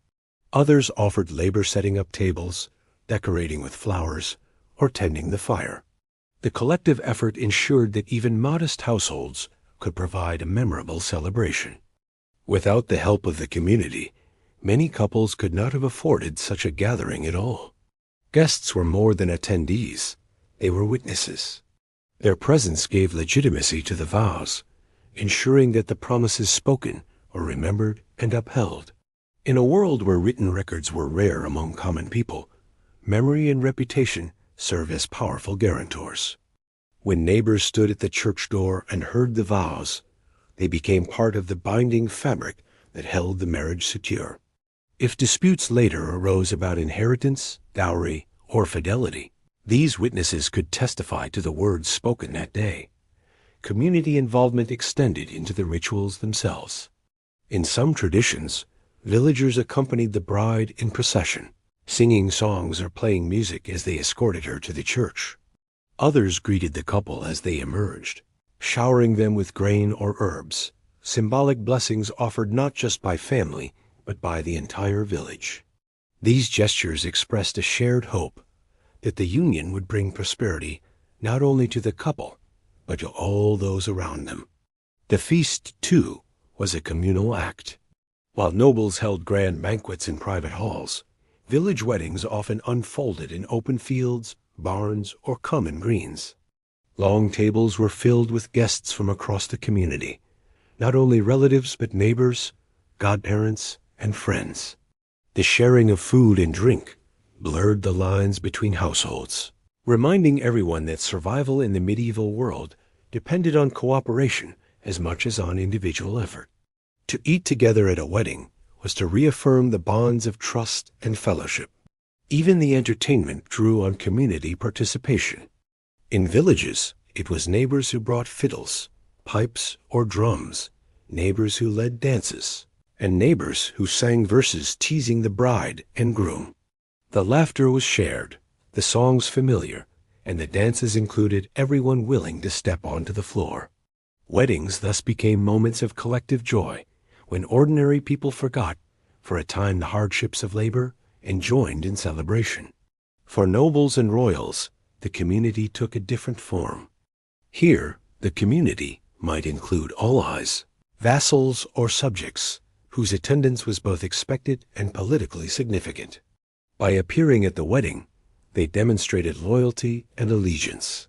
Others offered labor setting up tables, decorating with flowers, or tending the fire. The collective effort ensured that even modest households could provide a memorable celebration. Without the help of the community, many couples could not have afforded such a gathering at all. Guests were more than attendees, they were witnesses. Their presence gave legitimacy to the vows, ensuring that the promises spoken were remembered and upheld. In a world where written records were rare among common people, memory and reputation served as powerful guarantors. When neighbors stood at the church door and heard the vows, they became part of the binding fabric that held the marriage secure. If disputes later arose about inheritance, dowry, or fidelity, these witnesses could testify to the words spoken that day. Community involvement extended into the rituals themselves. In some traditions, villagers accompanied the bride in procession, singing songs or playing music as they escorted her to the church. Others greeted the couple as they emerged, showering them with grain or herbs, symbolic blessings offered not just by family, but by the entire village. These gestures expressed a shared hope that the union would bring prosperity not only to the couple, but to all those around them. The feast, too, was a communal act. While nobles held grand banquets in private halls, village weddings often unfolded in open fields, barns, or common greens. Long tables were filled with guests from across the community, not only relatives but neighbors, godparents, and friends. The sharing of food and drink blurred the lines between households, reminding everyone that survival in the medieval world depended on cooperation as much as on individual effort. To eat together at a wedding was to reaffirm the bonds of trust and fellowship. Even the entertainment drew on community participation. In villages, it was neighbors who brought fiddles, pipes, or drums, neighbors who led dances, and neighbors who sang verses teasing the bride and groom. The laughter was shared, the songs familiar, and the dances included everyone willing to step onto the floor. Weddings thus became moments of collective joy, when ordinary people forgot, for a time, the hardships of labor and joined in celebration. For nobles and royals, the community took a different form. Here, the community might include allies, vassals, or subjects, whose attendance was both expected and politically significant. By appearing at the wedding, they demonstrated loyalty and allegiance.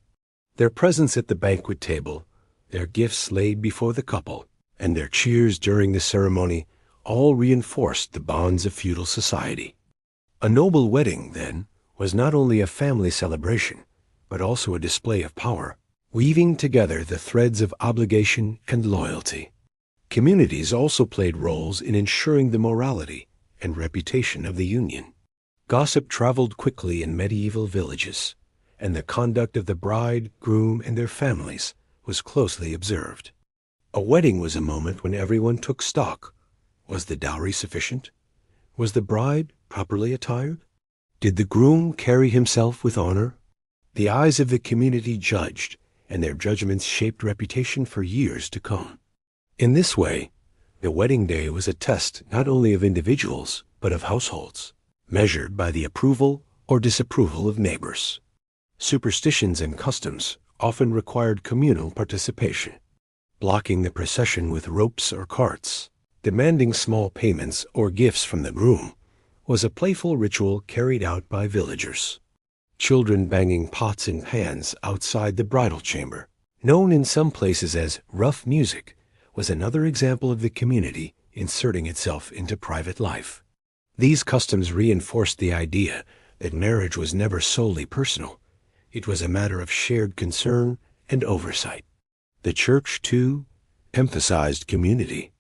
Their presence at the banquet table, their gifts laid before the couple, and their cheers during the ceremony all reinforced the bonds of feudal society. A noble wedding, then, was not only a family celebration, but also a display of power, weaving together the threads of obligation and loyalty. Communities also played roles in ensuring the morality and reputation of the union. Gossip traveled quickly in medieval villages, and the conduct of the bride, groom, and their families was closely observed. A wedding was a moment when everyone took stock. Was the dowry sufficient? Was the bride properly attired? Did the groom carry himself with honor? The eyes of the community judged, and their judgments shaped reputation for years to come. In this way, the wedding day was a test not only of individuals, but of households, measured by the approval or disapproval of neighbors. Superstitions and customs often required communal participation. Blocking the procession with ropes or carts, demanding small payments or gifts from the groom, was a playful ritual carried out by villagers. Children banging pots and pans outside the bridal chamber, known in some places as rough music, was another example of the community inserting itself into private life. These customs reinforced the idea that marriage was never solely personal. It was a matter of shared concern and oversight. The church, too, emphasized community.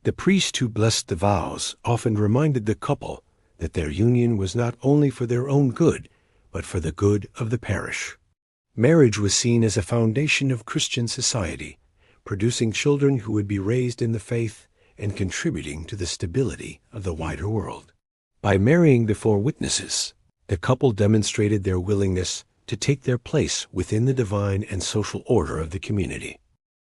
The priest who blessed the vows often reminded the couple that their union was not only for their own good, but for the good of the parish. Marriage was seen as a foundation of Christian society, producing children who would be raised in the faith and contributing to the stability of the wider world. By marrying before witnesses, the couple demonstrated their willingness to take their place within the divine and social order of the community.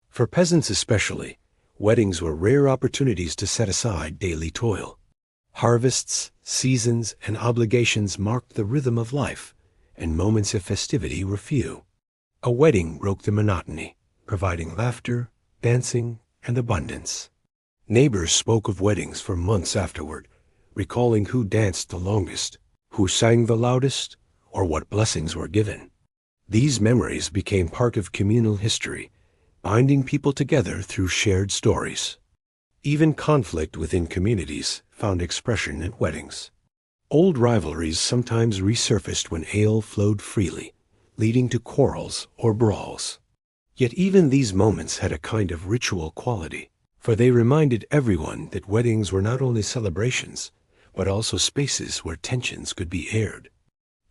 For peasants especially, weddings were rare opportunities to set aside daily toil. Harvests, seasons, and obligations marked the rhythm of life, and moments of festivity were few. A wedding broke the monotony, providing laughter, dancing, and abundance. Neighbors spoke of weddings for months afterward, recalling who danced the longest, who sang the loudest, or what blessings were given. These memories became part of communal history, binding people together through shared stories. Even conflict within communities found expression at weddings. Old rivalries sometimes resurfaced when ale flowed freely, leading to quarrels or brawls. Yet even these moments had a kind of ritual quality, for they reminded everyone that weddings were not only celebrations, but also spaces where tensions could be aired.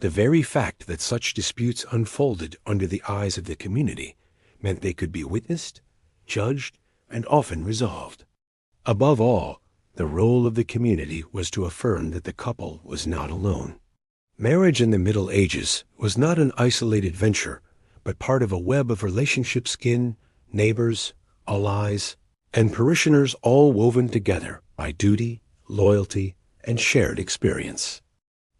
The very fact that such disputes unfolded under the eyes of the community meant they could be witnessed, judged, and often resolved. Above all, the role of the community was to affirm that the couple was not alone. Marriage in the Middle Ages was not an isolated venture, but part of a web of relationships, neighbors, allies, and parishioners, all woven together by duty, loyalty, and shared experience.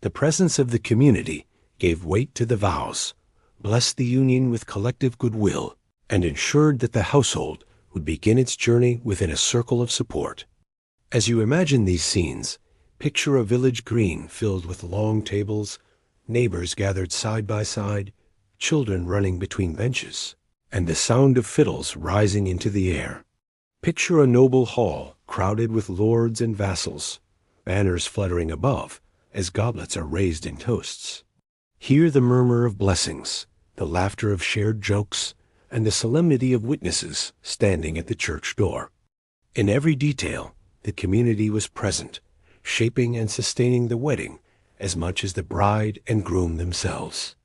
The presence of the community gave weight to the vows, blessed the union with collective goodwill, and ensured that the household would begin its journey within a circle of support. As you imagine these scenes, picture a village green filled with long tables, neighbors gathered side by side, children running between benches, and the sound of fiddles rising into the air. Picture a noble hall crowded with lords and vassals, banners fluttering above as goblets are raised in toasts. Hear the murmur of blessings, the laughter of shared jokes, and the solemnity of witnesses standing at the church door. In every detail, the community was present, shaping and sustaining the wedding as much as the bride and groom themselves.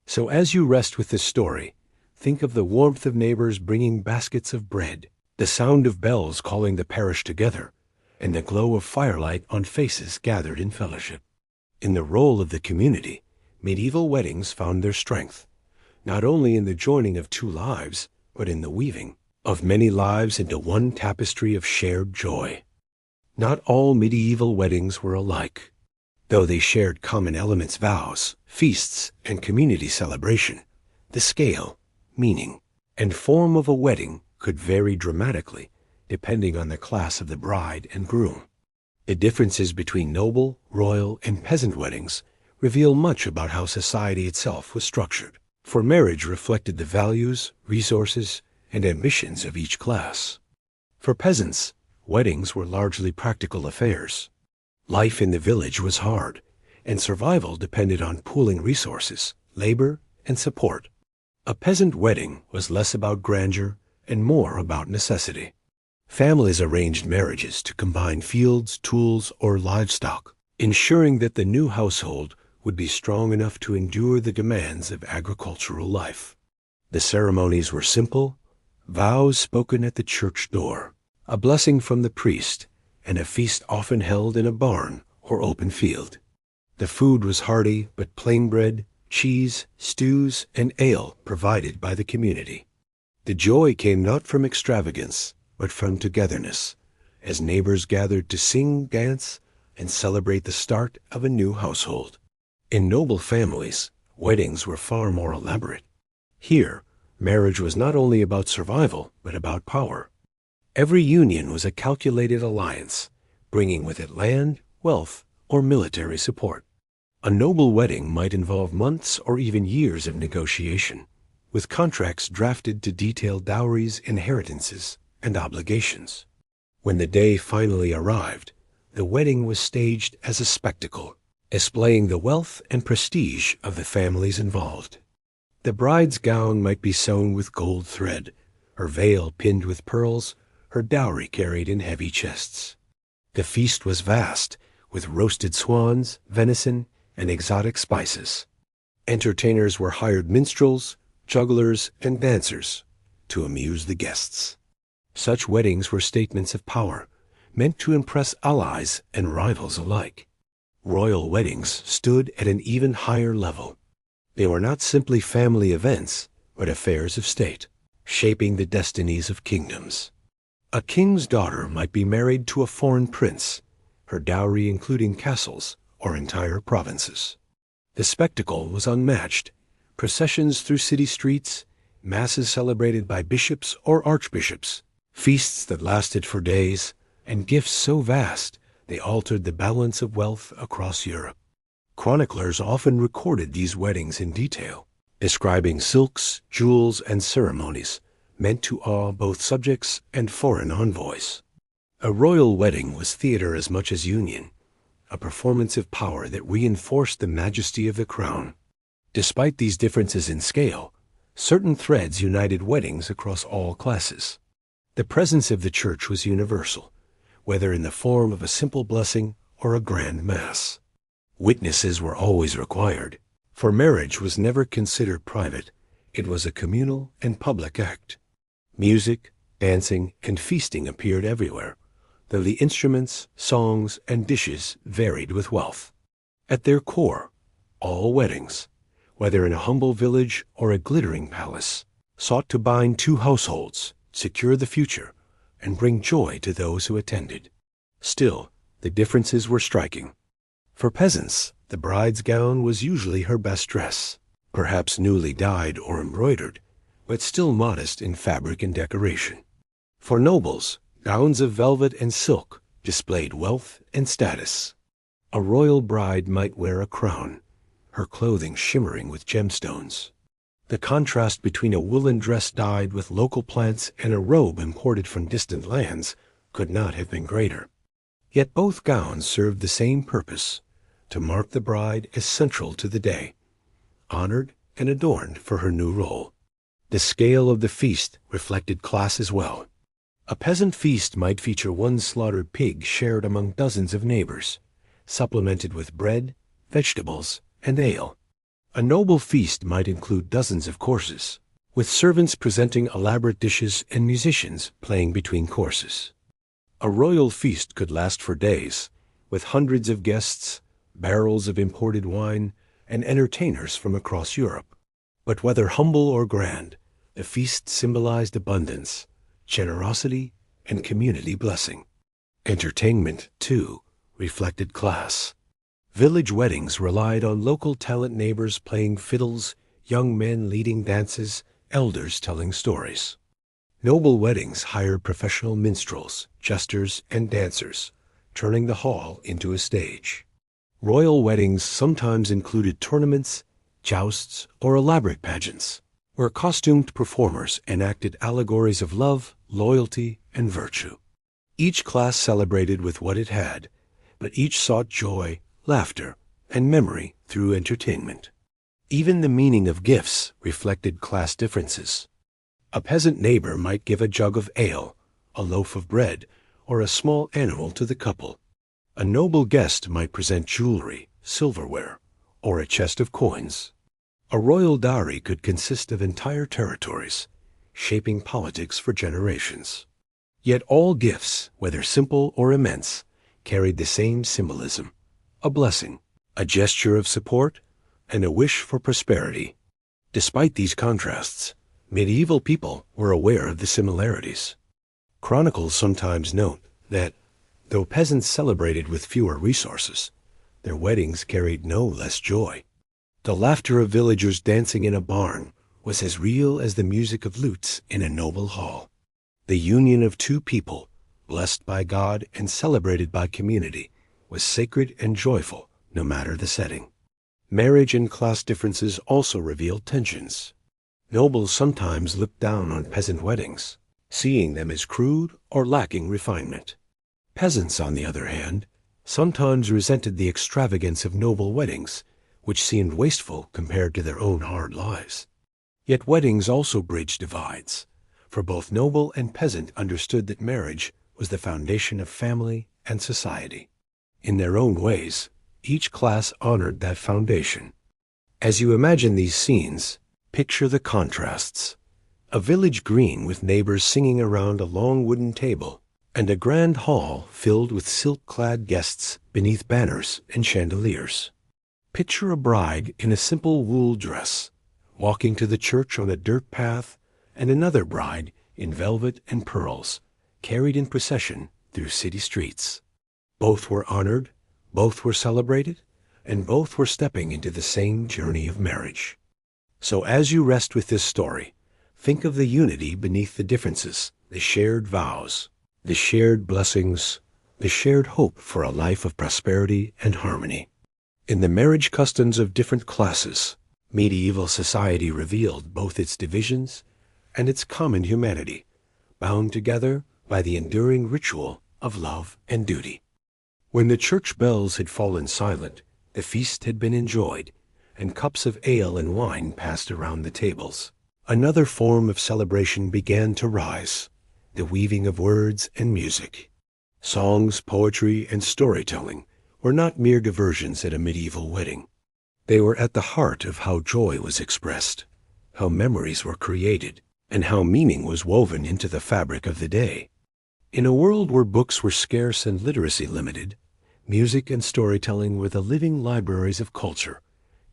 So as you rest with this story, think of the warmth of neighbors bringing baskets of bread, the sound of bells calling the parish together, and the glow of firelight on faces gathered in fellowship. In the role of the community, medieval weddings found their strength, not only in the joining of two lives, but in the weaving of many lives into one tapestry of shared joy. Not all medieval weddings were alike. Though they shared common elements, vows, feasts, and community celebration, the scale, meaning, and form of a wedding could vary dramatically depending on the class of the bride and groom. The differences between noble, royal, and peasant weddings reveal much about how society itself was structured, for marriage reflected the values, resources, and ambitions of each class. For peasants, weddings were largely practical affairs. Life in the village was hard, and survival depended on pooling resources, labor, and support. A peasant wedding was less about grandeur and more about necessity. Families arranged marriages to combine fields, tools, or livestock, ensuring that the new household would be strong enough to endure the demands of agricultural life. The ceremonies were simple, vows spoken at the church door, a blessing from the priest, and a feast often held in a barn or open field. The food was hearty, but plain bread, cheese, stews, and ale provided by the community. The joy came not from extravagance, but from togetherness, as neighbors gathered to sing, dance, and celebrate the start of a new household. In noble families, weddings were far more elaborate. Here, marriage was not only about survival, but about power. Every union was a calculated alliance, bringing with it land, wealth, or military support. A noble wedding might involve months or even years of negotiation, with contracts drafted to detail dowries, inheritances, and obligations. When the day finally arrived, the wedding was staged as a spectacle, displaying the wealth and prestige of the families involved. The bride's gown might be sewn with gold thread, her veil pinned with pearls, her dowry carried in heavy chests. The feast was vast, with roasted swans, venison, and exotic spices. Entertainers were hired minstrels, jugglers, and dancers to amuse the guests. Such weddings were statements of power, meant to impress allies and rivals alike. Royal weddings stood at an even higher level. They were not simply family events, but affairs of state, shaping the destinies of kingdoms. A king's daughter might be married to a foreign prince, her dowry including castles or entire provinces. The spectacle was unmatched. Processions through city streets, masses celebrated by bishops or archbishops, feasts that lasted for days, and gifts so vast they altered the balance of wealth across Europe. Chroniclers often recorded these weddings in detail, describing silks, jewels, and ceremonies meant to awe both subjects and foreign envoys. A royal wedding was theater as much as union, a performance of power that reinforced the majesty of the crown. Despite these differences in scale, certain threads united weddings across all classes. The presence of the church was universal, whether in the form of a simple blessing or a grand mass. Witnesses were always required, for marriage was never considered private. It was a communal and public act. Music, dancing, and feasting appeared everywhere, though the instruments, songs, and dishes varied with wealth. At their core, all weddings, whether in a humble village or a glittering palace, sought to bind two households, secure the future, and bring joy to those who attended. Still, the differences were striking. For peasants, the bride's gown was usually her best dress, perhaps newly dyed or embroidered, but still modest in fabric and decoration. For nobles, gowns of velvet and silk displayed wealth and status. A royal bride might wear a crown, her clothing shimmering with gemstones. The contrast between a woolen dress dyed with local plants and a robe imported from distant lands could not have been greater. Yet both gowns served the same purpose, to mark the bride as central to the day, honored and adorned for her new role. The scale of the feast reflected class as well. A peasant feast might feature one slaughtered pig shared among dozens of neighbors, supplemented with bread, vegetables, and ale. A noble feast might include dozens of courses, with servants presenting elaborate dishes and musicians playing between courses. A royal feast could last for days, with hundreds of guests, barrels of imported wine, and entertainers from across Europe. But whether humble or grand, the feast symbolized abundance, generosity, and community blessing. Entertainment, too, reflected class. Village weddings relied on local talent, neighbors playing fiddles, young men leading dances, elders telling stories. Noble weddings hired professional minstrels, jesters, and dancers, turning the hall into a stage. Royal weddings sometimes included tournaments, jousts, or elaborate pageants, where costumed performers enacted allegories of love, loyalty, and virtue. Each class celebrated with what it had, but each sought joy, laughter, and memory through entertainment. Even the meaning of gifts reflected class differences. A peasant neighbor might give a jug of ale, a loaf of bread, or a small animal to the couple. A noble guest might present jewelry, silverware, or a chest of coins. A royal dowry could consist of entire territories, shaping politics for generations. Yet all gifts, whether simple or immense, carried the same symbolism: a blessing, a gesture of support, and a wish for prosperity. Despite these contrasts, medieval people were aware of the similarities. Chronicles sometimes note that, though peasants celebrated with fewer resources, their weddings carried no less joy. The laughter of villagers dancing in a barn was as real as the music of lutes in a noble hall. The union of two people, blessed by God and celebrated by community, was sacred and joyful, no matter the setting. Marriage and class differences also revealed tensions. Nobles sometimes looked down on peasant weddings, seeing them as crude or lacking refinement. Peasants, on the other hand, sometimes resented the extravagance of noble weddings, which seemed wasteful compared to their own hard lives. Yet weddings also bridged divides, for both noble and peasant understood that marriage was the foundation of family and society. In their own ways, each class honored that foundation. As you imagine these scenes, picture the contrasts. A village green with neighbors singing around a long wooden table, and a grand hall filled with silk-clad guests beneath banners and chandeliers. Picture a bride in a simple wool dress, walking to the church on a dirt path, and another bride in velvet and pearls, carried in procession through city streets. Both were honored, both were celebrated, and both were stepping into the same journey of marriage. So as you rest with this story, think of the unity beneath the differences, the shared vows, the shared blessings, the shared hope for a life of prosperity and harmony. In the marriage customs of different classes, medieval society revealed both its divisions and its common humanity, bound together by the enduring ritual of love and duty. When the church bells had fallen silent, the feast had been enjoyed, and cups of ale and wine passed around the tables. Another form of celebration began to rise: the weaving of words and music. Songs, poetry, and storytelling were not mere diversions at a medieval wedding. They were at the heart of how joy was expressed, how memories were created, and how meaning was woven into the fabric of the day. In a world where books were scarce and literacy limited, music and storytelling were the living libraries of culture,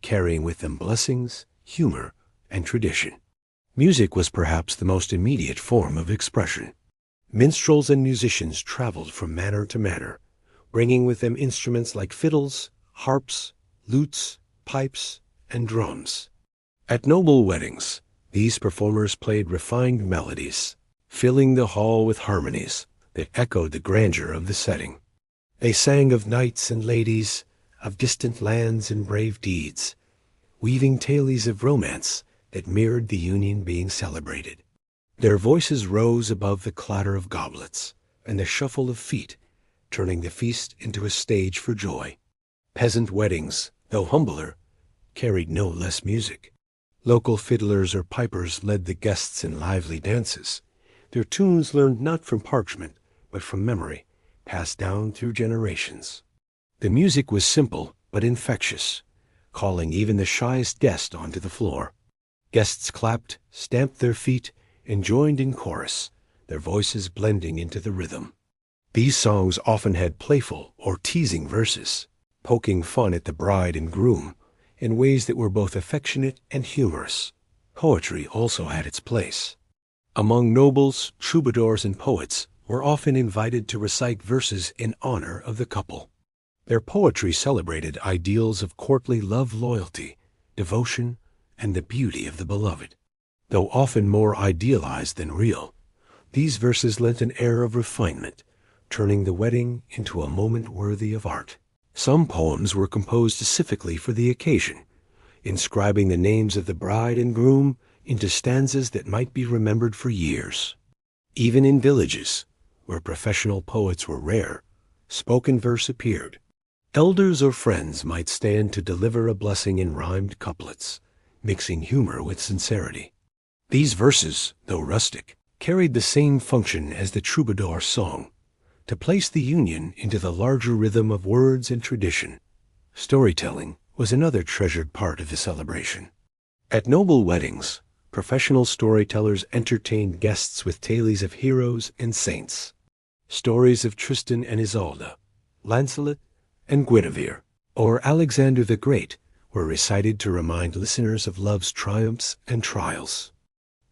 carrying with them blessings, humor, and tradition. Music was perhaps the most immediate form of expression. Minstrels and musicians traveled from manor to manor, bringing with them instruments like fiddles, harps, lutes, pipes, and drums. At noble weddings, these performers played refined melodies, filling the hall with harmonies that echoed the grandeur of the setting. They sang of knights and ladies, of distant lands and brave deeds, weaving tales of romance that mirrored the union being celebrated. Their voices rose above the clatter of goblets and the shuffle of feet, turning the feast into a stage for joy. Peasant weddings, though humbler, carried no less music. Local fiddlers or pipers led the guests in lively dances, their tunes learned not from parchment, but from memory, passed down through generations. The music was simple but infectious, calling even the shyest guest onto the floor. Guests clapped, stamped their feet, and joined in chorus, their voices blending into the rhythm. These songs often had playful or teasing verses, poking fun at the bride and groom in ways that were both affectionate and humorous. Poetry also had its place. Among nobles, troubadours, and poets were often invited to recite verses in honor of the couple. Their poetry celebrated ideals of courtly love, loyalty, devotion, and the beauty of the beloved. Though often more idealized than real, these verses lent an air of refinement, turning the wedding into a moment worthy of art. Some poems were composed specifically for the occasion, inscribing the names of the bride and groom into stanzas that might be remembered for years. Even in villages, where professional poets were rare, spoken verse appeared. Elders or friends might stand to deliver a blessing in rhymed couplets, mixing humor with sincerity. These verses, though rustic, carried the same function as the troubadour song, to place the union into the larger rhythm of words and tradition. Storytelling was another treasured part of the celebration. At noble weddings, professional storytellers entertained guests with tales of heroes and saints. Stories of Tristan and Isolde, Lancelot and Guinevere, or Alexander the Great were recited to remind listeners of love's triumphs and trials.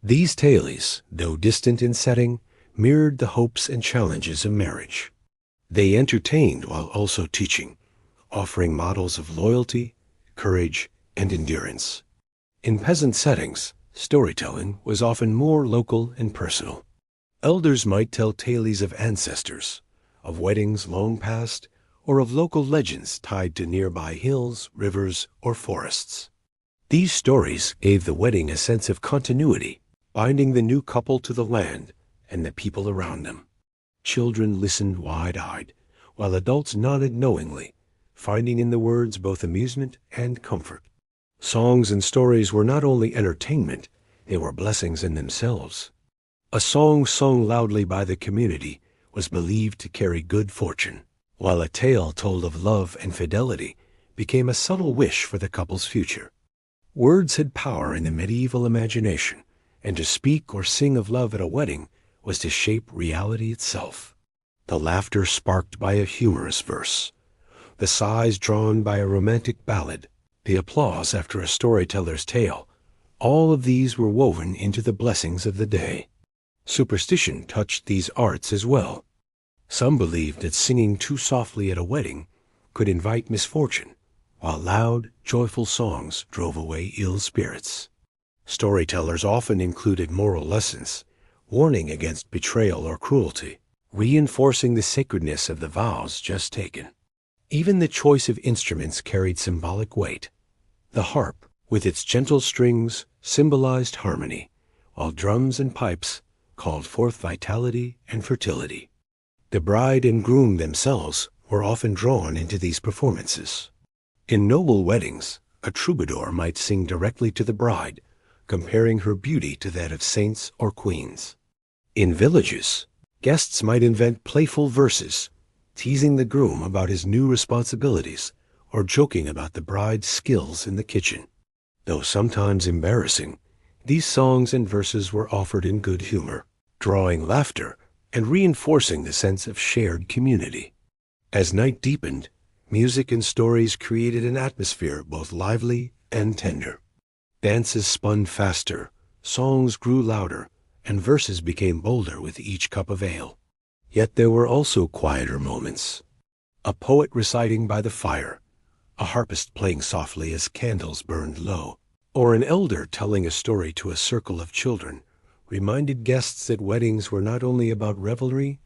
These tales, though distant in setting, mirrored the hopes and challenges of marriage. They entertained while also teaching, offering models of loyalty, courage, and endurance. In peasant settings, storytelling was often more local and personal. Elders might tell tales of ancestors, of weddings long past, or of local legends tied to nearby hills, rivers, or forests. These stories gave the wedding a sense of continuity, binding the new couple to the land and the people around them. Children listened wide-eyed, while adults nodded knowingly, finding in the words both amusement and comfort. Songs and stories were not only entertainment, they were blessings in themselves. A song sung loudly by the community was believed to carry good fortune, while a tale told of love and fidelity became a subtle wish for the couple's future. Words had power in the medieval imagination, and to speak or sing of love at a wedding was to shape reality itself. The laughter sparked by a humorous verse, the sighs drawn by a romantic ballad, the applause after a storyteller's tale, all of these were woven into the blessings of the day. Superstition touched these arts as well. Some believed that singing too softly at a wedding could invite misfortune, while loud, joyful songs drove away ill spirits. Storytellers often included moral lessons, warning against betrayal or cruelty, reinforcing the sacredness of the vows just taken. Even the choice of instruments carried symbolic weight. The harp, with its gentle strings, symbolized harmony, while drums and pipes called forth vitality and fertility. The bride and groom themselves were often drawn into these performances. In noble weddings, a troubadour might sing directly to the bride, comparing her beauty to that of saints or queens. In villages, guests might invent playful verses, teasing the groom about his new responsibilities or joking about the bride's skills in the kitchen. Though sometimes embarrassing, these songs and verses were offered in good humor, drawing laughter and reinforcing the sense of shared community. As night deepened, music and stories created an atmosphere both lively and tender. Dances spun faster, songs grew louder, and verses became bolder with each cup of ale. Yet there were also quieter moments. A poet reciting by the fire, a harpist playing softly as candles burned low, or an elder telling a story to a circle of children, reminded guests that weddings were not only about revelry,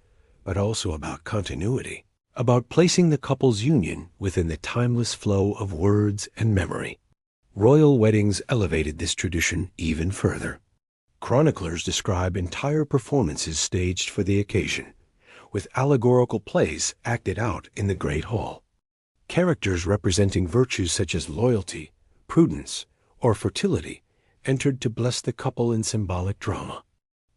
but also about continuity, about placing the couple's union within the timeless flow of words and memory. Royal weddings elevated this tradition even further. Chroniclers describe entire performances staged for the occasion, with allegorical plays acted out in the Great Hall. Characters representing virtues such as loyalty, prudence, or fertility entered to bless the couple in symbolic drama.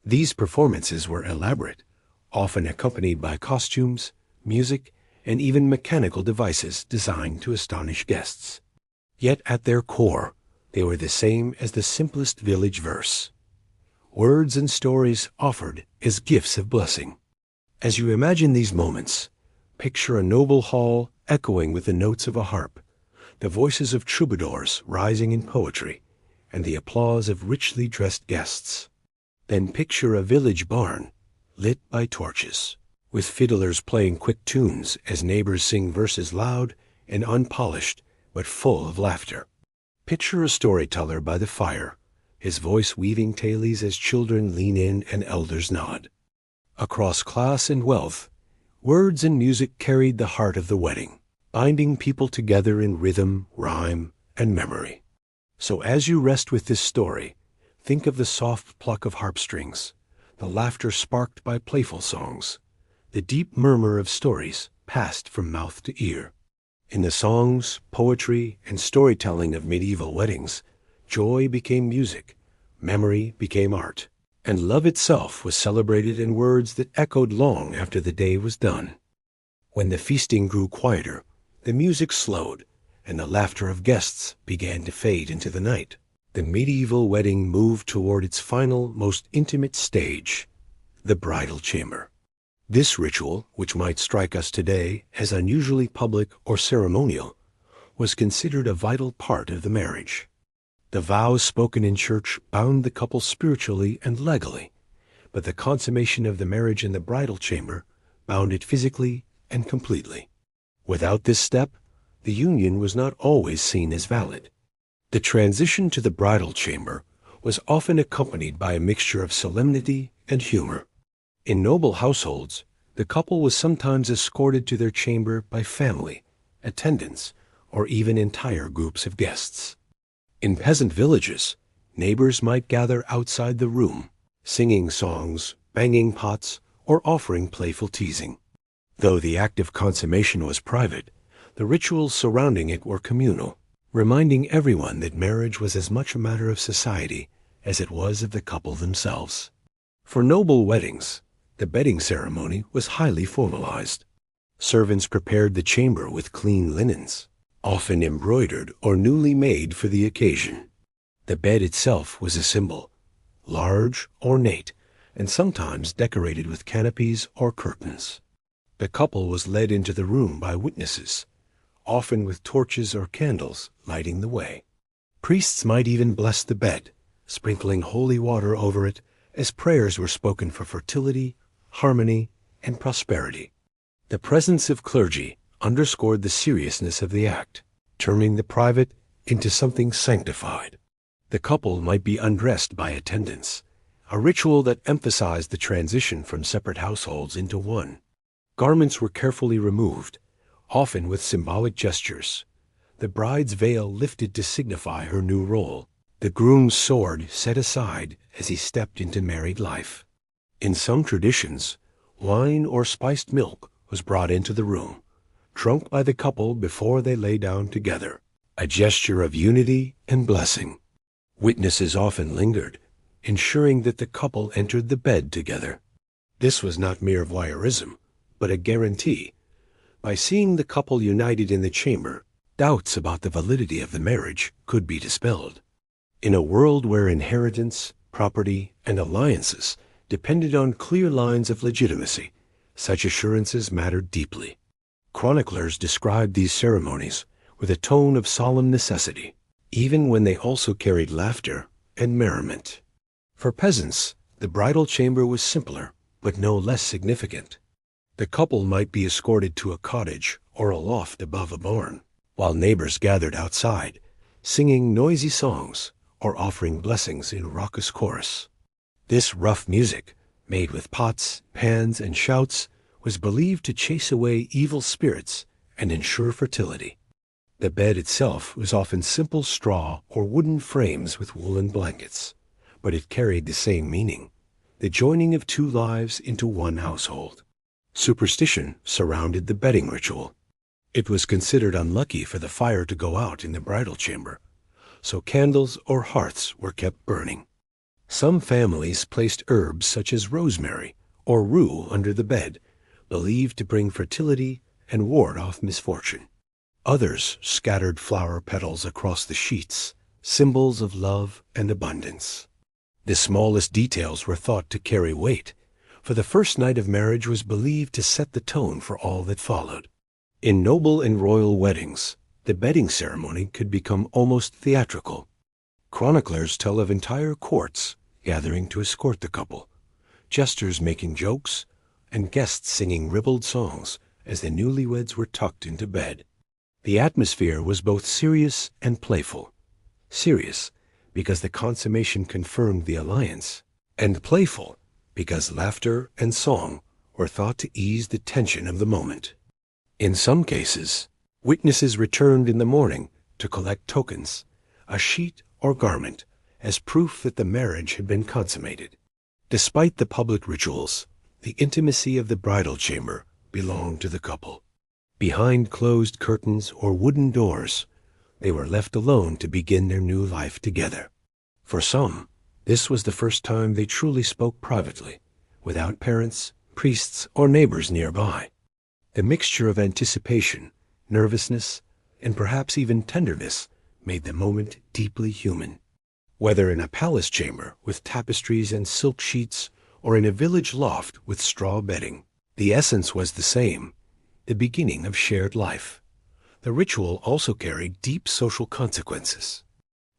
These performances were elaborate, often accompanied by costumes, music, and even mechanical devices designed to astonish guests. Yet at their core, they were the same as the simplest village verse. Words and stories offered as gifts of blessing. As you imagine these moments, picture a noble hall echoing with the notes of a harp, the voices of troubadours rising in poetry, and the applause of richly dressed guests. Then picture a village barn lit by torches, with fiddlers playing quick tunes as neighbors sing verses loud and unpolished but full of laughter. Picture a storyteller by the fire, his voice weaving tales as children lean in and elders nod. Across class and wealth, words and music carried the heart of the wedding, binding people together in rhythm, rhyme, and memory. So as you rest with this story, think of the soft pluck of harp strings, the laughter sparked by playful songs, the deep murmur of stories passed from mouth to ear. In the songs, poetry, and storytelling of medieval weddings, joy became music, memory became art, and love itself was celebrated in words that echoed long after the day was done. When the feasting grew quieter, the music slowed, and the laughter of guests began to fade into the night. The medieval wedding moved toward its final, most intimate stage, the bridal chamber. This ritual, which might strike us today as unusually public or ceremonial, was considered a vital part of the marriage. The vows spoken in church bound the couple spiritually and legally, but the consummation of the marriage in the bridal chamber bound it physically and completely. Without this step, the union was not always seen as valid. The transition to the bridal chamber was often accompanied by a mixture of solemnity and humor. In noble households, the couple was sometimes escorted to their chamber by family, attendants, or even entire groups of guests. In peasant villages, neighbors might gather outside the room, singing songs, banging pots, or offering playful teasing. Though the act of consummation was private, the rituals surrounding it were communal, reminding everyone that marriage was as much a matter of society as it was of the couple themselves. For noble weddings, the bedding ceremony was highly formalized. Servants prepared the chamber with clean linens, often embroidered or newly made for the occasion. The bed itself was a symbol, large, ornate, and sometimes decorated with canopies or curtains. The couple was led into the room by witnesses, often with torches or candles lighting the way. Priests might even bless the bed, sprinkling holy water over it as prayers were spoken for fertility, harmony, and prosperity. The presence of clergy underscored the seriousness of the act, turning the private into something sanctified. The couple might be undressed by attendants, a ritual that emphasized the transition from separate households into one. Garments were carefully removed, often with symbolic gestures. The bride's veil lifted to signify her new role, the groom's sword set aside as he stepped into married life. In some traditions, wine or spiced milk was brought into the room, drunk by the couple before they lay down together, a gesture of unity and blessing. Witnesses often lingered, ensuring that the couple entered the bed together. This was not mere voyeurism, but a guarantee. By seeing the couple united in the chamber, doubts about the validity of the marriage could be dispelled. In a world where inheritance, property, and alliances depended on clear lines of legitimacy, such assurances mattered deeply. Chroniclers described these ceremonies with a tone of solemn necessity, even when they also carried laughter and merriment. For peasants, the bridal chamber was simpler, but no less significant. The couple might be escorted to a cottage or a loft above a barn, while neighbors gathered outside, singing noisy songs or offering blessings in raucous chorus. This rough music, made with pots, pans, and shouts, was believed to chase away evil spirits and ensure fertility. The bed itself was often simple straw or wooden frames with woolen blankets, but it carried the same meaning, the joining of two lives into one household. Superstition surrounded the bedding ritual. It was considered unlucky for the fire to go out in the bridal chamber, so candles or hearths were kept burning. Some families placed herbs such as rosemary or rue under the bed, believed to bring fertility and ward off misfortune. Others scattered flower petals across the sheets, symbols of love and abundance. The smallest details were thought to carry weight, for the first night of marriage was believed to set the tone for all that followed. In noble and royal weddings, the bedding ceremony could become almost theatrical. Chroniclers tell of entire courts gathering to escort the couple, jesters making jokes, and guests singing ribald songs as the newlyweds were tucked into bed. The atmosphere was both serious and playful. Serious because the consummation confirmed the alliance, and playful because laughter and song were thought to ease the tension of the moment. In some cases, witnesses returned in the morning to collect tokens, a sheet or garment, as proof that the marriage had been consummated. Despite the public rituals, the intimacy of the bridal chamber belonged to the couple. Behind closed curtains or wooden doors, they were left alone to begin their new life together. For some, this was the first time they truly spoke privately, without parents, priests, or neighbors nearby. The mixture of anticipation, nervousness, and perhaps even tenderness made the moment deeply human. Whether in a palace chamber with tapestries and silk sheets or in a village loft with straw bedding, the essence was the same, the beginning of shared life. The ritual also carried deep social consequences.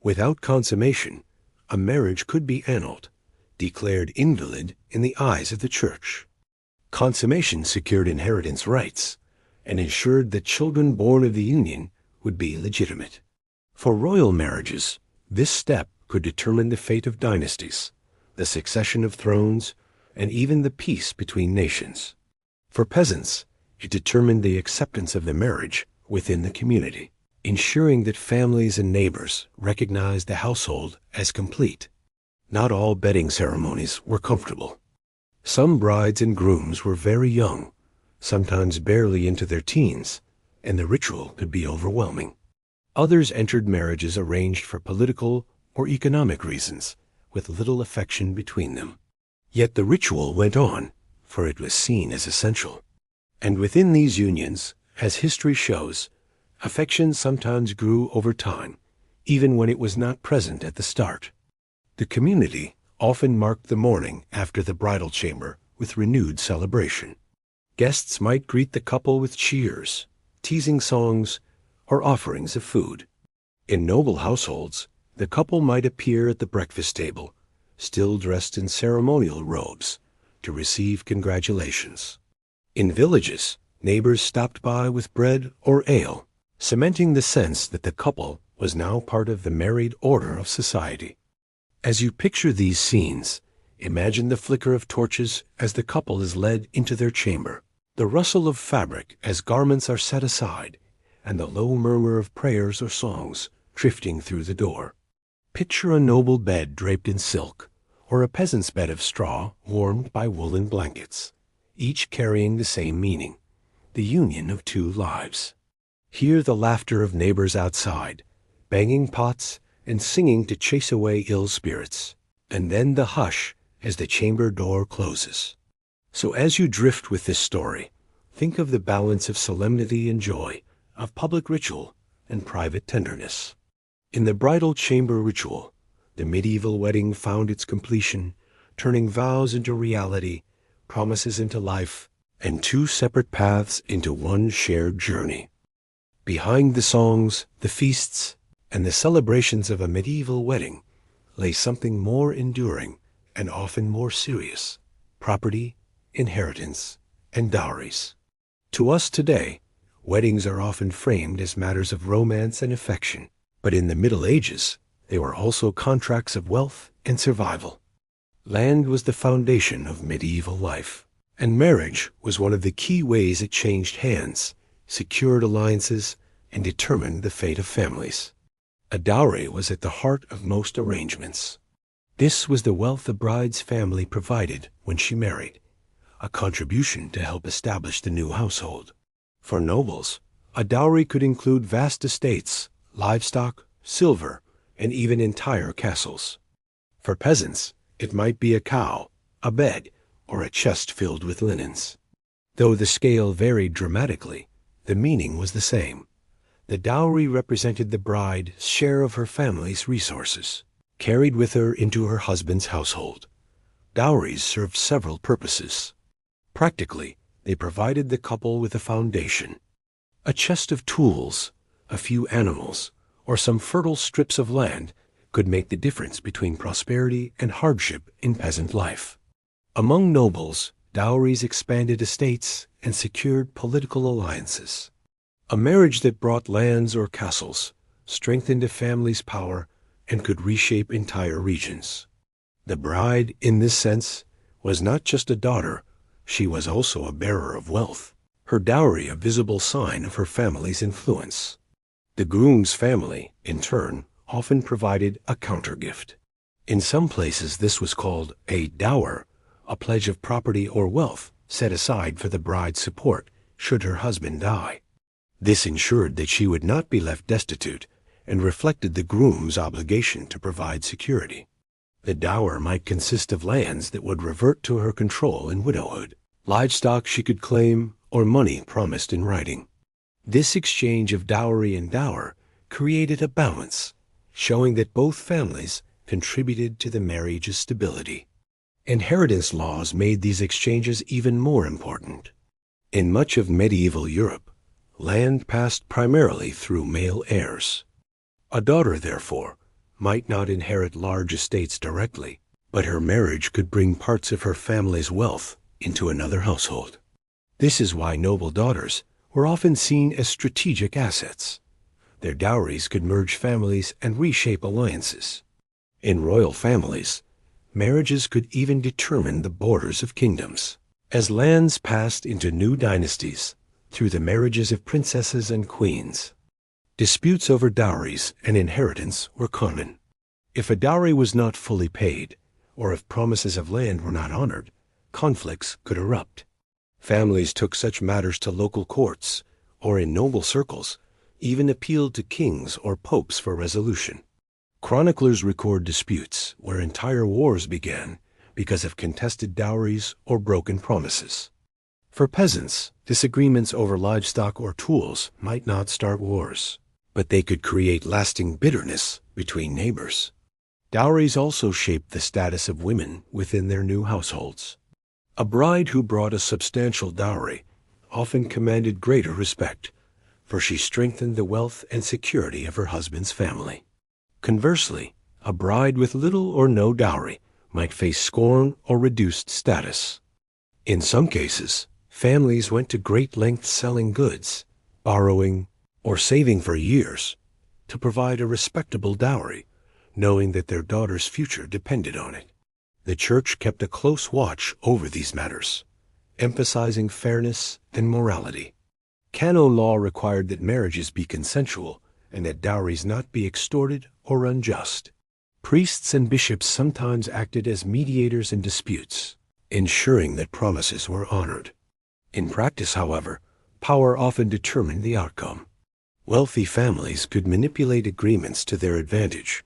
Without consummation, a marriage could be annulled, declared invalid in the eyes of the church. Consummation secured inheritance rights and ensured that children born of the union would be legitimate. For royal marriages, this step could determine the fate of dynasties, the succession of thrones, and even the peace between nations. For peasants, it determined the acceptance of the marriage within the community, ensuring that families and neighbors recognized the household as complete. Not all bedding ceremonies were comfortable. Some brides and grooms were very young, sometimes barely into their teens, and the ritual could be overwhelming. Others entered marriages arranged for political or economic reasons, with little affection between them. Yet the ritual went on, for it was seen as essential. And within these unions, as history shows, affection sometimes grew over time, even when it was not present at the start. The community often marked the morning after the bridal chamber with renewed celebration. Guests might greet the couple with cheers, teasing songs, or offerings of food. In noble households, the couple might appear at the breakfast table, still dressed in ceremonial robes, to receive congratulations. In villages, neighbors stopped by with bread or ale, cementing the sense that the couple was now part of the married order of society. As you picture these scenes, imagine the flicker of torches as the couple is led into their chamber, the rustle of fabric as garments are set aside, and the low murmur of prayers or songs drifting through the door. Picture a noble bed draped in silk, or a peasant's bed of straw warmed by woolen blankets, each carrying the same meaning, the union of two lives. Hear the laughter of neighbors outside, banging pots and singing to chase away ill spirits, and then the hush as the chamber door closes. So as you drift with this story, think of the balance of solemnity and joy, of public ritual and private tenderness. In the bridal chamber ritual, the medieval wedding found its completion, turning vows into reality, promises into life, and two separate paths into one shared journey. Behind the songs, the feasts, and the celebrations of a medieval wedding lay something more enduring and often more serious: property, inheritance, and dowries. To us today, weddings are often framed as matters of romance and affection, but in the Middle Ages, they were also contracts of wealth and survival. Land was the foundation of medieval life, and marriage was one of the key ways it changed hands, secured alliances, and determined the fate of families. A dowry was at the heart of most arrangements. This was the wealth a bride's family provided when she married, a contribution to help establish the new household. For nobles, a dowry could include vast estates, livestock, silver, and even entire castles. For peasants, it might be a cow, a bed, or a chest filled with linens. Though the scale varied dramatically, the meaning was the same. The dowry represented the bride's share of her family's resources, carried with her into her husband's household. Dowries served several purposes. Practically, they provided the couple with a foundation. A chest of tools, a few animals, or some fertile strips of land could make the difference between prosperity and hardship in peasant life. Among nobles, dowries expanded estates and secured political alliances. A marriage that brought lands or castles strengthened a family's power and could reshape entire regions. The bride, in this sense, was not just a daughter, she was also a bearer of wealth, her dowry a visible sign of her family's influence. The groom's family, in turn, often provided a countergift. In some places this was called a dower, a pledge of property or wealth set aside for the bride's support should her husband die. This ensured that she would not be left destitute and reflected the groom's obligation to provide security. The dower might consist of lands that would revert to her control in widowhood, livestock she could claim, or money promised in writing. This exchange of dowry and dower created a balance, showing that both families contributed to the marriage's stability. Inheritance laws made these exchanges even more important. In much of medieval Europe, land passed primarily through male heirs. A daughter, therefore, might not inherit large estates directly, but her marriage could bring parts of her family's wealth into another household. This is why noble daughters were often seen as strategic assets. Their dowries could merge families and reshape alliances. In royal families, marriages could even determine the borders of kingdoms, as lands passed into new dynasties through the marriages of princesses and queens. Disputes over dowries and inheritance were common. If a dowry was not fully paid, or if promises of land were not honored, conflicts could erupt. Families took such matters to local courts, or in noble circles, even appealed to kings or popes for resolution. Chroniclers record disputes where entire wars began because of contested dowries or broken promises. For peasants, disagreements over livestock or tools might not start wars, but they could create lasting bitterness between neighbors. Dowries also shaped the status of women within their new households. A bride who brought a substantial dowry often commanded greater respect, for she strengthened the wealth and security of her husband's family. Conversely, a bride with little or no dowry might face scorn or reduced status. In some cases, families went to great lengths selling goods, borrowing, or saving for years to provide a respectable dowry, knowing that their daughter's future depended on it. The church kept a close watch over these matters, emphasizing fairness and morality. Canon law required that marriages be consensual and that dowries not be extorted or unjust. Priests and bishops sometimes acted as mediators in disputes, ensuring that promises were honored. In practice, however, power often determined the outcome. Wealthy families could manipulate agreements to their advantage,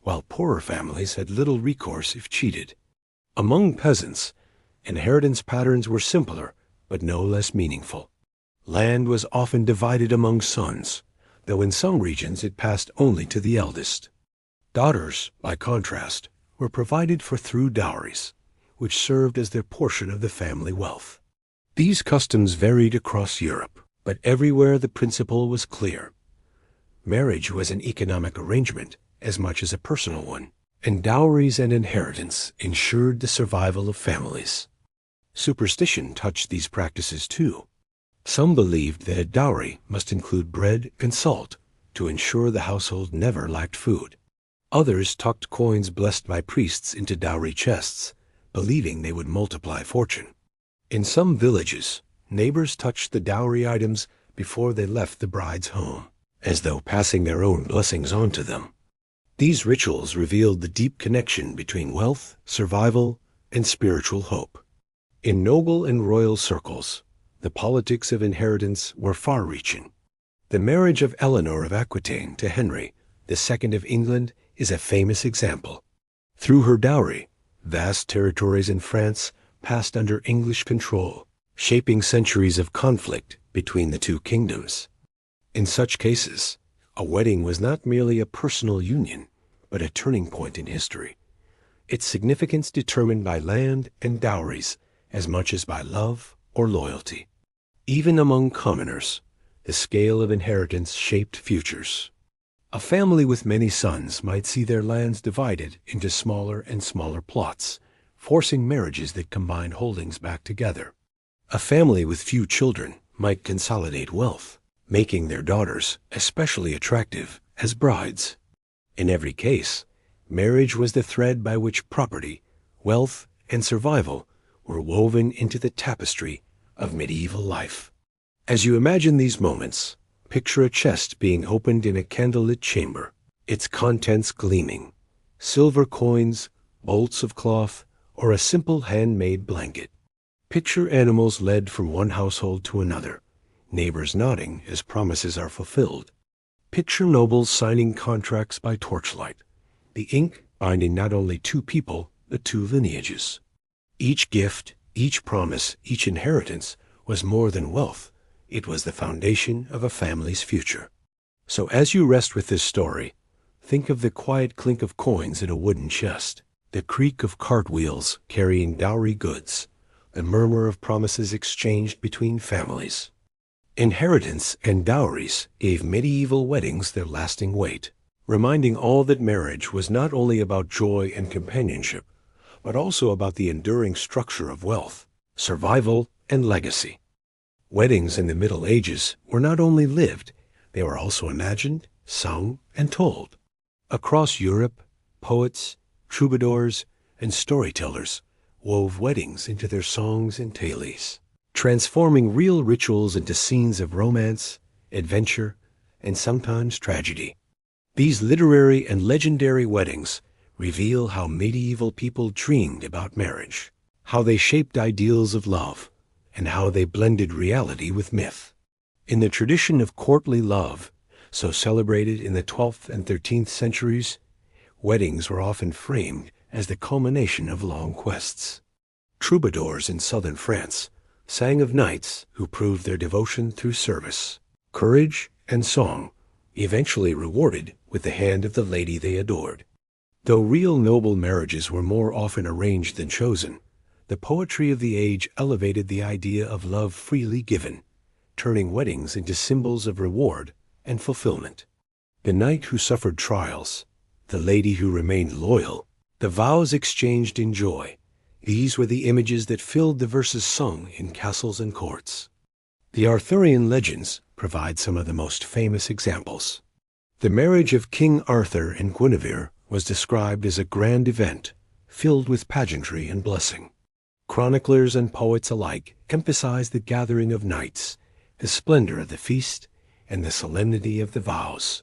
while poorer families had little recourse if cheated. Among peasants, inheritance patterns were simpler but no less meaningful. Land was often divided among sons, though in some regions it passed only to the eldest. Daughters, by contrast, were provided for through dowries, which served as their portion of the family wealth. These customs varied across Europe, but everywhere the principle was clear. Marriage was an economic arrangement as much as a personal one, and dowries and inheritance ensured the survival of families. Superstition touched these practices too. Some believed that a dowry must include bread and salt to ensure the household never lacked food. Others tucked coins blessed by priests into dowry chests, believing they would multiply fortune. In some villages, neighbors touched the dowry items before they left the bride's home, as though passing their own blessings on to them. These rituals revealed the deep connection between wealth, survival, and spiritual hope. In noble and royal circles, the politics of inheritance were far-reaching. The marriage of Eleanor of Aquitaine to Henry, the II of England, is a famous example. Through her dowry, vast territories in France passed under English control, shaping centuries of conflict between the two kingdoms. In such cases, a wedding was not merely a personal union, but a turning point in history. its significance determined by land and dowries as much as by love or loyalty. Even among commoners, the scale of inheritance shaped futures. A family with many sons might see their lands divided into smaller and smaller plots, forcing marriages that combined holdings back together. A family with few children might consolidate wealth, making their daughters especially attractive as brides. In every case, marriage was the thread by which property, wealth, and survival were woven into the tapestry of medieval life. As you imagine these moments, picture a chest being opened in a candlelit chamber, its contents gleaming, silver coins, bolts of cloth, or a simple handmade blanket. Picture animals led from one household to another, neighbors nodding as promises are fulfilled. Picture nobles signing contracts by torchlight, the ink binding not only two people, but two lineages. Each gift, each promise, each inheritance was more than wealth. It was the foundation of a family's future. So as you rest with this story, think of the quiet clink of coins in a wooden chest, the creak of cartwheels carrying dowry goods, the murmur of promises exchanged between families. Inheritance and dowries gave medieval weddings their lasting weight, reminding all that marriage was not only about joy and companionship, but also about the enduring structure of wealth, survival, and legacy. Weddings in the Middle Ages were not only lived, they were also imagined, sung, and told. Across Europe, poets, troubadours, and storytellers wove weddings into their songs and tales, transforming real rituals into scenes of romance, adventure, and sometimes tragedy. These literary and legendary weddings reveal how medieval people dreamed about marriage, how they shaped ideals of love, and how they blended reality with myth. In the tradition of courtly love, so celebrated in the 12th and 13th centuries, weddings were often framed as the culmination of long quests. Troubadours in southern France sang of knights who proved their devotion through service, courage, and song, eventually rewarded with the hand of the lady they adored. Though real noble marriages were more often arranged than chosen, the poetry of the age elevated the idea of love freely given, turning weddings into symbols of reward and fulfillment. The knight who suffered trials, the lady who remained loyal, the vows exchanged in joy, these were the images that filled the verses sung in castles and courts. The Arthurian legends provide some of the most famous examples. The marriage of King Arthur and Guinevere was described as a grand event, filled with pageantry and blessing. Chroniclers and poets alike emphasize the gathering of knights, the splendor of the feast, and the solemnity of the vows.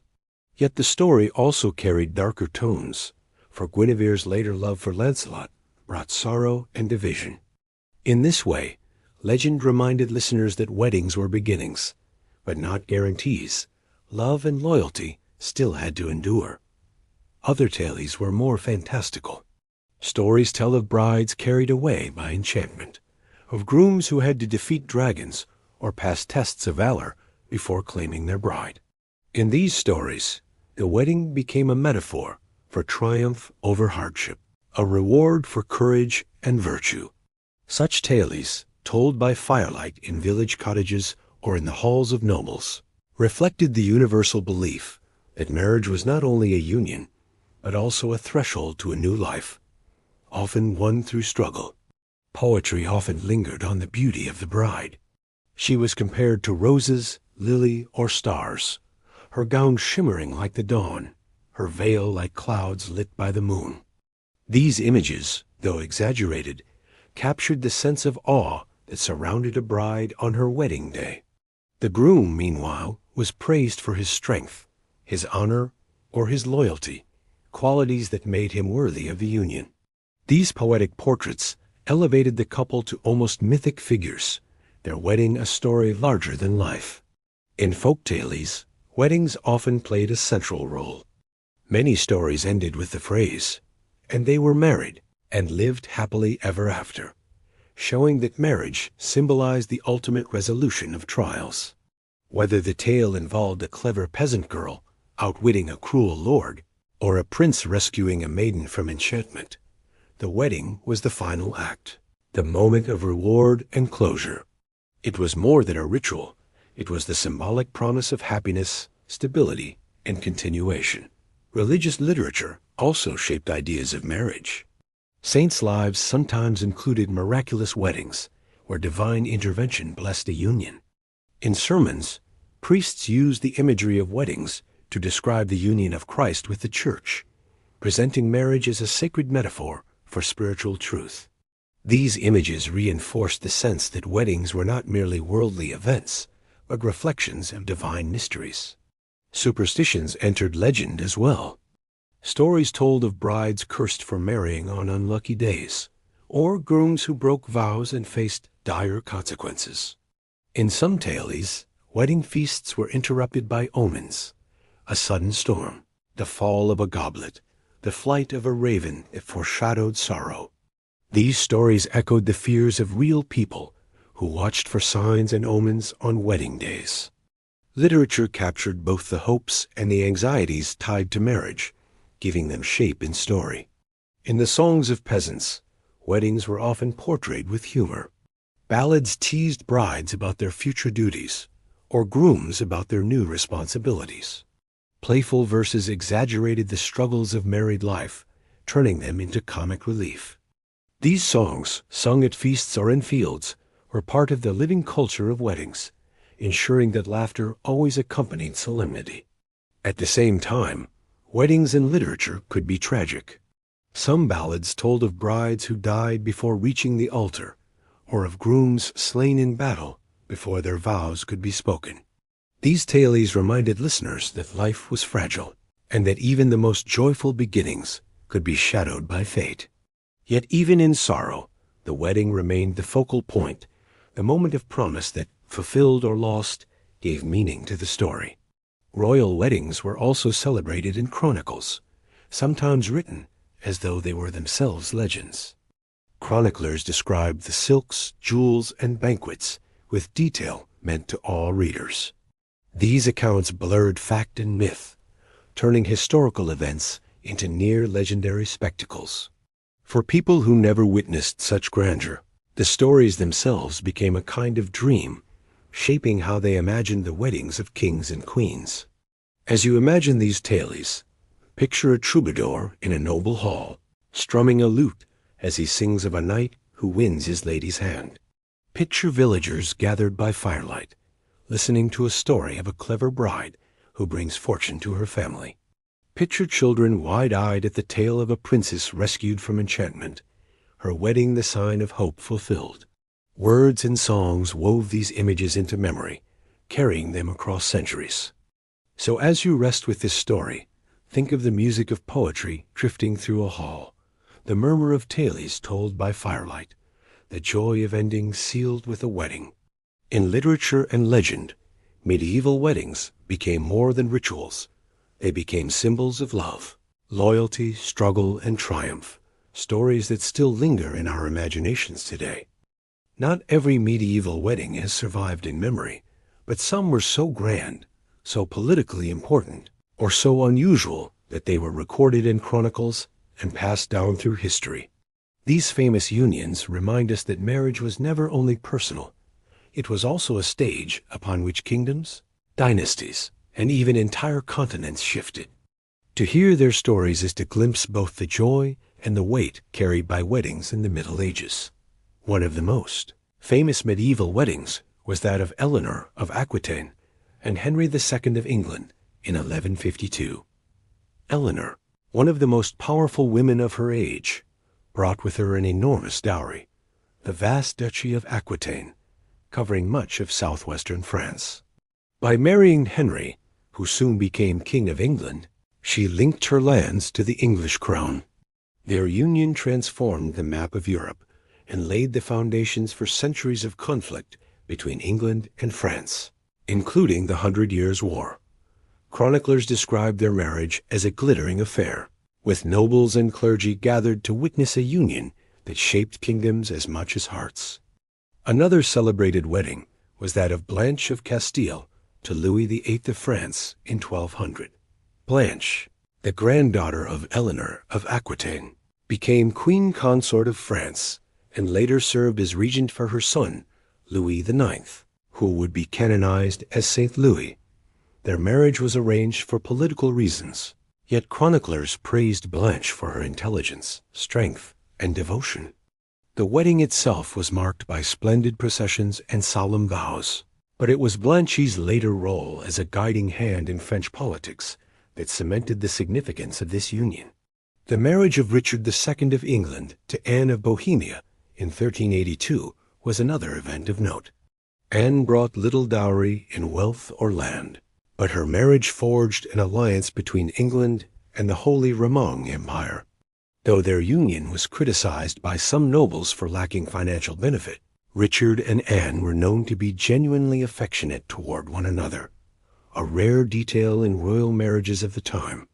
Yet the story also carried darker tones, for Guinevere's later love for Lancelot brought sorrow and division. In this way, legend reminded listeners that weddings were beginnings, but not guarantees. Love and loyalty still had to endure. Other tales were more fantastical. Stories tell of brides carried away by enchantment, of grooms who had to defeat dragons or pass tests of valor before claiming their bride. In these stories, the wedding became a metaphor for triumph over hardship, a reward for courage and virtue. Such tales, told by firelight in village cottages or in the halls of nobles, reflected the universal belief that marriage was not only a union, but also a threshold to a new life, often won through struggle. Poetry often lingered on the beauty of the bride. She was compared to roses, lily, or stars, her gown shimmering like the dawn, her veil like clouds lit by the moon. These images, though exaggerated, captured the sense of awe that surrounded a bride on her wedding day. The groom, meanwhile, was praised for his strength, his honor, or his loyalty, qualities that made him worthy of the union. These poetic portraits elevated the couple to almost mythic figures, their wedding a story larger than life. In folk tales, weddings often played a central role. Many stories ended with the phrase, "and they were married and lived happily ever after," showing that marriage symbolized the ultimate resolution of trials. Whether the tale involved a clever peasant girl outwitting a cruel lord, or a prince rescuing a maiden from enchantment, The wedding was the final act, the moment of reward and closure. It was more than a ritual. It was the symbolic promise of happiness, stability, and continuation. Religious literature also shaped ideas of marriage. Saints' lives sometimes included miraculous weddings, where divine intervention blessed a union. In sermons, priests used the imagery of weddings to describe the union of Christ with the Church, presenting marriage as a sacred metaphor for spiritual truth. These images reinforced the sense that weddings were not merely worldly events, but reflections of divine mysteries. Superstitions entered legend as well. Stories told of brides cursed for marrying on unlucky days, or grooms who broke vows and faced dire consequences. In some tales, wedding feasts were interrupted by omens, a sudden storm, the fall of a goblet, the flight of a raven that foreshadowed sorrow. These stories echoed the fears of real people who watched for signs and omens on wedding days. Literature captured both the hopes and the anxieties tied to marriage, giving them shape in story. In the songs of peasants, weddings were often portrayed with humor. Ballads teased brides about their future duties, or grooms about their new responsibilities. Playful verses exaggerated the struggles of married life, turning them into comic relief. These songs, sung at feasts or in fields, were part of the living culture of weddings, ensuring that laughter always accompanied solemnity. At the same time, weddings in literature could be tragic. Some ballads told of brides who died before reaching the altar, or of grooms slain in battle before their vows could be spoken. These tales reminded listeners that life was fragile, and that even the most joyful beginnings could be shadowed by fate. Yet even in sorrow, the wedding remained the focal point, the moment of promise that, fulfilled or lost, gave meaning to the story. Royal weddings were also celebrated in chronicles, sometimes written as though they were themselves legends. Chroniclers described the silks, jewels, and banquets with detail meant to awe readers. These accounts blurred fact and myth, turning historical events into near-legendary spectacles. For people who never witnessed such grandeur, the stories themselves became a kind of dream, shaping how they imagined the weddings of kings and queens. As you imagine these tales, picture a troubadour in a noble hall, strumming a lute as he sings of a knight who wins his lady's hand. Picture villagers gathered by firelight, listening to a story of a clever bride who brings fortune to her family. Picture children wide-eyed at the tale of a princess rescued from enchantment, her wedding the sign of hope fulfilled. Words and songs wove these images into memory, carrying them across centuries. So as you rest with this story, think of the music of poetry drifting through a hall, the murmur of tales told by firelight, the joy of ending sealed with a wedding. In literature and legend, medieval weddings became more than rituals. They became symbols of love, loyalty, struggle, and triumph, stories that still linger in our imaginations today. Not every medieval wedding has survived in memory, but some were so grand, so politically important, or so unusual that they were recorded in chronicles and passed down through history. These famous unions remind us that marriage was never only personal. It was also a stage upon which kingdoms, dynasties, and even entire continents shifted. To hear their stories is to glimpse both the joy and the weight carried by weddings in the Middle Ages. One of the most famous medieval weddings was that of Eleanor of Aquitaine and Henry II of England in 1152. Eleanor, one of the most powerful women of her age, brought with her an enormous dowry, the vast duchy of Aquitaine, covering much of southwestern France. By marrying Henry, who soon became King of England, she linked her lands to the English crown. Their union transformed the map of Europe and laid the foundations for centuries of conflict between England and France, including the 100 Years' War. Chroniclers describe their marriage as a glittering affair, with nobles and clergy gathered to witness a union that shaped kingdoms as much as hearts. Another celebrated wedding was that of Blanche of Castile to Louis VIII of France in 1200. Blanche, the granddaughter of Eleanor of Aquitaine, became Queen Consort of France, and later served as regent for her son, Louis IX, who would be canonized as Saint Louis. Their marriage was arranged for political reasons, yet chroniclers praised Blanche for her intelligence, strength, and devotion. The wedding itself was marked by splendid processions and solemn vows, but it was Blanche's later role as a guiding hand in French politics that cemented the significance of this union. The marriage of Richard II of England to Anne of Bohemia in 1382 was another event of note. Anne brought little dowry in wealth or land, but her marriage forged an alliance between England and the Holy Roman Empire. Though their union was criticized by some nobles for lacking financial benefit, Richard and Anne were known to be genuinely affectionate toward one another, a rare detail in royal marriages of the time.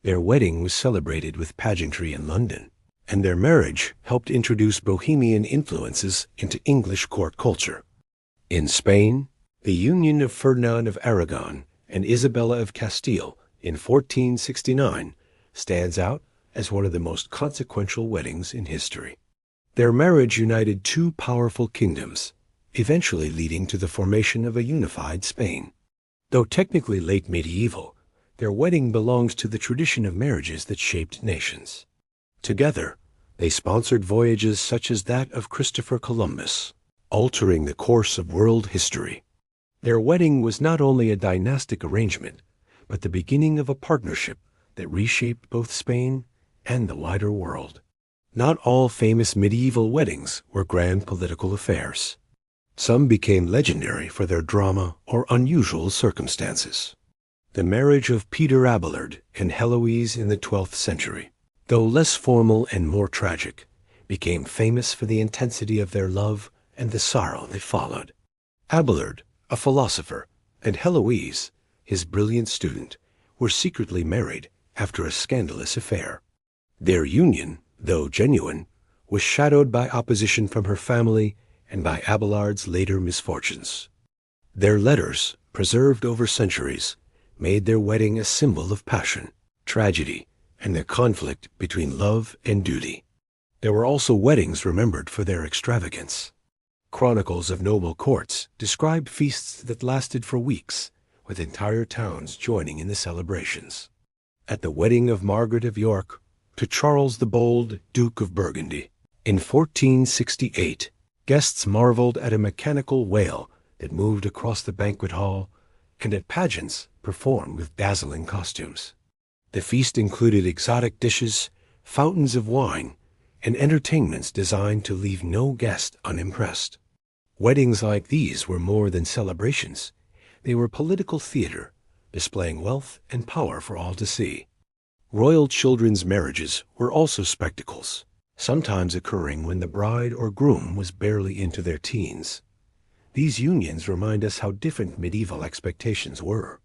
Their wedding was celebrated with pageantry in London, and their marriage helped introduce Bohemian influences into English court culture. In Spain, the union of Ferdinand of Aragon and Isabella of Castile in 1469 stands out as one of the most consequential weddings in history. Their marriage united two powerful kingdoms, eventually leading to the formation of a unified Spain. Though technically late medieval, their wedding belongs to the tradition of marriages that shaped nations. Together, they sponsored voyages such as that of Christopher Columbus, altering the course of world history. Their wedding was not only a dynastic arrangement, but the beginning of a partnership that reshaped both Spain and the wider world. Not all famous medieval weddings were grand political affairs. Some became legendary for their drama or unusual circumstances. The marriage of Peter Abelard and Heloise in the 12th century, though less formal and more tragic, became famous for the intensity of their love and the sorrow that followed. Abelard, a philosopher, and Heloise, his brilliant student, were secretly married after a scandalous affair. Their union, though genuine, was shadowed by opposition from her family and by Abelard's later misfortunes. Their letters, preserved over centuries, made their wedding a symbol of passion, tragedy, and the conflict between love and duty. There were also weddings remembered for their extravagance. Chronicles of noble courts describe feasts that lasted for weeks, with entire towns joining in the celebrations. At the wedding of Margaret of York to Charles the Bold, Duke of Burgundy, in 1468, guests marveled at a mechanical whale that moved across the banquet hall, and at pageants performed with dazzling costumes. The feast included exotic dishes, fountains of wine, and entertainments designed to leave no guest unimpressed. Weddings like these were more than celebrations. They were political theater, displaying wealth and power for all to see. Royal children's marriages were also spectacles, sometimes occurring when the bride or groom was barely into their teens. These unions remind us how different medieval expectations were.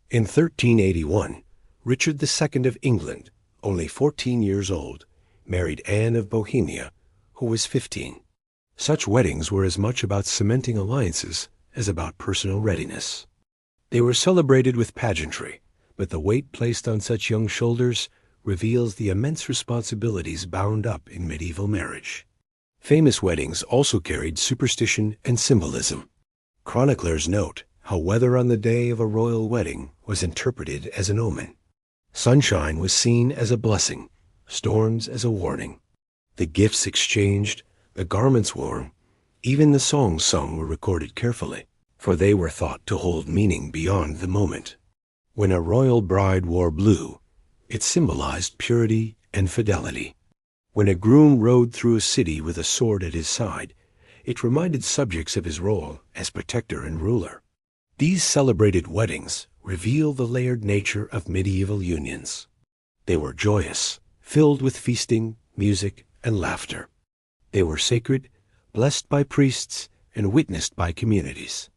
In 1381, Richard II of England, only 14 years old, married Anne of Bohemia, who was 15. Such weddings were as much about cementing alliances as about personal readiness. They were celebrated with pageantry, but the weight placed on such young shoulders reveals the immense responsibilities bound up in medieval marriage. Famous weddings also carried superstition and symbolism. Chroniclers note how weather on the day of a royal wedding was interpreted as an omen. Sunshine was seen as a blessing, storms as a warning. The gifts exchanged, the garments worn, even the songs sung were recorded carefully, for they were thought to hold meaning beyond the moment. When a royal bride wore blue, it symbolized purity and fidelity. When a groom rode through a city with a sword at his side, it reminded subjects of his role as protector and ruler. These celebrated weddings reveal the layered nature of medieval unions. They were joyous, filled with feasting, music, and laughter. They were sacred, blessed by priests, and witnessed by communities.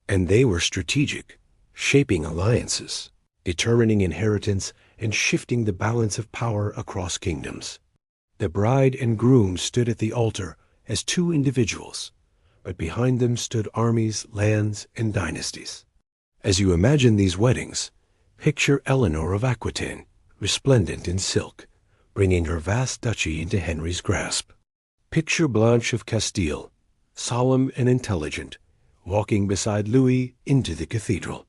And they were strategic, shaping alliances, determining inheritance, and shifting the balance of power across kingdoms. The bride and groom stood at the altar as two individuals, but behind them stood armies, lands, and dynasties. As you imagine these weddings, picture Eleanor of Aquitaine, resplendent in silk, bringing her vast duchy into Henry's grasp. Picture Blanche of Castile, solemn and intelligent, walking beside Louis into the cathedral.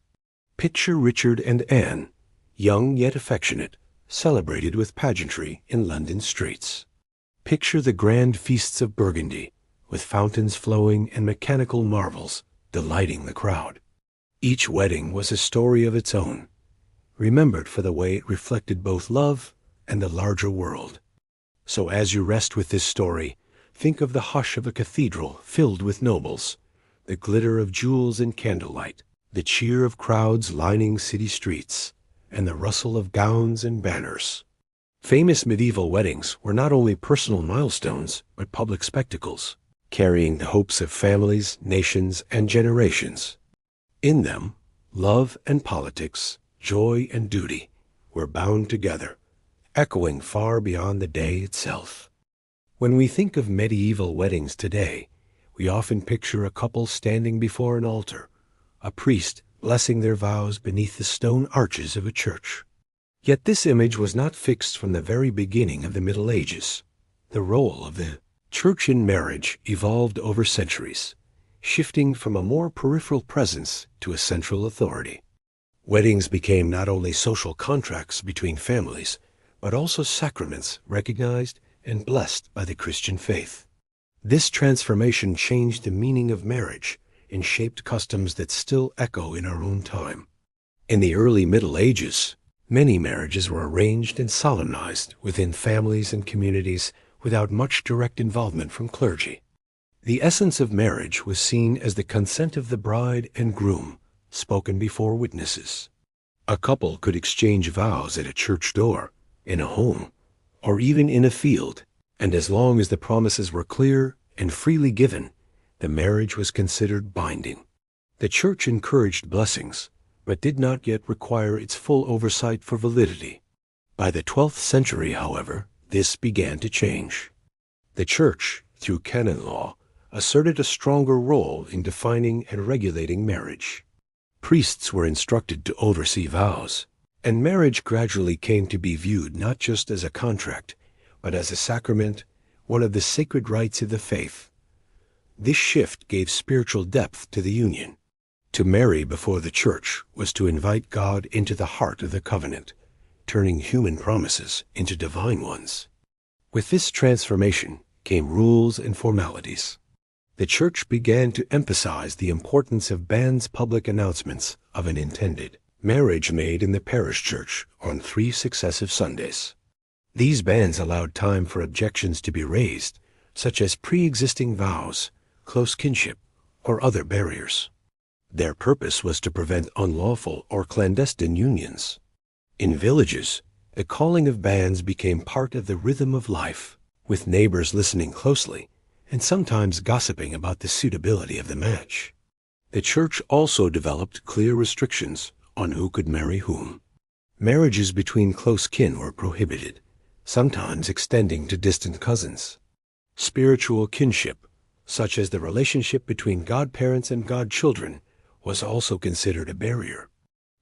Picture Richard and Anne, young yet affectionate, celebrated with pageantry in London streets. Picture the grand feasts of Burgundy, with fountains flowing and mechanical marvels delighting the crowd. Each wedding was a story of its own, remembered for the way it reflected both love and the larger world. So as you rest with this story, think of the hush of a cathedral filled with nobles, the glitter of jewels and candlelight, the cheer of crowds lining city streets, and the rustle of gowns and banners. Famous medieval weddings were not only personal milestones, but public spectacles, carrying the hopes of families, nations, and generations. In them, love and politics, joy and duty were bound together, echoing far beyond the day itself. When we think of medieval weddings today, we often picture a couple standing before an altar, a priest blessing their vows beneath the stone arches of a church. Yet this image was not fixed from the very beginning of the Middle Ages. The role of the church in marriage evolved over centuries, shifting from a more peripheral presence to a central authority. Weddings became not only social contracts between families, but also sacraments recognized and blessed by the Christian faith. This transformation changed the meaning of marriage and shaped customs that still echo in our own time. In the early Middle Ages, many marriages were arranged and solemnized within families and communities without much direct involvement from clergy. The essence of marriage was seen as the consent of the bride and groom, spoken before witnesses. A couple could exchange vows at a church door, in a home, or even in a field, and as long as the promises were clear and freely given, the marriage was considered binding. The church encouraged blessings, but did not yet require its full oversight for validity. By the 12th century, however, this began to change. The church, through canon law, asserted a stronger role in defining and regulating marriage. Priests were instructed to oversee vows, and marriage gradually came to be viewed not just as a contract, but as a sacrament, one of the sacred rites of the faith. This shift gave spiritual depth to the union. To marry before the church was to invite God into the heart of the covenant, turning human promises into divine ones. With this transformation came rules and formalities. The church began to emphasize the importance of banns public announcements of an intended marriage made in the parish church on 3 successive Sundays. These bans allowed time for objections to be raised, such as pre-existing vows, close kinship, or other barriers. Their purpose was to prevent unlawful or clandestine unions. In villages, the calling of banns became part of the rhythm of life, with neighbors listening closely and sometimes gossiping about the suitability of the match. The church also developed clear restrictions on who could marry whom. Marriages between close kin were prohibited, sometimes extending to distant cousins. Spiritual kinship, such as the relationship between godparents and godchildren, was also considered a barrier.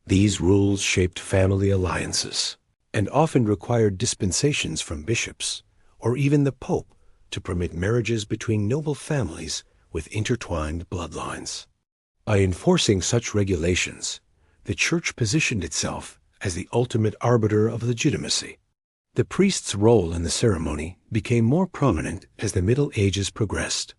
These rules shaped family alliances, and often required dispensations from bishops, or even the Pope, to permit marriages between noble families with intertwined bloodlines. By enforcing such regulations, the church positioned itself as the ultimate arbiter of legitimacy. The priest's role in the ceremony became more prominent as the Middle Ages progressed.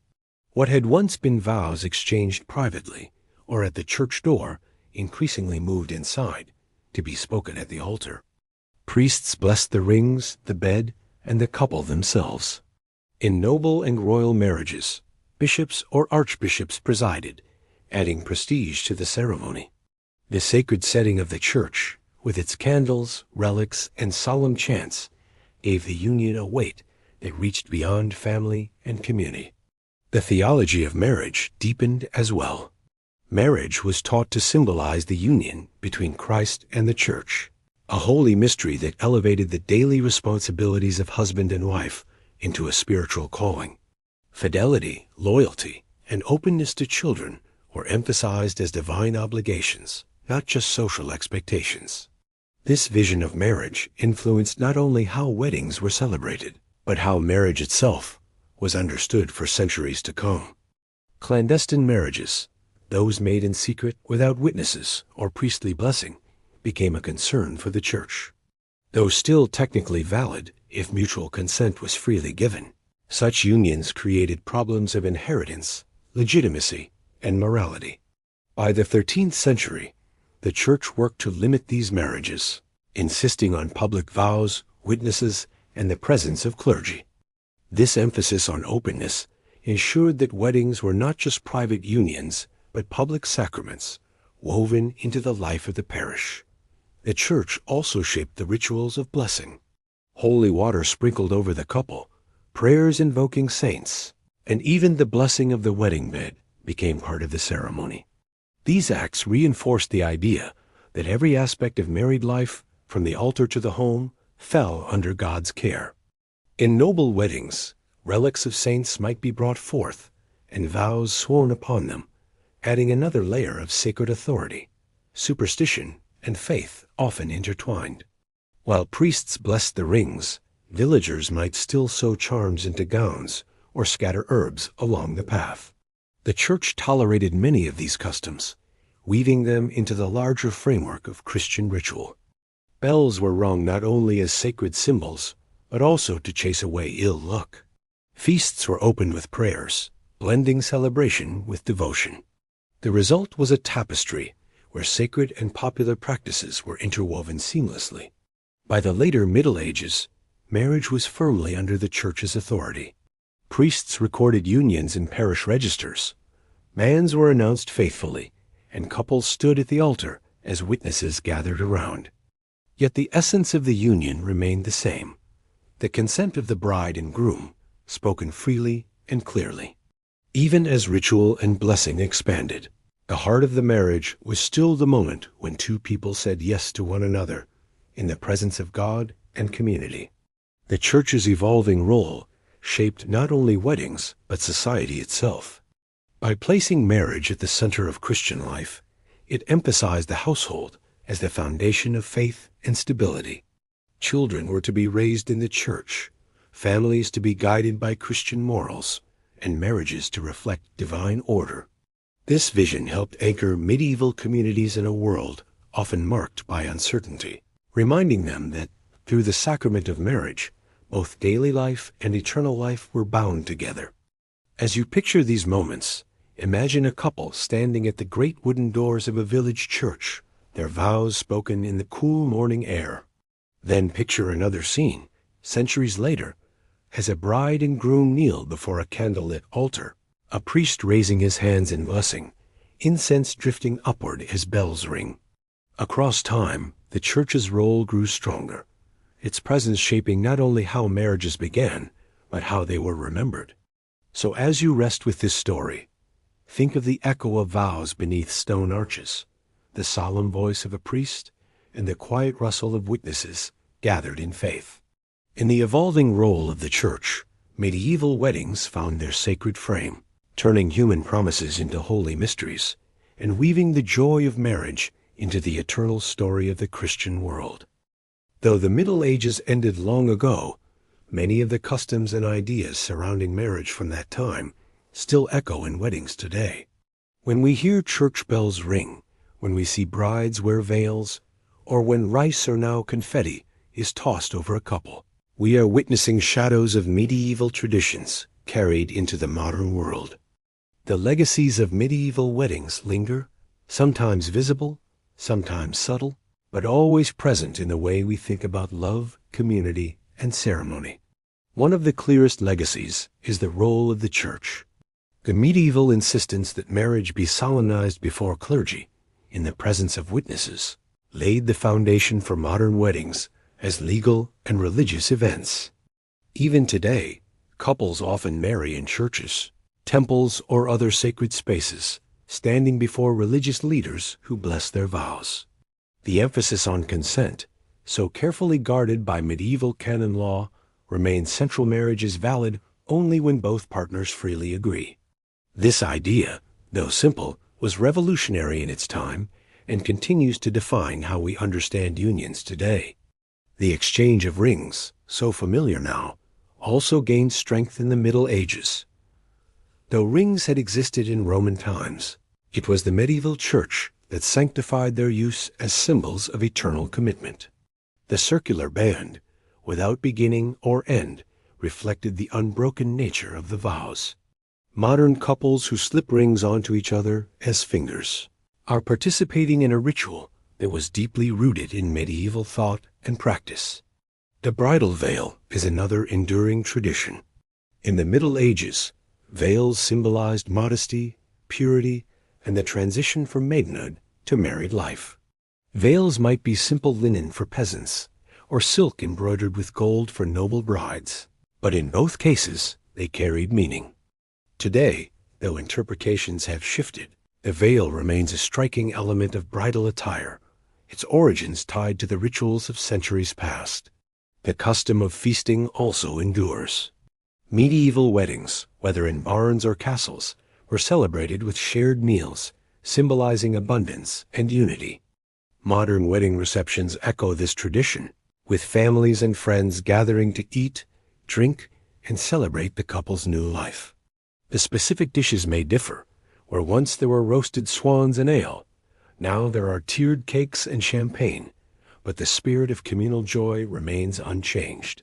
What had once been vows exchanged privately or at the church door increasingly moved inside to be spoken at the altar. Priests blessed the rings, the bed, and the couple themselves. In noble and royal marriages, bishops or archbishops presided, adding prestige to the ceremony. The sacred setting of the church, with its candles, relics, and solemn chants, gave the union a weight that reached beyond family and community. The theology of marriage deepened as well. Marriage was taught to symbolize the union between Christ and the church, a holy mystery that elevated the daily responsibilities of husband and wife into a spiritual calling. Fidelity, loyalty, and openness to children were emphasized as divine obligations, not just social expectations. This vision of marriage influenced not only how weddings were celebrated, but how marriage itself was understood for centuries to come. Clandestine marriages, those made in secret without witnesses or priestly blessing, became a concern for the church. Though still technically valid if mutual consent was freely given, such unions created problems of inheritance, legitimacy, and morality. By the 13th century, the church worked to limit these marriages, insisting on public vows, witnesses, and the presence of clergy. This emphasis on openness ensured that weddings were not just private unions, but public sacraments woven into the life of the parish. The church also shaped the rituals of blessing. Holy water sprinkled over the couple, prayers invoking saints, and even the blessing of the wedding bed became part of the ceremony. These acts reinforced the idea that every aspect of married life, from the altar to the home, fell under God's care. In noble weddings, relics of saints might be brought forth, and vows sworn upon them, adding another layer of sacred authority. Superstition and faith often intertwined. While priests blessed the rings, villagers might still sew charms into gowns or scatter herbs along the path. The church tolerated many of these customs, weaving them into the larger framework of Christian ritual. Bells were rung not only as sacred symbols, but also to chase away ill luck. Feasts were opened with prayers, blending celebration with devotion. The result was a tapestry where sacred and popular practices were interwoven seamlessly. By the later Middle Ages, marriage was firmly under the church's authority. Priests recorded unions in parish registers. Banns were announced faithfully, and couples stood at the altar as witnesses gathered around. Yet the essence of the union remained the same: the consent of the bride and groom, spoken freely and clearly. Even as ritual and blessing expanded, the heart of the marriage was still the moment when two people said yes to one another, in the presence of God and community. The church's evolving role shaped not only weddings, but society itself. By placing marriage at the center of Christian life, it emphasized the household as the foundation of faith and stability. Children were to be raised in the church, families to be guided by Christian morals, and marriages to reflect divine order. This vision helped anchor medieval communities in a world often marked by uncertainty, reminding them that through the sacrament of marriage, both daily life and eternal life were bound together. As you picture these moments, imagine a couple standing at the great wooden doors of a village church, their vows spoken in the cool morning air. Then picture another scene, centuries later, as a bride and groom kneel before a candlelit altar, a priest raising his hands in blessing, incense drifting upward as bells ring. Across time, the church's role grew stronger, its presence shaping not only how marriages began, but how they were remembered. So as you rest with this story, think of the echo of vows beneath stone arches, the solemn voice of a priest, and the quiet rustle of witnesses gathered in faith. In the evolving role of the church, medieval weddings found their sacred frame, turning human promises into holy mysteries, and weaving the joy of marriage into the eternal story of the Christian world. Though the Middle Ages ended long ago, many of the customs and ideas surrounding marriage from that time still echo in weddings today. When we hear church bells ring, when we see brides wear veils, or when rice or now confetti is tossed over a couple, we are witnessing shadows of medieval traditions carried into the modern world. The legacies of medieval weddings linger, sometimes visible, sometimes subtle, but always present in the way we think about love, community, and ceremony. One of the clearest legacies is the role of the church. The medieval insistence that marriage be solemnized before clergy, in the presence of witnesses, laid the foundation for modern weddings as legal and religious events. Even today, couples often marry in churches, temples, or other sacred spaces, standing before religious leaders who bless their vows. The emphasis on consent, so carefully guarded by medieval canon law, remains central. Marriage is valid only when both partners freely agree. This idea, though simple, was revolutionary in its time and continues to define how we understand unions today. The exchange of rings, so familiar now, also gained strength in the Middle Ages. Though rings had existed in Roman times, it was the medieval church that sanctified their use as symbols of eternal commitment. The circular band, without beginning or end, reflected the unbroken nature of the vows. Modern couples who slip rings onto each other as fingers are participating in a ritual that was deeply rooted in medieval thought and practice. The bridal veil is another enduring tradition. In the Middle Ages, veils symbolized modesty, purity, and the transition from maidenhood to married life. Veils might be simple linen for peasants, or silk embroidered with gold for noble brides, but in both cases they carried meaning. Today, though interpretations have shifted, the veil remains a striking element of bridal attire, its origins tied to the rituals of centuries past. The custom of feasting also endures. Medieval weddings, whether in barns or castles, were celebrated with shared meals, symbolizing abundance and unity. Modern wedding receptions echo this tradition, with families and friends gathering to eat, drink, and celebrate the couple's new life. The specific dishes may differ. Where once there were roasted swans and ale, now there are tiered cakes and champagne, but the spirit of communal joy remains unchanged.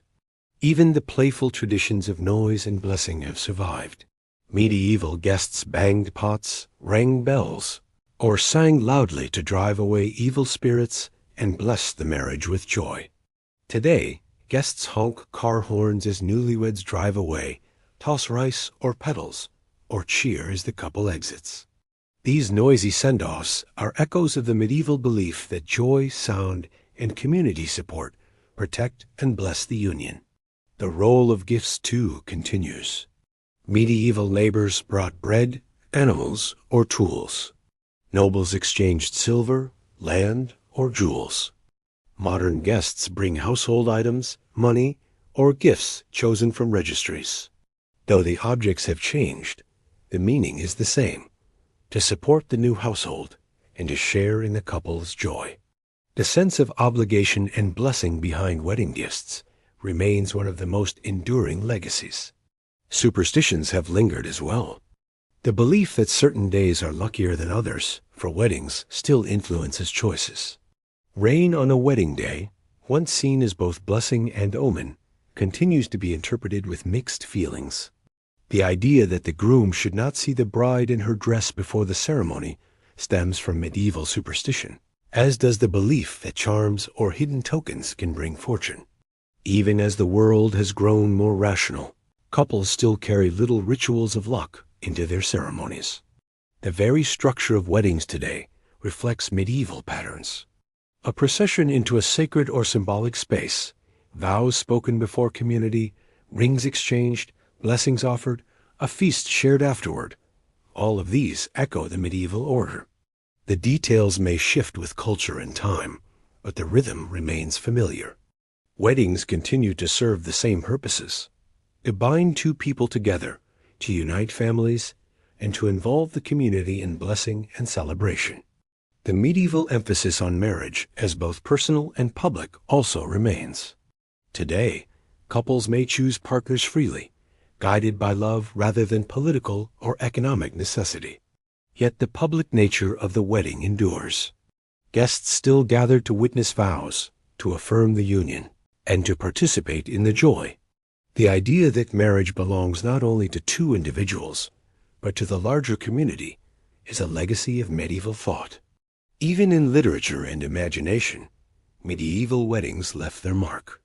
Even the playful traditions of noise and blessing have survived. Medieval guests banged pots, rang bells, or sang loudly to drive away evil spirits and bless the marriage with joy. Today, guests honk car horns as newlyweds drive away, toss rice or petals, or cheer as the couple exits. These noisy send-offs are echoes of the medieval belief that joy, sound, and community support protect and bless the union. The role of gifts, too, continues. Medieval neighbors brought bread, animals, or tools. Nobles exchanged silver, land, or jewels. Modern guests bring household items, money, or gifts chosen from registries. Though the objects have changed, the meaning is the same: to support the new household and to share in the couple's joy. The sense of obligation and blessing behind wedding gifts remains one of the most enduring legacies. Superstitions have lingered as well. The belief that certain days are luckier than others for weddings still influences choices. Rain on a wedding day, once seen as both blessing and omen, continues to be interpreted with mixed feelings. The idea that the groom should not see the bride in her dress before the ceremony stems from medieval superstition, as does the belief that charms or hidden tokens can bring fortune. Even as the world has grown more rational, couples still carry little rituals of luck into their ceremonies. The very structure of weddings today reflects medieval patterns. A procession into a sacred or symbolic space, vows spoken before community, rings exchanged, blessings offered, a feast shared afterward. All of these echo the medieval order. The details may shift with culture and time, but the rhythm remains familiar. Weddings continue to serve the same purposes: to bind two people together, to unite families, and to involve the community in blessing and celebration. The medieval emphasis on marriage as both personal and public also remains. Today, couples may choose partners freely, guided by love rather than political or economic necessity. Yet the public nature of the wedding endures. Guests still gather to witness vows, to affirm the union, and to participate in the joy. The idea that marriage belongs not only to two individuals, but to the larger community, is a legacy of medieval thought. Even in literature and imagination, medieval weddings left their mark.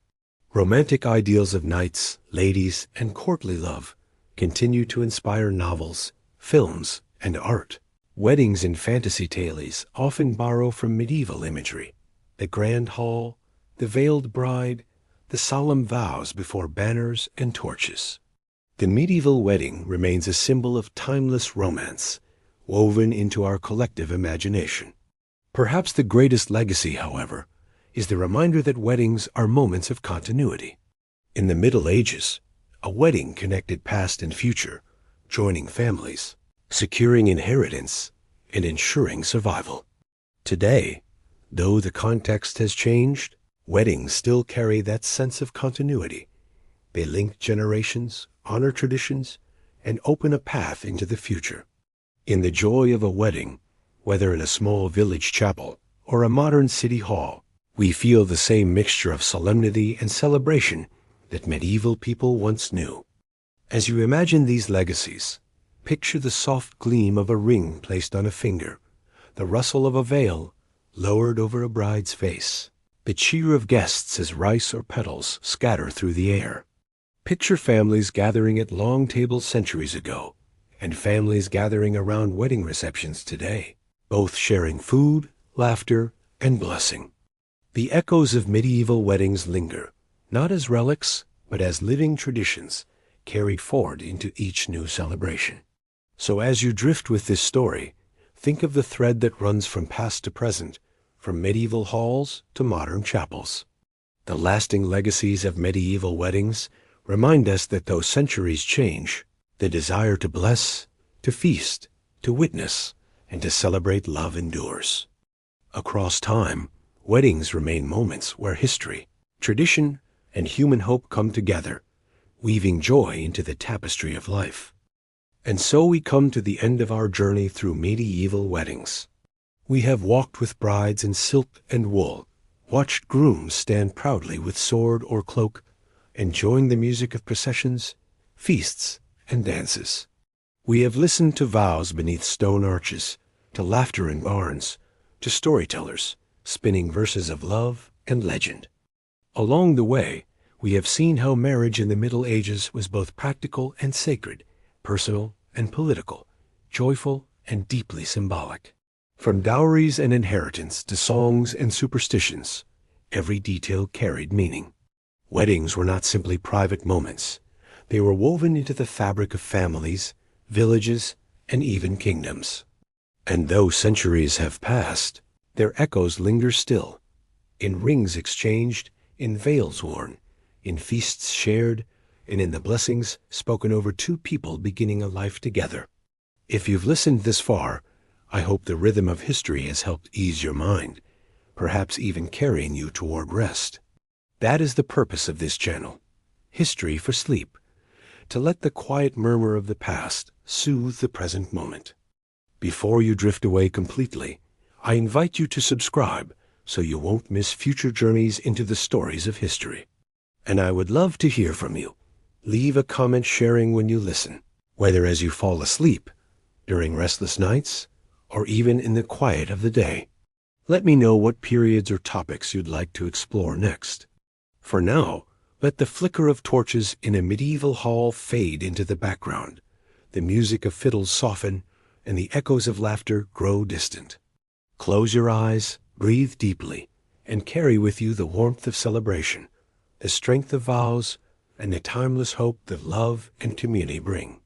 Romantic ideals of knights, ladies, and courtly love continue to inspire novels, films, and art. Weddings in fantasy tales often borrow from medieval imagery: the grand hall, the veiled bride, the solemn vows before banners and torches. The medieval wedding remains a symbol of timeless romance, woven into our collective imagination. Perhaps the greatest legacy, however, is the reminder that weddings are moments of continuity. In the Middle Ages, a wedding connected past and future, joining families, securing inheritance, and ensuring survival. Today, though the context has changed, weddings still carry that sense of continuity. They link generations, honor traditions, and open a path into the future. In the joy of a wedding, whether in a small village chapel or a modern city hall, we feel the same mixture of solemnity and celebration that medieval people once knew. As you imagine these legacies, picture the soft gleam of a ring placed on a finger, the rustle of a veil lowered over a bride's face, the cheer of guests as rice or petals scatter through the air. Picture families gathering at long tables centuries ago, and families gathering around wedding receptions today, both sharing food, laughter, and blessing. The echoes of medieval weddings linger, not as relics, but as living traditions carried forward into each new celebration. So as you drift with this story, think of the thread that runs from past to present, from medieval halls to modern chapels. The lasting legacies of medieval weddings remind us that though centuries change, the desire to bless, to feast, to witness, and to celebrate love endures. Across time, weddings remain moments where history, tradition, and human hope come together, weaving joy into the tapestry of life. And so we come to the end of our journey through medieval weddings. We have walked with brides in silk and wool, watched grooms stand proudly with sword or cloak, enjoying the music of processions, feasts, and dances. We have listened to vows beneath stone arches, to laughter in barns, to storytellers spinning verses of love and legend. Along the way, we have seen how marriage in the Middle Ages was both practical and sacred, personal and political, joyful and deeply symbolic. From dowries and inheritance to songs and superstitions, every detail carried meaning. Weddings were not simply private moments. They were woven into the fabric of families, villages, and even kingdoms. And though centuries have passed, their echoes linger still, in rings exchanged, in veils worn, in feasts shared, and in the blessings spoken over two people beginning a life together. If you've listened this far, I hope the rhythm of history has helped ease your mind, perhaps even carrying you toward rest. That is the purpose of this channel, History for Sleep, to let the quiet murmur of the past soothe the present moment. Before you drift away completely, I invite you to subscribe so you won't miss future journeys into the stories of history. And I would love to hear from you. Leave a comment sharing when you listen, whether as you fall asleep, during restless nights, or even in the quiet of the day. Let me know what periods or topics you'd like to explore next. For now, let the flicker of torches in a medieval hall fade into the background, the music of fiddles soften, and the echoes of laughter grow distant. Close your eyes, breathe deeply, and carry with you the warmth of celebration, the strength of vows, and the timeless hope that love and community bring.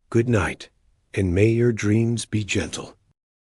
Good night, and may your dreams be gentle.